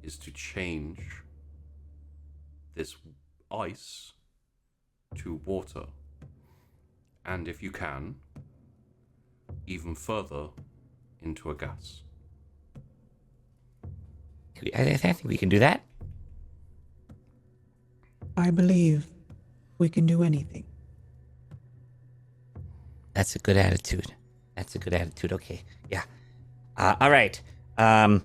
is to change this ice to water. And if you can, even further into a gas."
I think we can do that.
I believe we can do anything.
That's a good attitude. Okay. Yeah. All right. Kind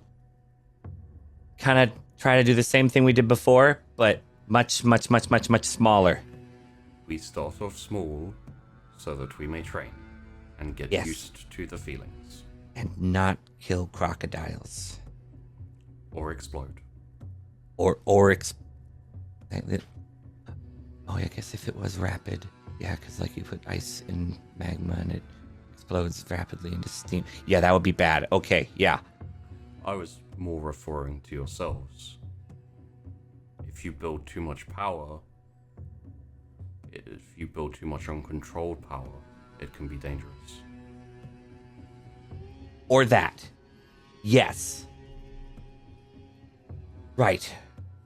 of try to do the same thing we did before, but much smaller.
We start off small so that we may train and get used to the feelings.
And not kill crocodiles.
Or explode.
Oh, I guess if it was rapid. Yeah, because like you put ice in magma and it explodes rapidly into steam. Yeah, that would be bad. Okay, yeah.
I was more referring to yourselves. If you build too much power, if you build too much uncontrolled power, it can be dangerous.
Or that. Yes. Right.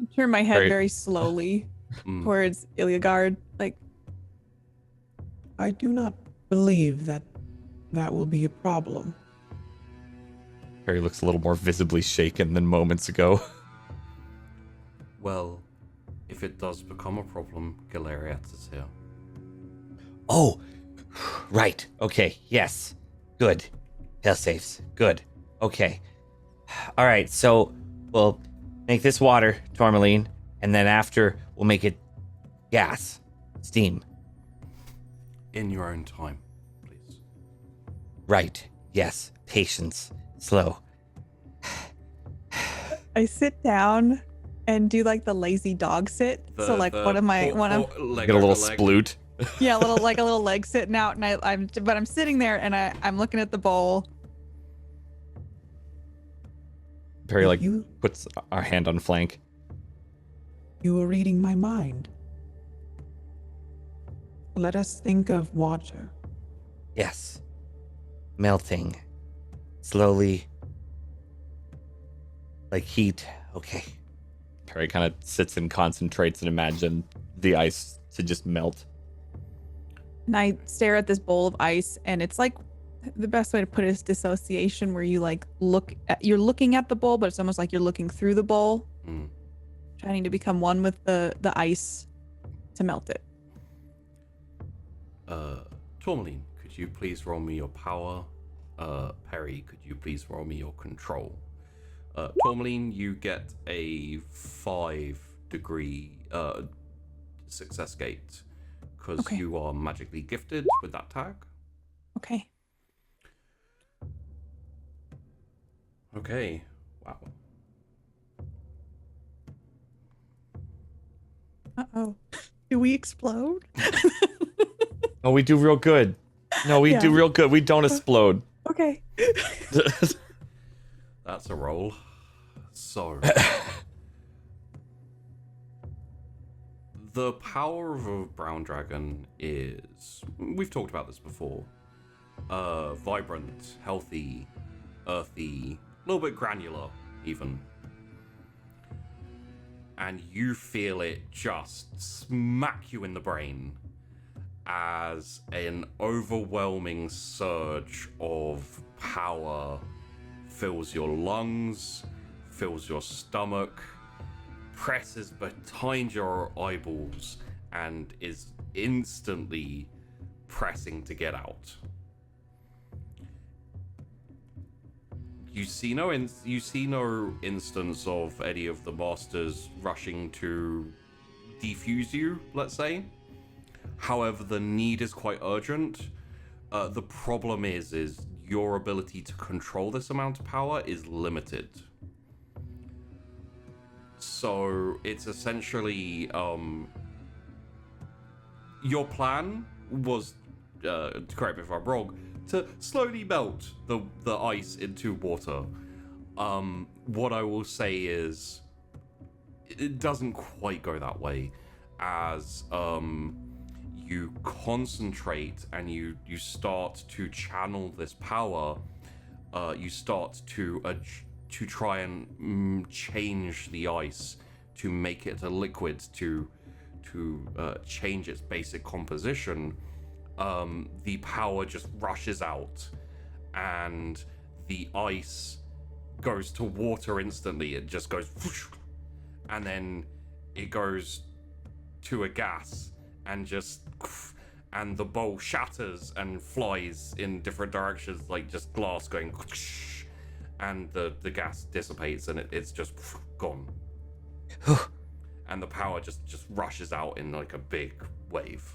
I turn my head very slowly towards Iliagard. Like,
I do not believe that will be a problem.
Perry looks a little more visibly shaken than moments ago.
Well, if it does become a problem, Galeriat is here.
Oh, right. Okay. Yes. Good. Fail safes. Good. Okay. All right. So we'll make this water, Tourmaline, and then after we'll make it gas, steam.
In your own time, please.
Right. Yes. Patience. Slow.
I sit down and do like the lazy dog sit. So like one of my
Get a little sploot.
Yeah, a little leg sitting out, and I'm sitting there and I'm looking at the bowl.
Perry puts our hand on flank.
You were reading my mind. Let us think of water.
Yes. Melting. Slowly. Like heat. Okay.
Perry kind of sits and concentrates and imagine the ice to just melt.
And I stare at this bowl of ice, and it's like, the best way to put it is dissociation, where you like you're looking at the bowl, but it's almost like you're looking through the bowl, trying to become one with the ice to melt it.
Tourmaline, could you please roll me your power? Perry, could you please roll me your control? Tourmaline, you get a 5-degree success gate because you are magically gifted with that tag.
Okay.
Okay. Wow.
Uh-oh. Do we explode?
Oh, we do real good. No, we do real good. We don't explode.
Okay.
That's a roll. So, the power of a brown dragon is, we've talked about this before, vibrant, healthy, earthy, a little bit granular even. And you feel it just smack you in the brain as an overwhelming surge of power fills your lungs, fills your stomach, presses behind your eyeballs, and is instantly pressing to get out. You see no instance of any of the masters rushing to defuse you, let's say. However, the need is quite urgent. The problem is your ability to control this amount of power is limited. So it's essentially your plan was, correct me if I'm wrong, to slowly melt the ice into water. What I will say is it doesn't quite go that way, as you concentrate and you start to channel this power. You start to try and change the ice to make it a liquid, to change its basic composition. The power just rushes out and the ice goes to water instantly. It just goes whoosh, and then it goes to a gas and and the bowl shatters and flies in different directions, like just glass going whoosh, and the gas dissipates and it's just gone. And the power just rushes out in like a big wave.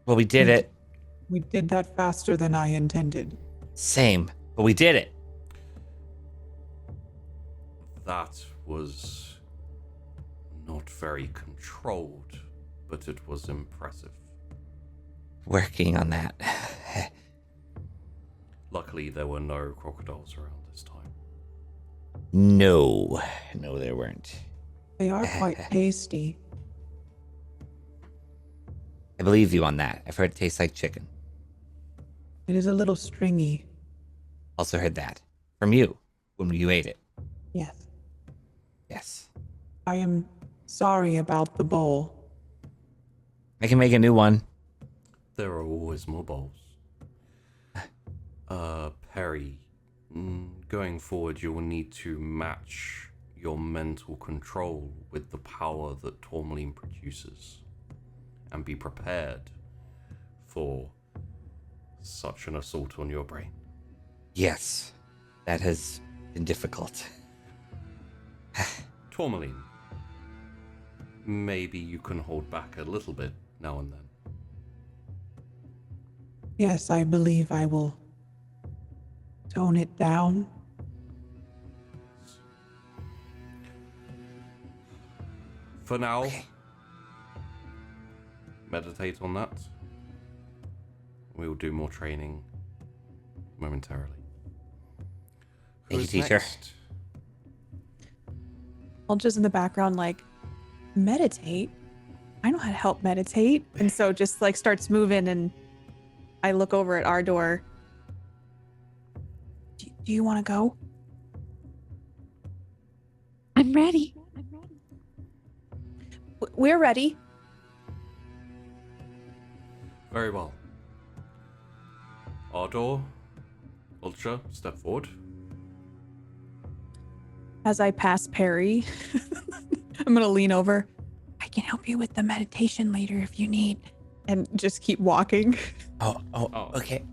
Well, we did it.
We did that faster than I intended.
Same, but we did it.
That was not very controlled, but it was impressive.
Working on that.
Luckily, there were no crocodiles around this time.
No, there weren't.
They are quite tasty.
I believe you on that. I've heard it tastes like chicken.
It is a little stringy.
Also heard that from you when you ate it.
Yes.
Yes.
I am sorry about the bowl.
I can make a new one.
There are always more bowls. Perry, going forward, you will need to match your mental control with the power that tourmaline produces, and be prepared for such an assault on your brain.
Yes, that has been difficult.
Tourmaline, maybe you can hold back a little bit now and then.
Yes, I believe I will tone it down.
For now, meditate on that. We'll do more training momentarily.
Thank you,
Who's
teacher.
next?
Ultra's in the background, like, meditate? I know how to help meditate. And so just like starts moving, and I look over at our door. Do you want to go?
I'm ready.
We're ready.
Very well. Ardor, Ultra, step forward.
As I pass Perry, I'm going to lean over. I can help you with the meditation later if you need. And just keep walking.
Oh, okay.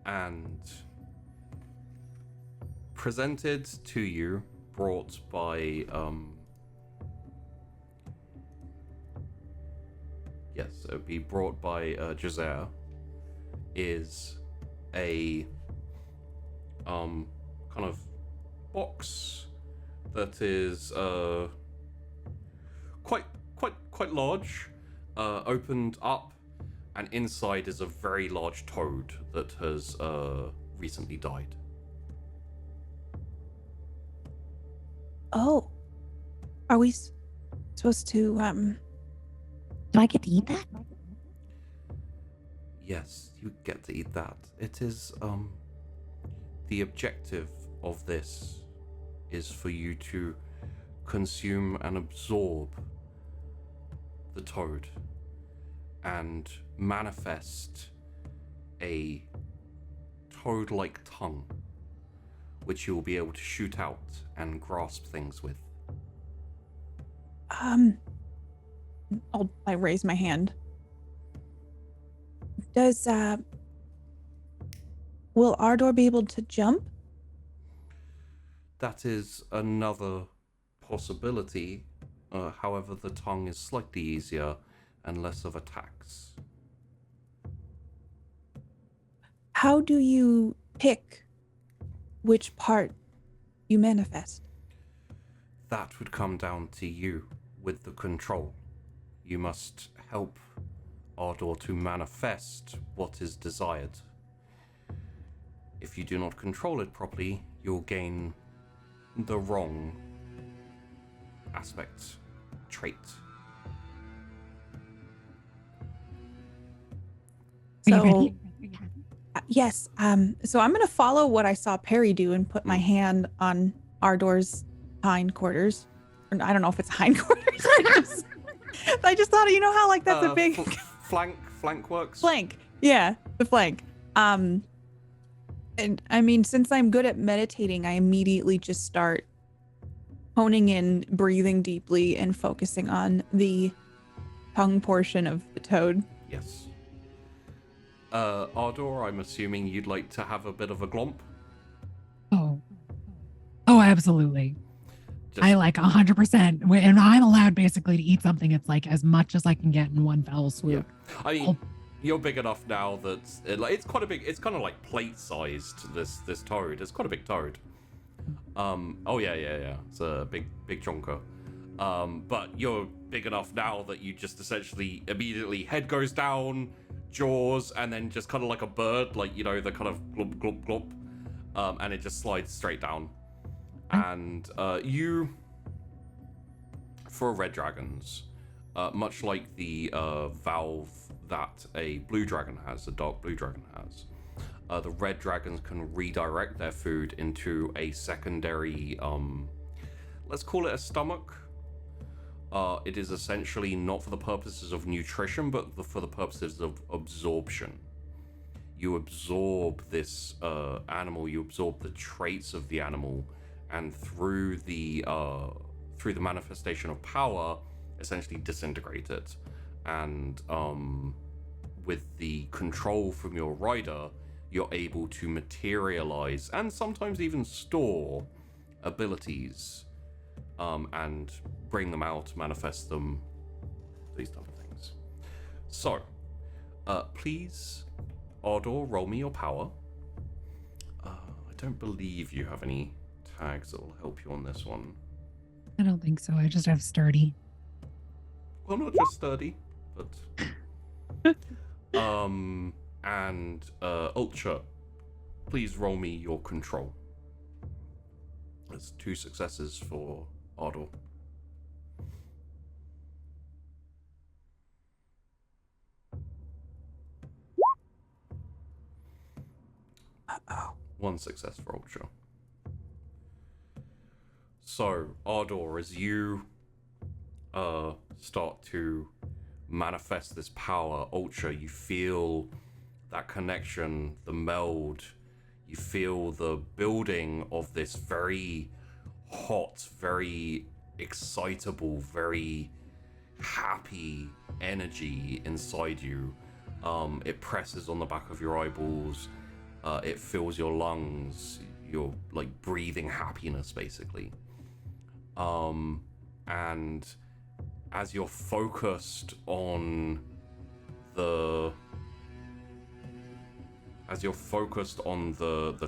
And presented to you, brought by yes, it would be brought by Jazer, is a kind of box that is quite large, opened up, and inside is a very large toad that has recently died.
Oh, are we supposed to,
Do I get to eat that?
Yes, you get to eat that. It is, the objective of this is for you to consume and absorb the toad and manifest a toad-like tongue, which you will be able to shoot out and grasp things with.
I raise my hand. Does will Ardor be able to jump?
That is another possibility. However, the tongue is slightly easier and less of a tax.
How do you pick which part you manifest?
That would come down to you with the control. You must help Ardor to manifest what is desired. If you do not control it properly, you'll gain the wrong aspect, trait.
So, yes. So I'm gonna follow what I saw Perry do and put my hand on Ardor's hindquarters. Or I don't know if it's hindquarters. I just thought, you know how like that's a big
flank works.
Flank, yeah, the flank. And I mean, since I'm good at meditating, I immediately just start honing in, breathing deeply, and focusing on the tongue portion of the toad.
Yes. Ardor, I'm assuming you'd like to have a bit of a glomp?
Oh, absolutely. I like 100%. And I'm allowed basically to eat something. It's like as much as I can get in one fell swoop.
Yeah. I mean, you're big enough now that it's quite a big. It's kind of like plate-sized. This toad. It's quite a big toad. Oh yeah. It's a big chonker. But you're big enough now that you just essentially immediately head goes down, jaws, and then just kind of like a bird, like, you know, the kind of glump glump glump, and it just slides straight down. And you, for red dragons, much like the valve that a blue dragon has, a dark blue dragon has, the red dragons can redirect their food into a secondary, let's call it a stomach. It is essentially not for the purposes of nutrition, but for the purposes of absorption. You absorb this animal, you absorb the traits of the animal, and through the manifestation of power, essentially disintegrate it. And with the control from your rider, you're able to materialize and sometimes even store abilities, and bring them out, manifest them, these type of things. So, please, Ardor, roll me your power. I don't believe you have any tags that will help you on this one.
I don't think so. I just have sturdy.
Well, not just sturdy, but and Ultra, please roll me your control. That's 2 successes for Ardor.
Uh-oh.
1 success for Ultra. So, Ardor, as you start to manifest this power, Ultra, you feel that connection, the meld, you feel the building of this very hot, very excitable, very happy energy inside you. It presses on the back of your eyeballs, it fills your lungs, you're like breathing happiness basically. And as you're focused on the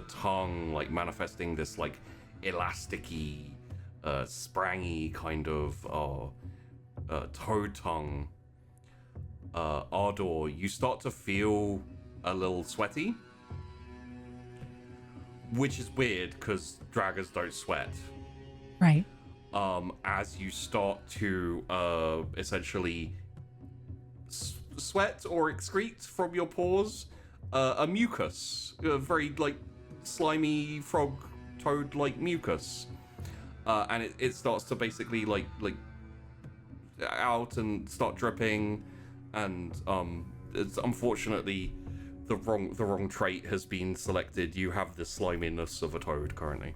tongue, like manifesting this like elasticy, sprangy kind of toad tongue, Ardor, you start to feel a little sweaty, which is weird because dragons don't sweat.
Right.
As you start to essentially sweat or excrete from your pores a mucus, a very like slimy frog toad like mucus, and it starts to basically like out and start dripping, and it's unfortunately the wrong trait has been selected. You have the sliminess of a toad currently.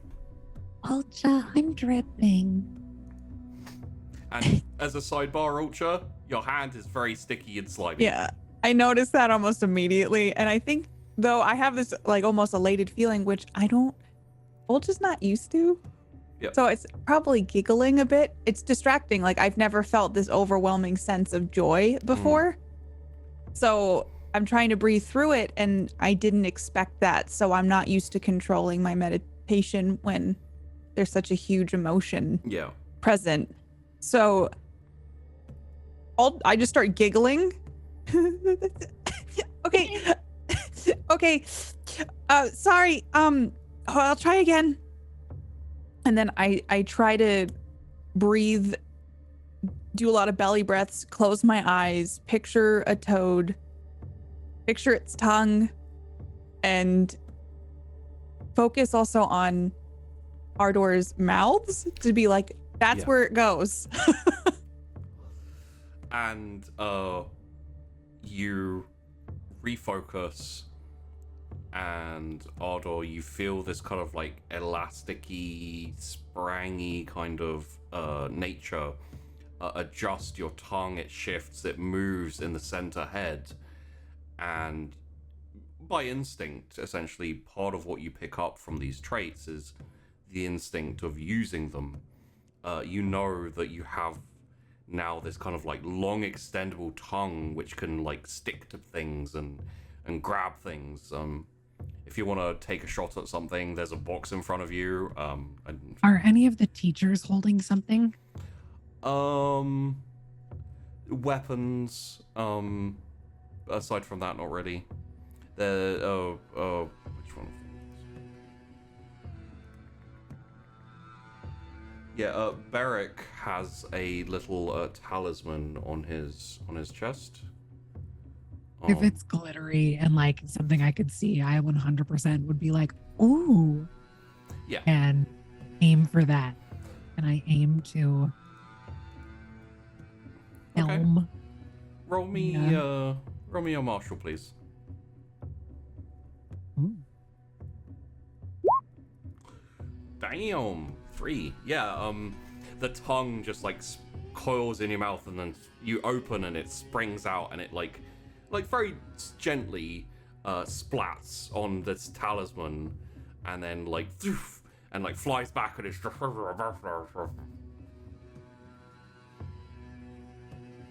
Ultra, I'm dripping.
And as a sidebar, Ultra, your hand is very sticky and slimy.
Yeah. I noticed that almost immediately. And I think, though, I have this like almost elated feeling, which just not used to.
Yep.
So it's probably giggling a bit. It's distracting. Like I've never felt this overwhelming sense of joy before. So I'm trying to breathe through it, and I didn't expect that. So I'm not used to controlling my meditation when there's such a huge emotion present. So I just start giggling. Okay. Okay. Sorry. I'll try again. And then I try to breathe, do a lot of belly breaths, close my eyes, picture a toad, picture its tongue, and focus also on Ardor's mouths to be like, that's where it goes.
And you refocus, and Ardor, you feel this kind of like elasticy, sprangy kind of nature adjust your tongue. It shifts, it moves in the center head, and by instinct, essentially, part of what you pick up from these traits is the instinct of using them. You know that you have now this kind of like long extendable tongue which can like stick to things and grab things. If you want to take a shot at something, there's a box in front of you.
Are any of the teachers holding something?
Weapons. Aside from that, not really. Which one? Yeah, Beric has a little talisman on his chest.
If it's glittery and like something I could see, I 100% would be like, ooh.
Yeah.
And aim for that. And I aim to elm.
Roll me a martial, please.
Ooh.
Damn. 3. Yeah, the tongue just like coils in your mouth, and then you open and it springs out, and it like very gently splats on this talisman, and then like and like flies back, and it's just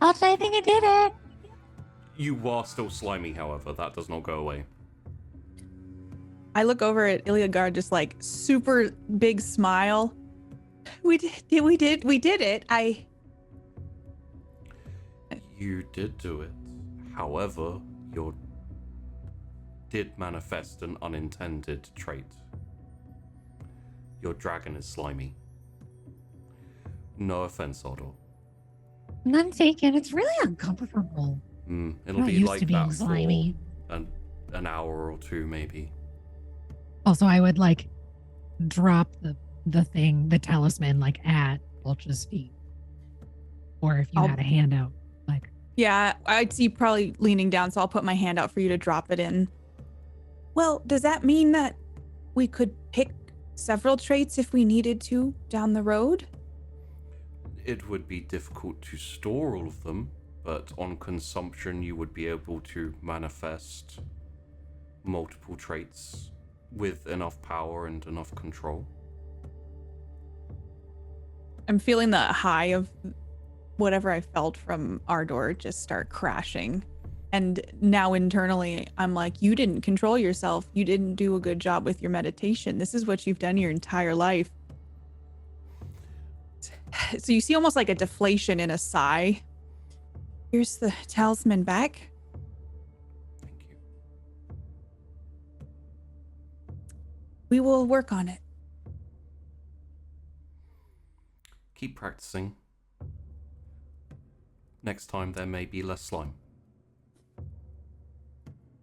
I think I did it.
You are still slimy, however, that does not go away.
I look over at Iliagar, just like super big smile. We did it.
You did do it. However, you did manifest an unintended trait. Your dragon is slimy. No offense, Ardor.
None taken. It's really uncomfortable.
It'll be like that slimy for an hour or two, maybe.
Also, I would like drop the talisman, like at Ultra's feet. Or if you had a hand out, like.
Yeah, I'd see you probably leaning down, so I'll put my hand out for you to drop it in. Well, does that mean that we could pick several traits if we needed to down the road?
It would be difficult to store all of them, but on consumption you would be able to manifest multiple traits with enough power and enough control.
I'm feeling the high of whatever I felt from Ardor just start crashing. And now internally, I'm like, you didn't control yourself. You didn't do a good job with your meditation. This is what you've done your entire life. So you see almost like a deflation in a sigh. Here's the talisman back.
Thank you.
We will work on it.
Keep practicing. Next time there may be less slime.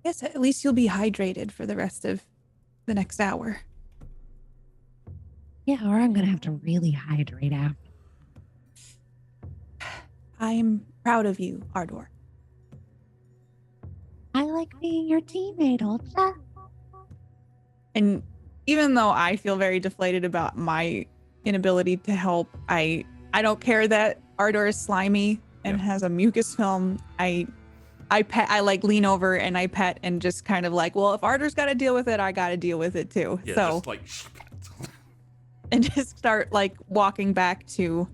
Yes, at least you'll be hydrated for the rest of the next hour.
Yeah, or I'm gonna have to really hydrate after.
I'm proud of you, Ardor.
I like being your teammate, Ultra.
And even though I feel very deflated about my inability to help, I don't care that Ardor is slimy and has a mucus film. I I like lean over and I pet and just kind of like, well, if Arter's got to deal with it, I got to deal with it too.
Yeah,
so
just like
and just start like walking back to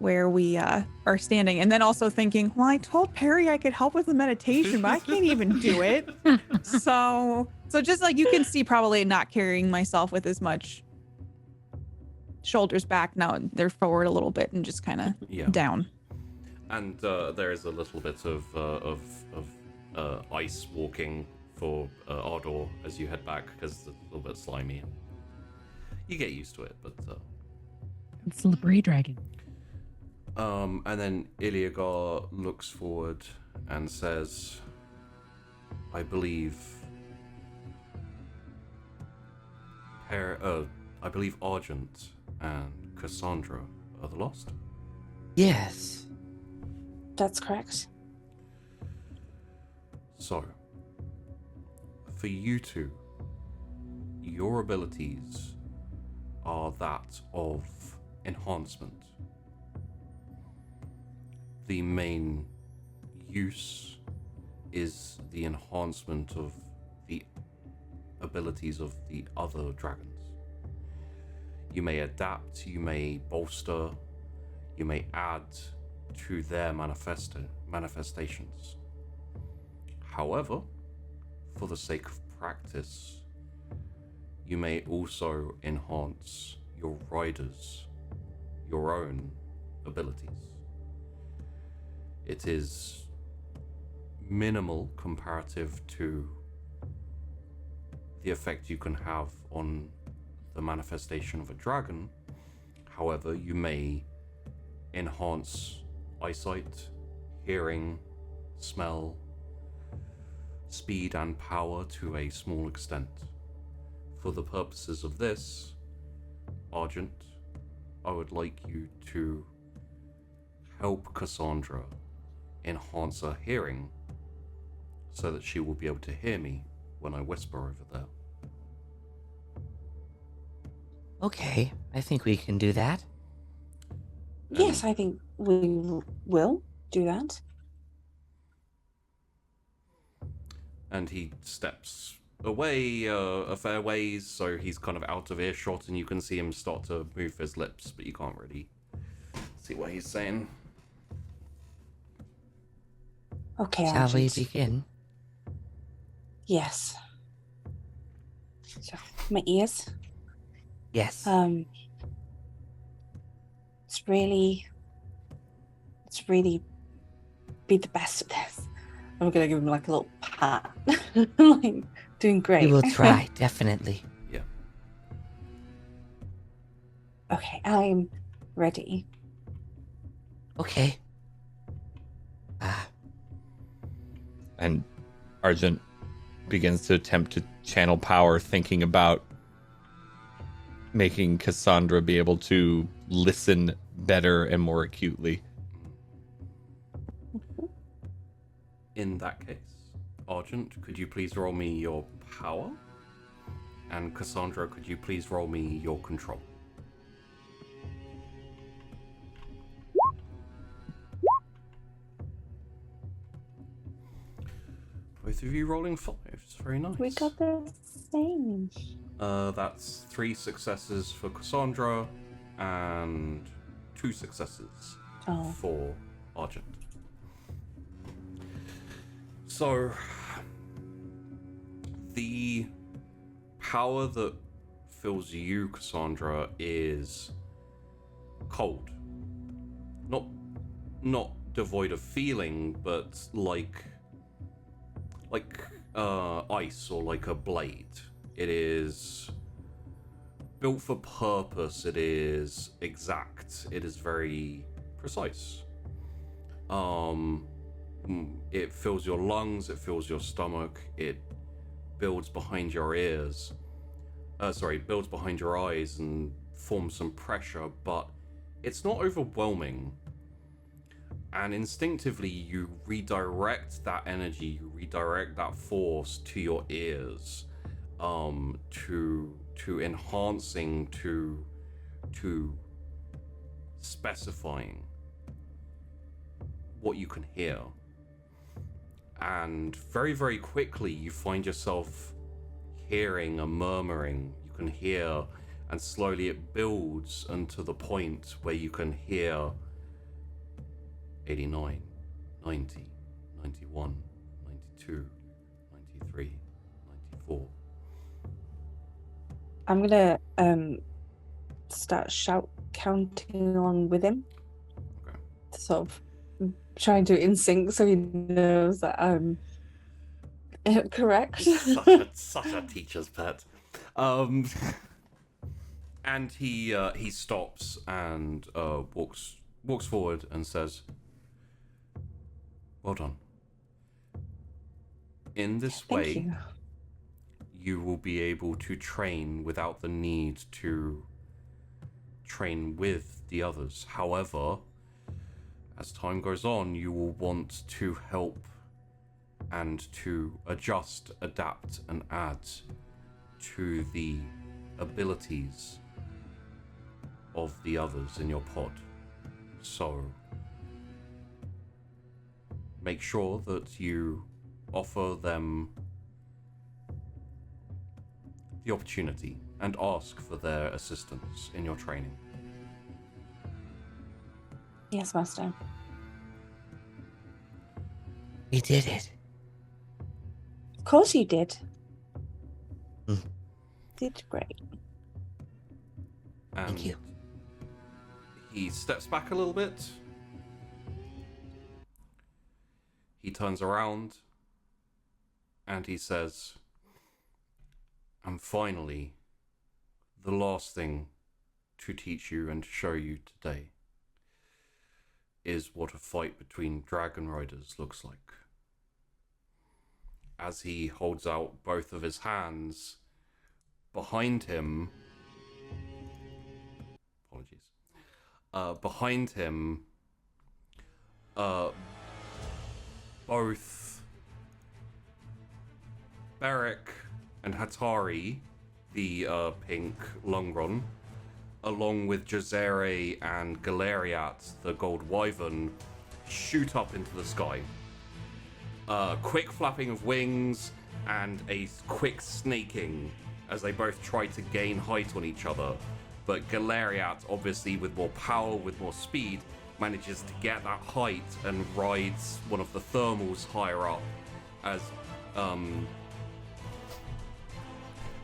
where we are standing, and then also thinking, well, I told Perry I could help with the meditation, but I can't even do it. So just like you can see, probably not carrying myself with as much shoulders back now. They're forward a little bit and just kind of down. And
there is a little bit of ice walking for Ardor as you head back because it's a little bit slimy. You get used to it, but
it's slippery dragon.
And then Iliagar looks forward and says, I believe Argent and Cassandra are the lost?
Yes.
That's correct.
So, for you two, your abilities are that of enhancement. The main use is the enhancement of the abilities of the other dragons. You may adapt, you may bolster, you may add to their manifestations. However, for the sake of practice, you may also enhance your riders, your own abilities. It is minimal comparative to the effect you can have on the manifestation of a dragon. However, you may enhance eyesight, hearing, smell, speed and power to a small extent. For the purposes of this, Argent, I would like you to help Cassandra enhance her hearing so that she will be able to hear me when I whisper over there.
Okay, I think we can do that.
Yes, I think we will do that.
And he steps away a fair ways, so he's kind of out of earshot, and you can see him start to move his lips, but you can't really see what he's saying.
Okay,
Shall we
Argent.
begin?
Yes. So, my ears.
Yes.
It's really be the best at this. I'm gonna give him like a little pat. Like, doing great.
We will try, definitely.
Yeah.
Okay, I'm ready.
Okay.
And Argent begins to attempt to channel power, thinking about making Cassandra be able to listen better and more acutely.
In that case, Argent, could you please roll me your power? And Cassandra, could you please roll me your control? Both of you rolling 5s. Very nice.
We got the same.
That's 3 successes for Cassandra and 2 successes for Argent. So, the power that fills you, Cassandra, is cold. Not devoid of feeling, but like ice or like a blade. It is built for purpose. It is exact. It is very precise. It fills your lungs. It fills your stomach. It builds behind your ears. Builds behind your eyes and forms some pressure, but it's not overwhelming. And instinctively, you redirect that energy, you redirect that force to your ears, to enhancing, to specifying what you can hear. and very, very quickly you find yourself hearing a murmuring. You can hear, and slowly it builds unto the point where you can hear 89, 90, 91, 92, 93, 94.
I'm gonna start counting along with him.
Okay.
Sort of trying to in sync so he knows that I'm correct.
Such a teacher's pet. And he stops and walks forward and says, "Well done. In this way, you will be able to train without the need to train with the others. However, as time goes on, you will want to help and to adjust, adapt, and add to the abilities of the others in your pod. So, make sure that you offer them the opportunity and ask for their assistance in your training."
Yes, Master.
We did it.
Of course you did. Did great.
And
Thank you.
he steps back a little bit. He turns around and he says, "And finally, the last thing to teach you and to show you today is what a fight between dragon riders looks like." As he holds out both of his hands, behind him, behind him, both Beric and Hatari, the pink Lungron, along with Jazere and Galeriat, the gold wyvern, shoot up into the sky. Quick flapping of wings and a quick snaking as they both try to gain height on each other. But Galeriat, obviously with more power, with more speed, manages to get that height and rides one of the thermals higher up as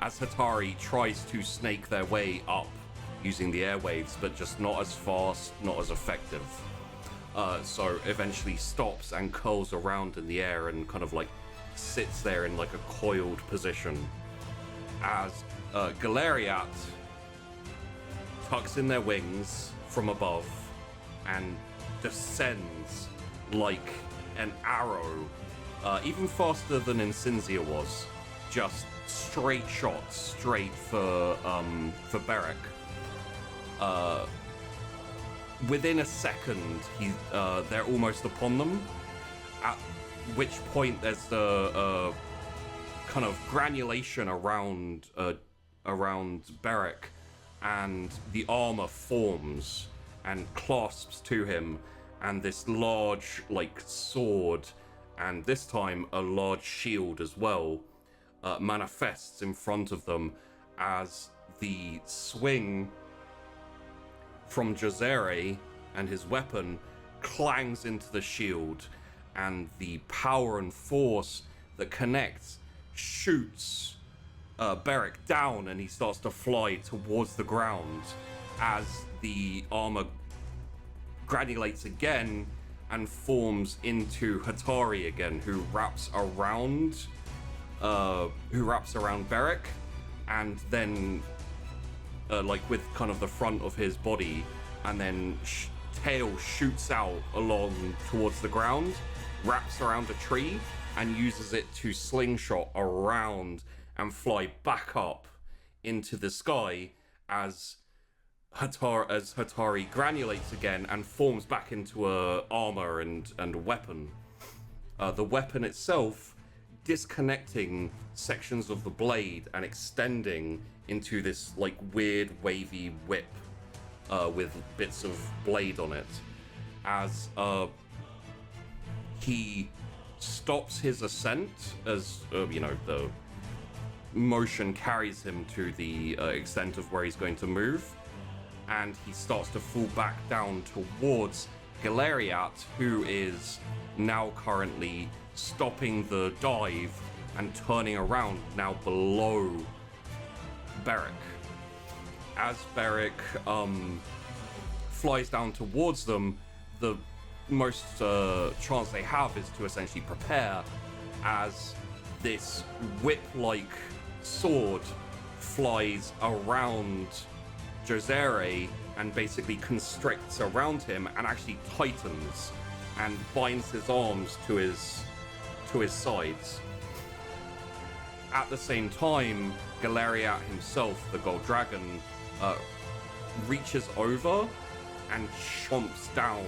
Hatari tries to snake their way up using the airwaves, but just not as fast, not as effective. So eventually stops and curls around in the air and kind of like sits there in like a coiled position as Galeriat tucks in their wings from above and descends like an arrow, even faster than Incinzia was. Just straight shots, straight for Beric. Within a second, they're almost upon them. At which point, there's the kind of granulation around Beric, and the armor forms and clasps to him, and this large, like, sword, and this time a large shield as well, manifests in front of them as the swing from Jazere and his weapon clangs into the shield, and the power and force that connects shoots Beric down, and he starts to fly towards the ground as the armor granulates again and forms into Hatari again, who wraps around Beric, and then like with kind of the front of his body, and then tail shoots out along towards the ground, wraps around a tree, and uses it to slingshot around and fly back up into the sky as Hatari granulates again and forms back into a armor and weapon. The weapon itself disconnecting sections of the blade and extending into this like weird wavy whip with bits of blade on it, as he stops his ascent as, the motion carries him to the extent of where he's going to move, and he starts to fall back down towards Galariat, who is now currently stopping the dive and turning around now below Beric. As Beric flies down towards them, the most chance they have is to essentially prepare, as this whip-like sword flies around Josere and basically constricts around him and actually tightens and binds his arms to his sides. At the same time, Galariat himself, the Gold Dragon, reaches over and chomps down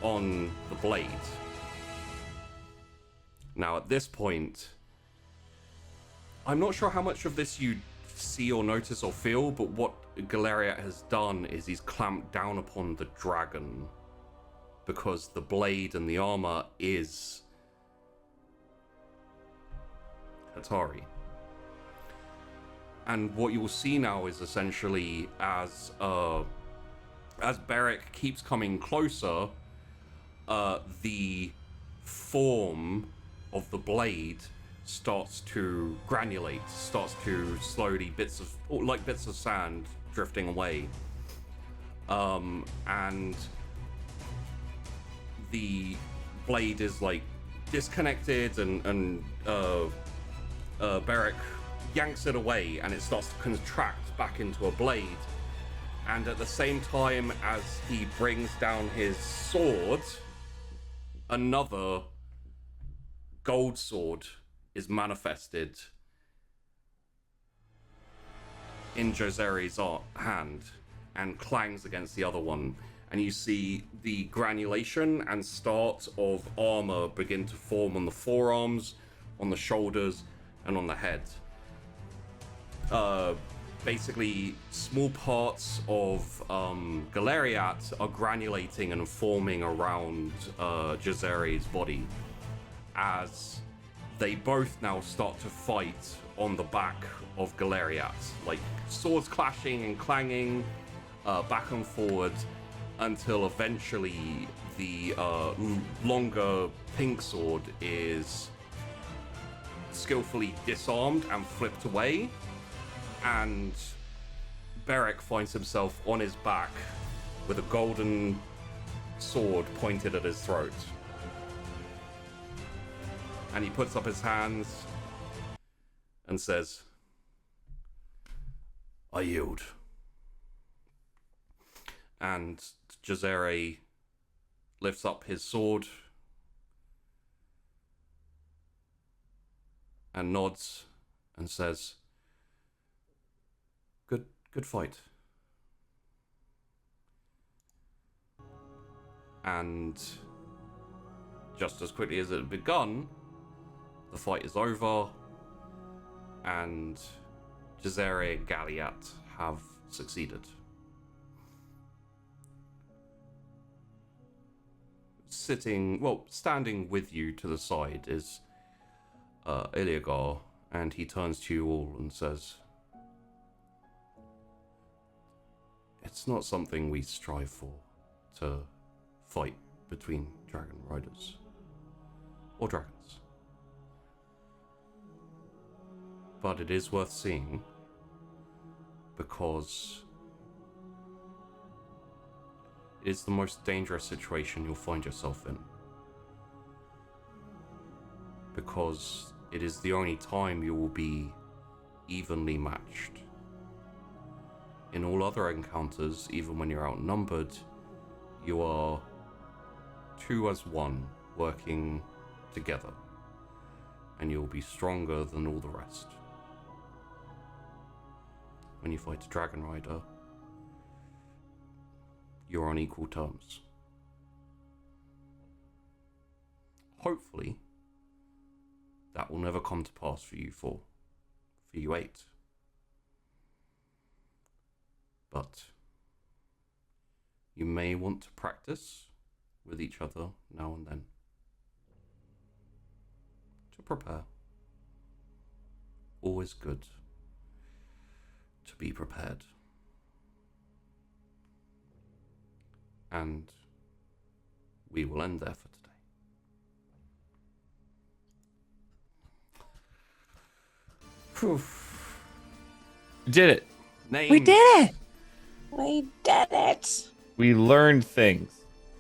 on the blade. Now, at this point, I'm not sure how much of this you see or notice or feel, but what Galariat has done is he's clamped down upon the dragon, because the blade and the armor is Hatari. And what you will see now is essentially as Beric keeps coming closer, the form of the blade starts to granulate, starts to slowly bits of sand drifting away, and the blade is like disconnected, and Beric yanks it away, and it starts to contract back into a blade. And at the same time as he brings down his sword, another gold sword is manifested in Josere's hand and clangs against the other one. And you see the granulation and start of armor begin to form on the forearms, on the shoulders, and on the head. Basically, small parts of Galariat are granulating and forming around Josere's body, as they both now start to fight on the back of Galariat, like swords clashing and clanging back and forward, until eventually the longer pink sword is skillfully disarmed and flipped away, and Beric finds himself on his back with a golden sword pointed at his throat. And he puts up his hands and says, "I yield." And Josere lifts up his sword and nods and says, Good fight. And just as quickly as it had begun, the fight is over, and Josere and Galliat have succeeded. Standing with you to the side is Iliagar, and he turns to you all and says, "It's not something we strive for, to fight between dragon riders or dragons. But it is worth seeing, because it is the most dangerous situation you'll find yourself in. Because it is the only time you will be evenly matched. In all other encounters, even when you're outnumbered, you are 2 as 1 working together, and you'll be stronger than all the rest. When you fight a dragon rider, you're on equal terms. Hopefully, that will never come to pass for you 4, for you 8. But you may want to practice with each other now and then. to prepare. Always good to be prepared. And we will end there for today. Whew.
Did it.
Names.
We did it.
We did it.
We learned things.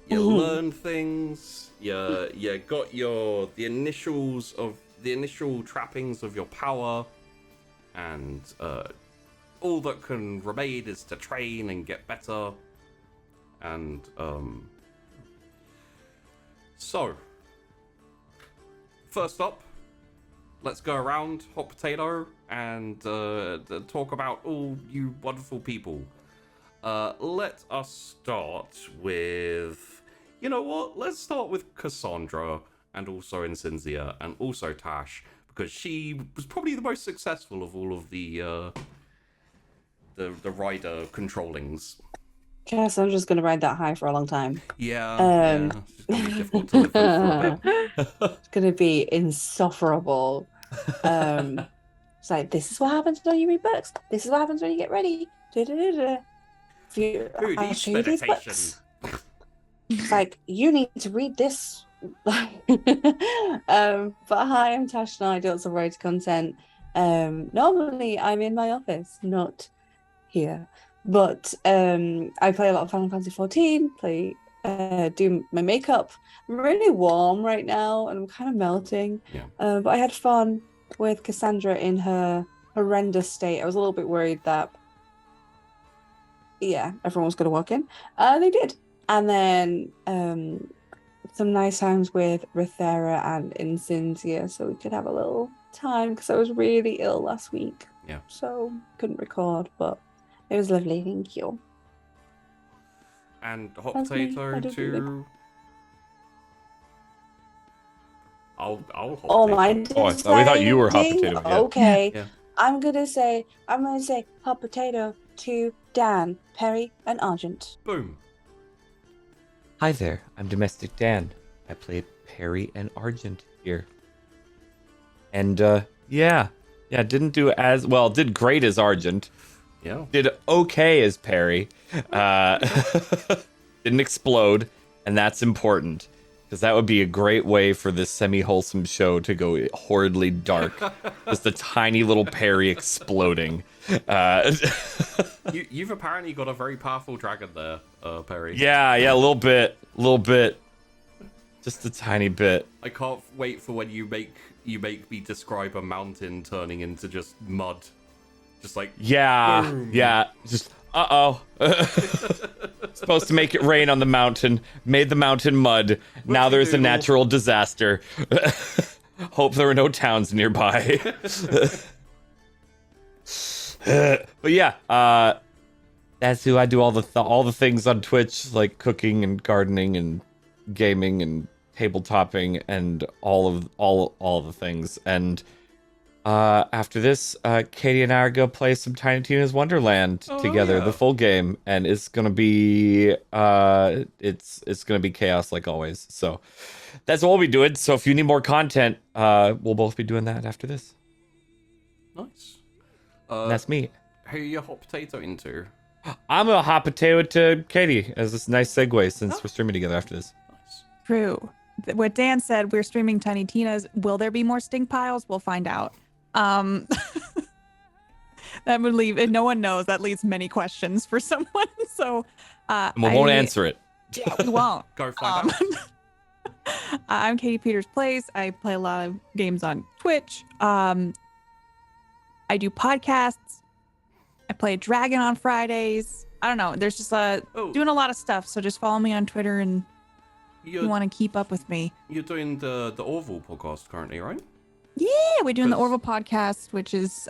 You learn things. You got the initial trappings of your power, and all that can remain is to train and get better. And so first up, let's go around Hot Potato and talk about all you wonderful people. Let us start with, you know what? Let's start with Cassandra, and also Incinzia, and also Tash, because she was probably the most successful of all of the rider controllings.
Guess I'm just gonna ride that high for a long time.
Yeah, it's gonna be difficult to live with for a bit.
It's gonna be insufferable. It's like, this is what happens when you read books. This is what happens when you get ready. I'll show you these books. It's like, you need to read this. But hi, I'm Tash and I do lots of road content. Normally I'm in my office, not here. But I play a lot of Final Fantasy 14, do my makeup. I'm really warm right now and I'm kind of melting.
Yeah.
But I had fun with Cassandra in her horrendous state. I was a little bit worried that, everyone was going to walk in. They did. And then some nice times with Rithera and Incinzia, so we could have a little time, because I was really ill last week.
Yeah.
So couldn't record, but it was lovely, thank you.
And Hot
That's me.
Potato
I do
to... I'll Hot
Oh
Potato.
my!
We thought you were Hot Potato. Yeah.
Okay.
Yeah.
I'm gonna say Hot Potato to Dan, Perry, and Argent.
Boom.
Hi there, I'm Domestic Dan. I play Perry and Argent here. And didn't do as well, did great as Argent.
Yeah.
Did okay as Perry. Didn't explode, and that's important. Because that would be a great way for this semi-wholesome show to go horridly dark. Just a tiny little Perry exploding.
You've apparently got a very powerful dragon there, Perry.
Yeah, a little bit. Just a tiny bit.
I can't wait for when you make me describe a mountain turning into just mud. Just like boom.
Just supposed to make it rain on the mountain, made the mountain mud. Now there's a natural disaster. Hope there are no towns nearby. But that's who I do all the things on Twitch, like cooking and gardening and gaming and tabletopping and all of the things. And after this, Katie and I are gonna play some Tiny Tina's Wonderland together, the full game, and it's gonna be it's gonna be chaos like always. So that's what we'll be doing. So if you need more content, we'll both be doing that after this.
Nice.
And that's me.
Who are you Hot Potato into?
I'm a Hot Potato to Katie as this nice segue since we're streaming together after this.
Nice.
True. What Dan said, we're streaming Tiny Tina's. Will there be more stink piles? We'll find out. That would leave, and no one knows, that leaves many questions for someone. So
And we won't answer it.
Yeah, we won't.
Go find out.
I'm Katie Peters Plays. I play a lot of games on Twitch. I do podcasts. I play Dragon on Fridays. I don't know. There's just doing a lot of stuff. So just follow me on Twitter, and you want to keep up with me.
You're doing the Orville podcast currently, right?
Yeah, we're doing the Orville podcast, which is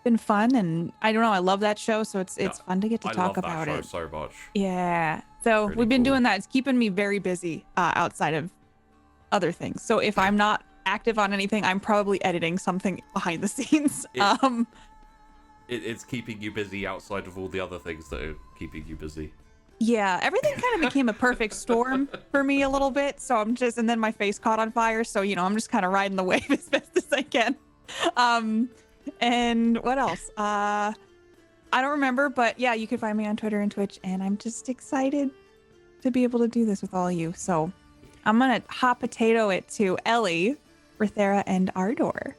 been fun, and I don't know. I love that show, so it's fun to get to talk about it.
So much.
Yeah. So
Really
we've been
cool.
doing that. It's keeping me very busy outside of other things. So if I'm not active on anything, I'm probably editing something behind the scenes.
It's keeping you busy outside of all the other things that are keeping you busy.
Yeah, everything kind of became a perfect storm for me a little bit. So I'm just, and then my face caught on fire. So, I'm just kind of riding the wave as best as I can. And what else? I don't remember, but yeah, you can find me on Twitter and Twitch. And I'm just excited to be able to do this with all of you. So I'm going to hot potato it to Ellie, Rithera, and Ardor.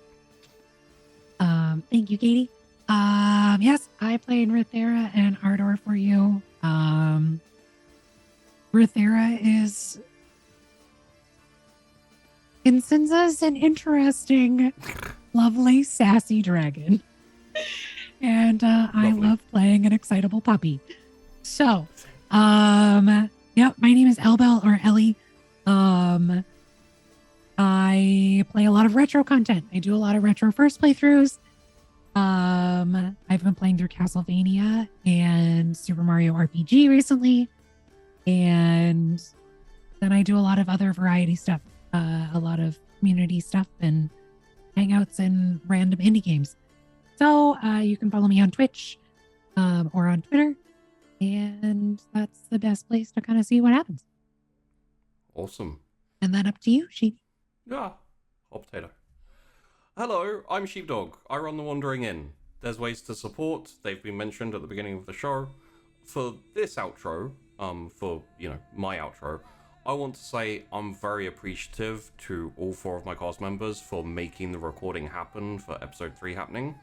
Thank you, Katie. Yes, I played Rithera and Ardor for you. Rithera is consensus an interesting, lovely, sassy dragon. And I love playing an excitable puppy. So, my name is Elbel or Ellie. I play a lot of retro content. I do a lot of retro first playthroughs. I've been playing through Castlevania and Super Mario RPG recently. And then I do a lot of other variety stuff, a lot of community stuff and hangouts and random indie games. So you can follow me on Twitch or on Twitter. And that's the best place to kind of see what happens.
Awesome.
And then up to you, Sheep.
Yeah, hot potato. Hello, I'm Sheepdog. I run the Wandering Inn. There's ways to support. They've been mentioned at the beginning of the show. For this outro, my outro, I want to say I'm very appreciative to all 4 of my cast members for making the recording happen for episode 3 happening.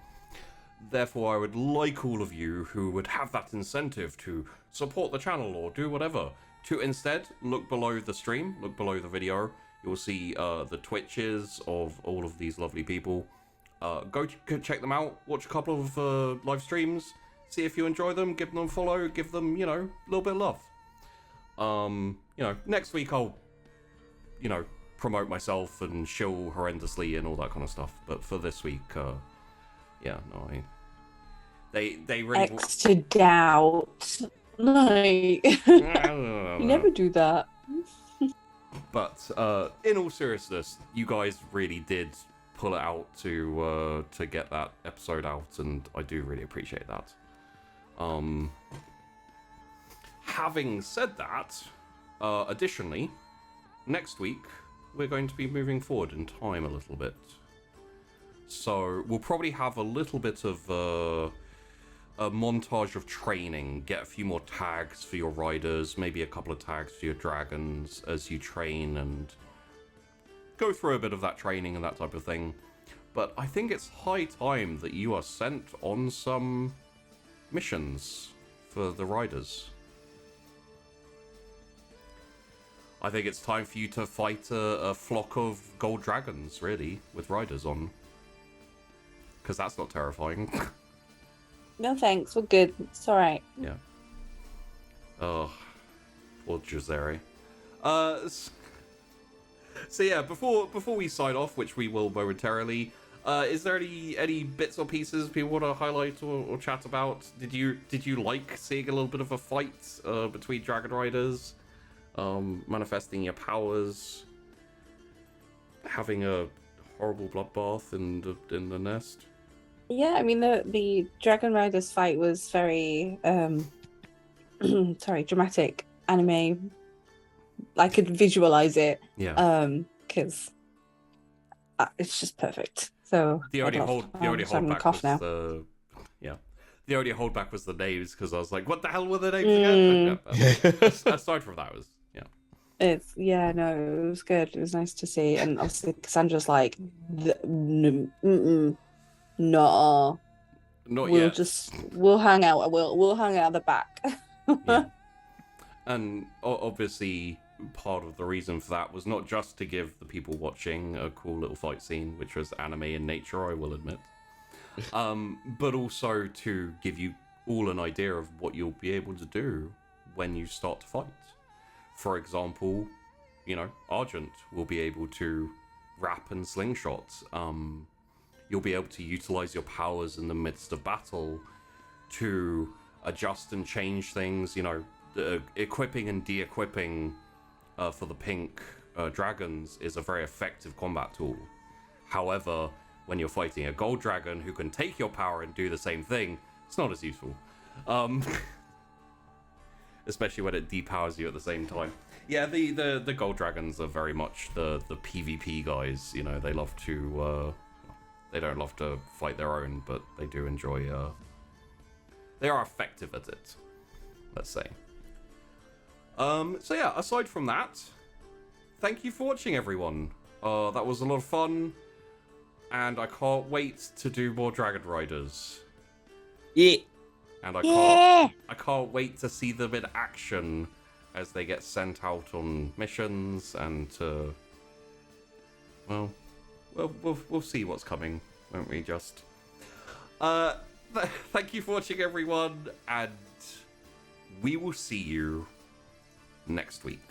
Therefore, I would like all of you who would have that incentive to support the channel or do whatever, to instead look below the stream, look below the video. You'll see the Twitches of all of these lovely people. Go check them out, watch a couple of live streams, see if you enjoy them, give them a follow, give them, a little bit of love. Next week I'll, promote myself and shill horrendously and all that kind of stuff. But for this week, they really
extra doubt. No, you never do that.
But in all seriousness, you guys really did pull it out to get that episode out, and I do really appreciate that. Having said that, additionally, next week we're going to be moving forward in time a little bit. So we'll probably have a little bit of a montage of training, get a few more tags for your riders, maybe a couple of tags for your dragons as you train and go through a bit of that training and that type of thing. But I think it's high time that you are sent on some missions for the riders. I think it's time for you to fight a flock of gold dragons, really, with riders on. Because that's not terrifying.
No thanks, we're good. It's alright.
Yeah. Oh, poor Jazeri. So yeah, before we sign off, which we will momentarily, is there any bits or pieces people want to highlight or chat about? Did you like seeing a little bit of a fight between dragon riders, manifesting your powers, having a horrible bloodbath in the nest?
Yeah, I mean the Dragon Riders fight was very dramatic anime. I could visualize it.
Yeah.
Because it's just perfect. So
the only holdback was the names, because I was like, what the hell were the names again? Aside from that,
it was good. It was nice to see, and obviously Cassandra's like, no,
not yet.
We'll hang out. We'll hang out at the back.
Yeah. And obviously, part of the reason for that was not just to give the people watching a cool little fight scene, which was anime in nature, I will admit, but also to give you all an idea of what you'll be able to do when you start to fight. For example, Argent will be able to wrap and slingshot. You'll be able to utilize your powers in the midst of battle to adjust and change things. Equipping and de-equipping for the pink dragons is a very effective combat tool. However, when you're fighting a gold dragon who can take your power and do the same thing, it's not as useful. especially when it depowers you at the same time. Yeah, the gold dragons are very much the PvP guys. You know, they love to they don't love to fight their own, but they do enjoy they are effective at it, let's say. So yeah, aside from that, thank you for watching, everyone. That was a lot of fun, and I can't wait to do more Dragon Riders.
Yeah.
And I can't wait to see them in action as they get sent out on missions and to, well, we'll see what's coming, won't we? Just thank you for watching, everyone, and we will see you next week.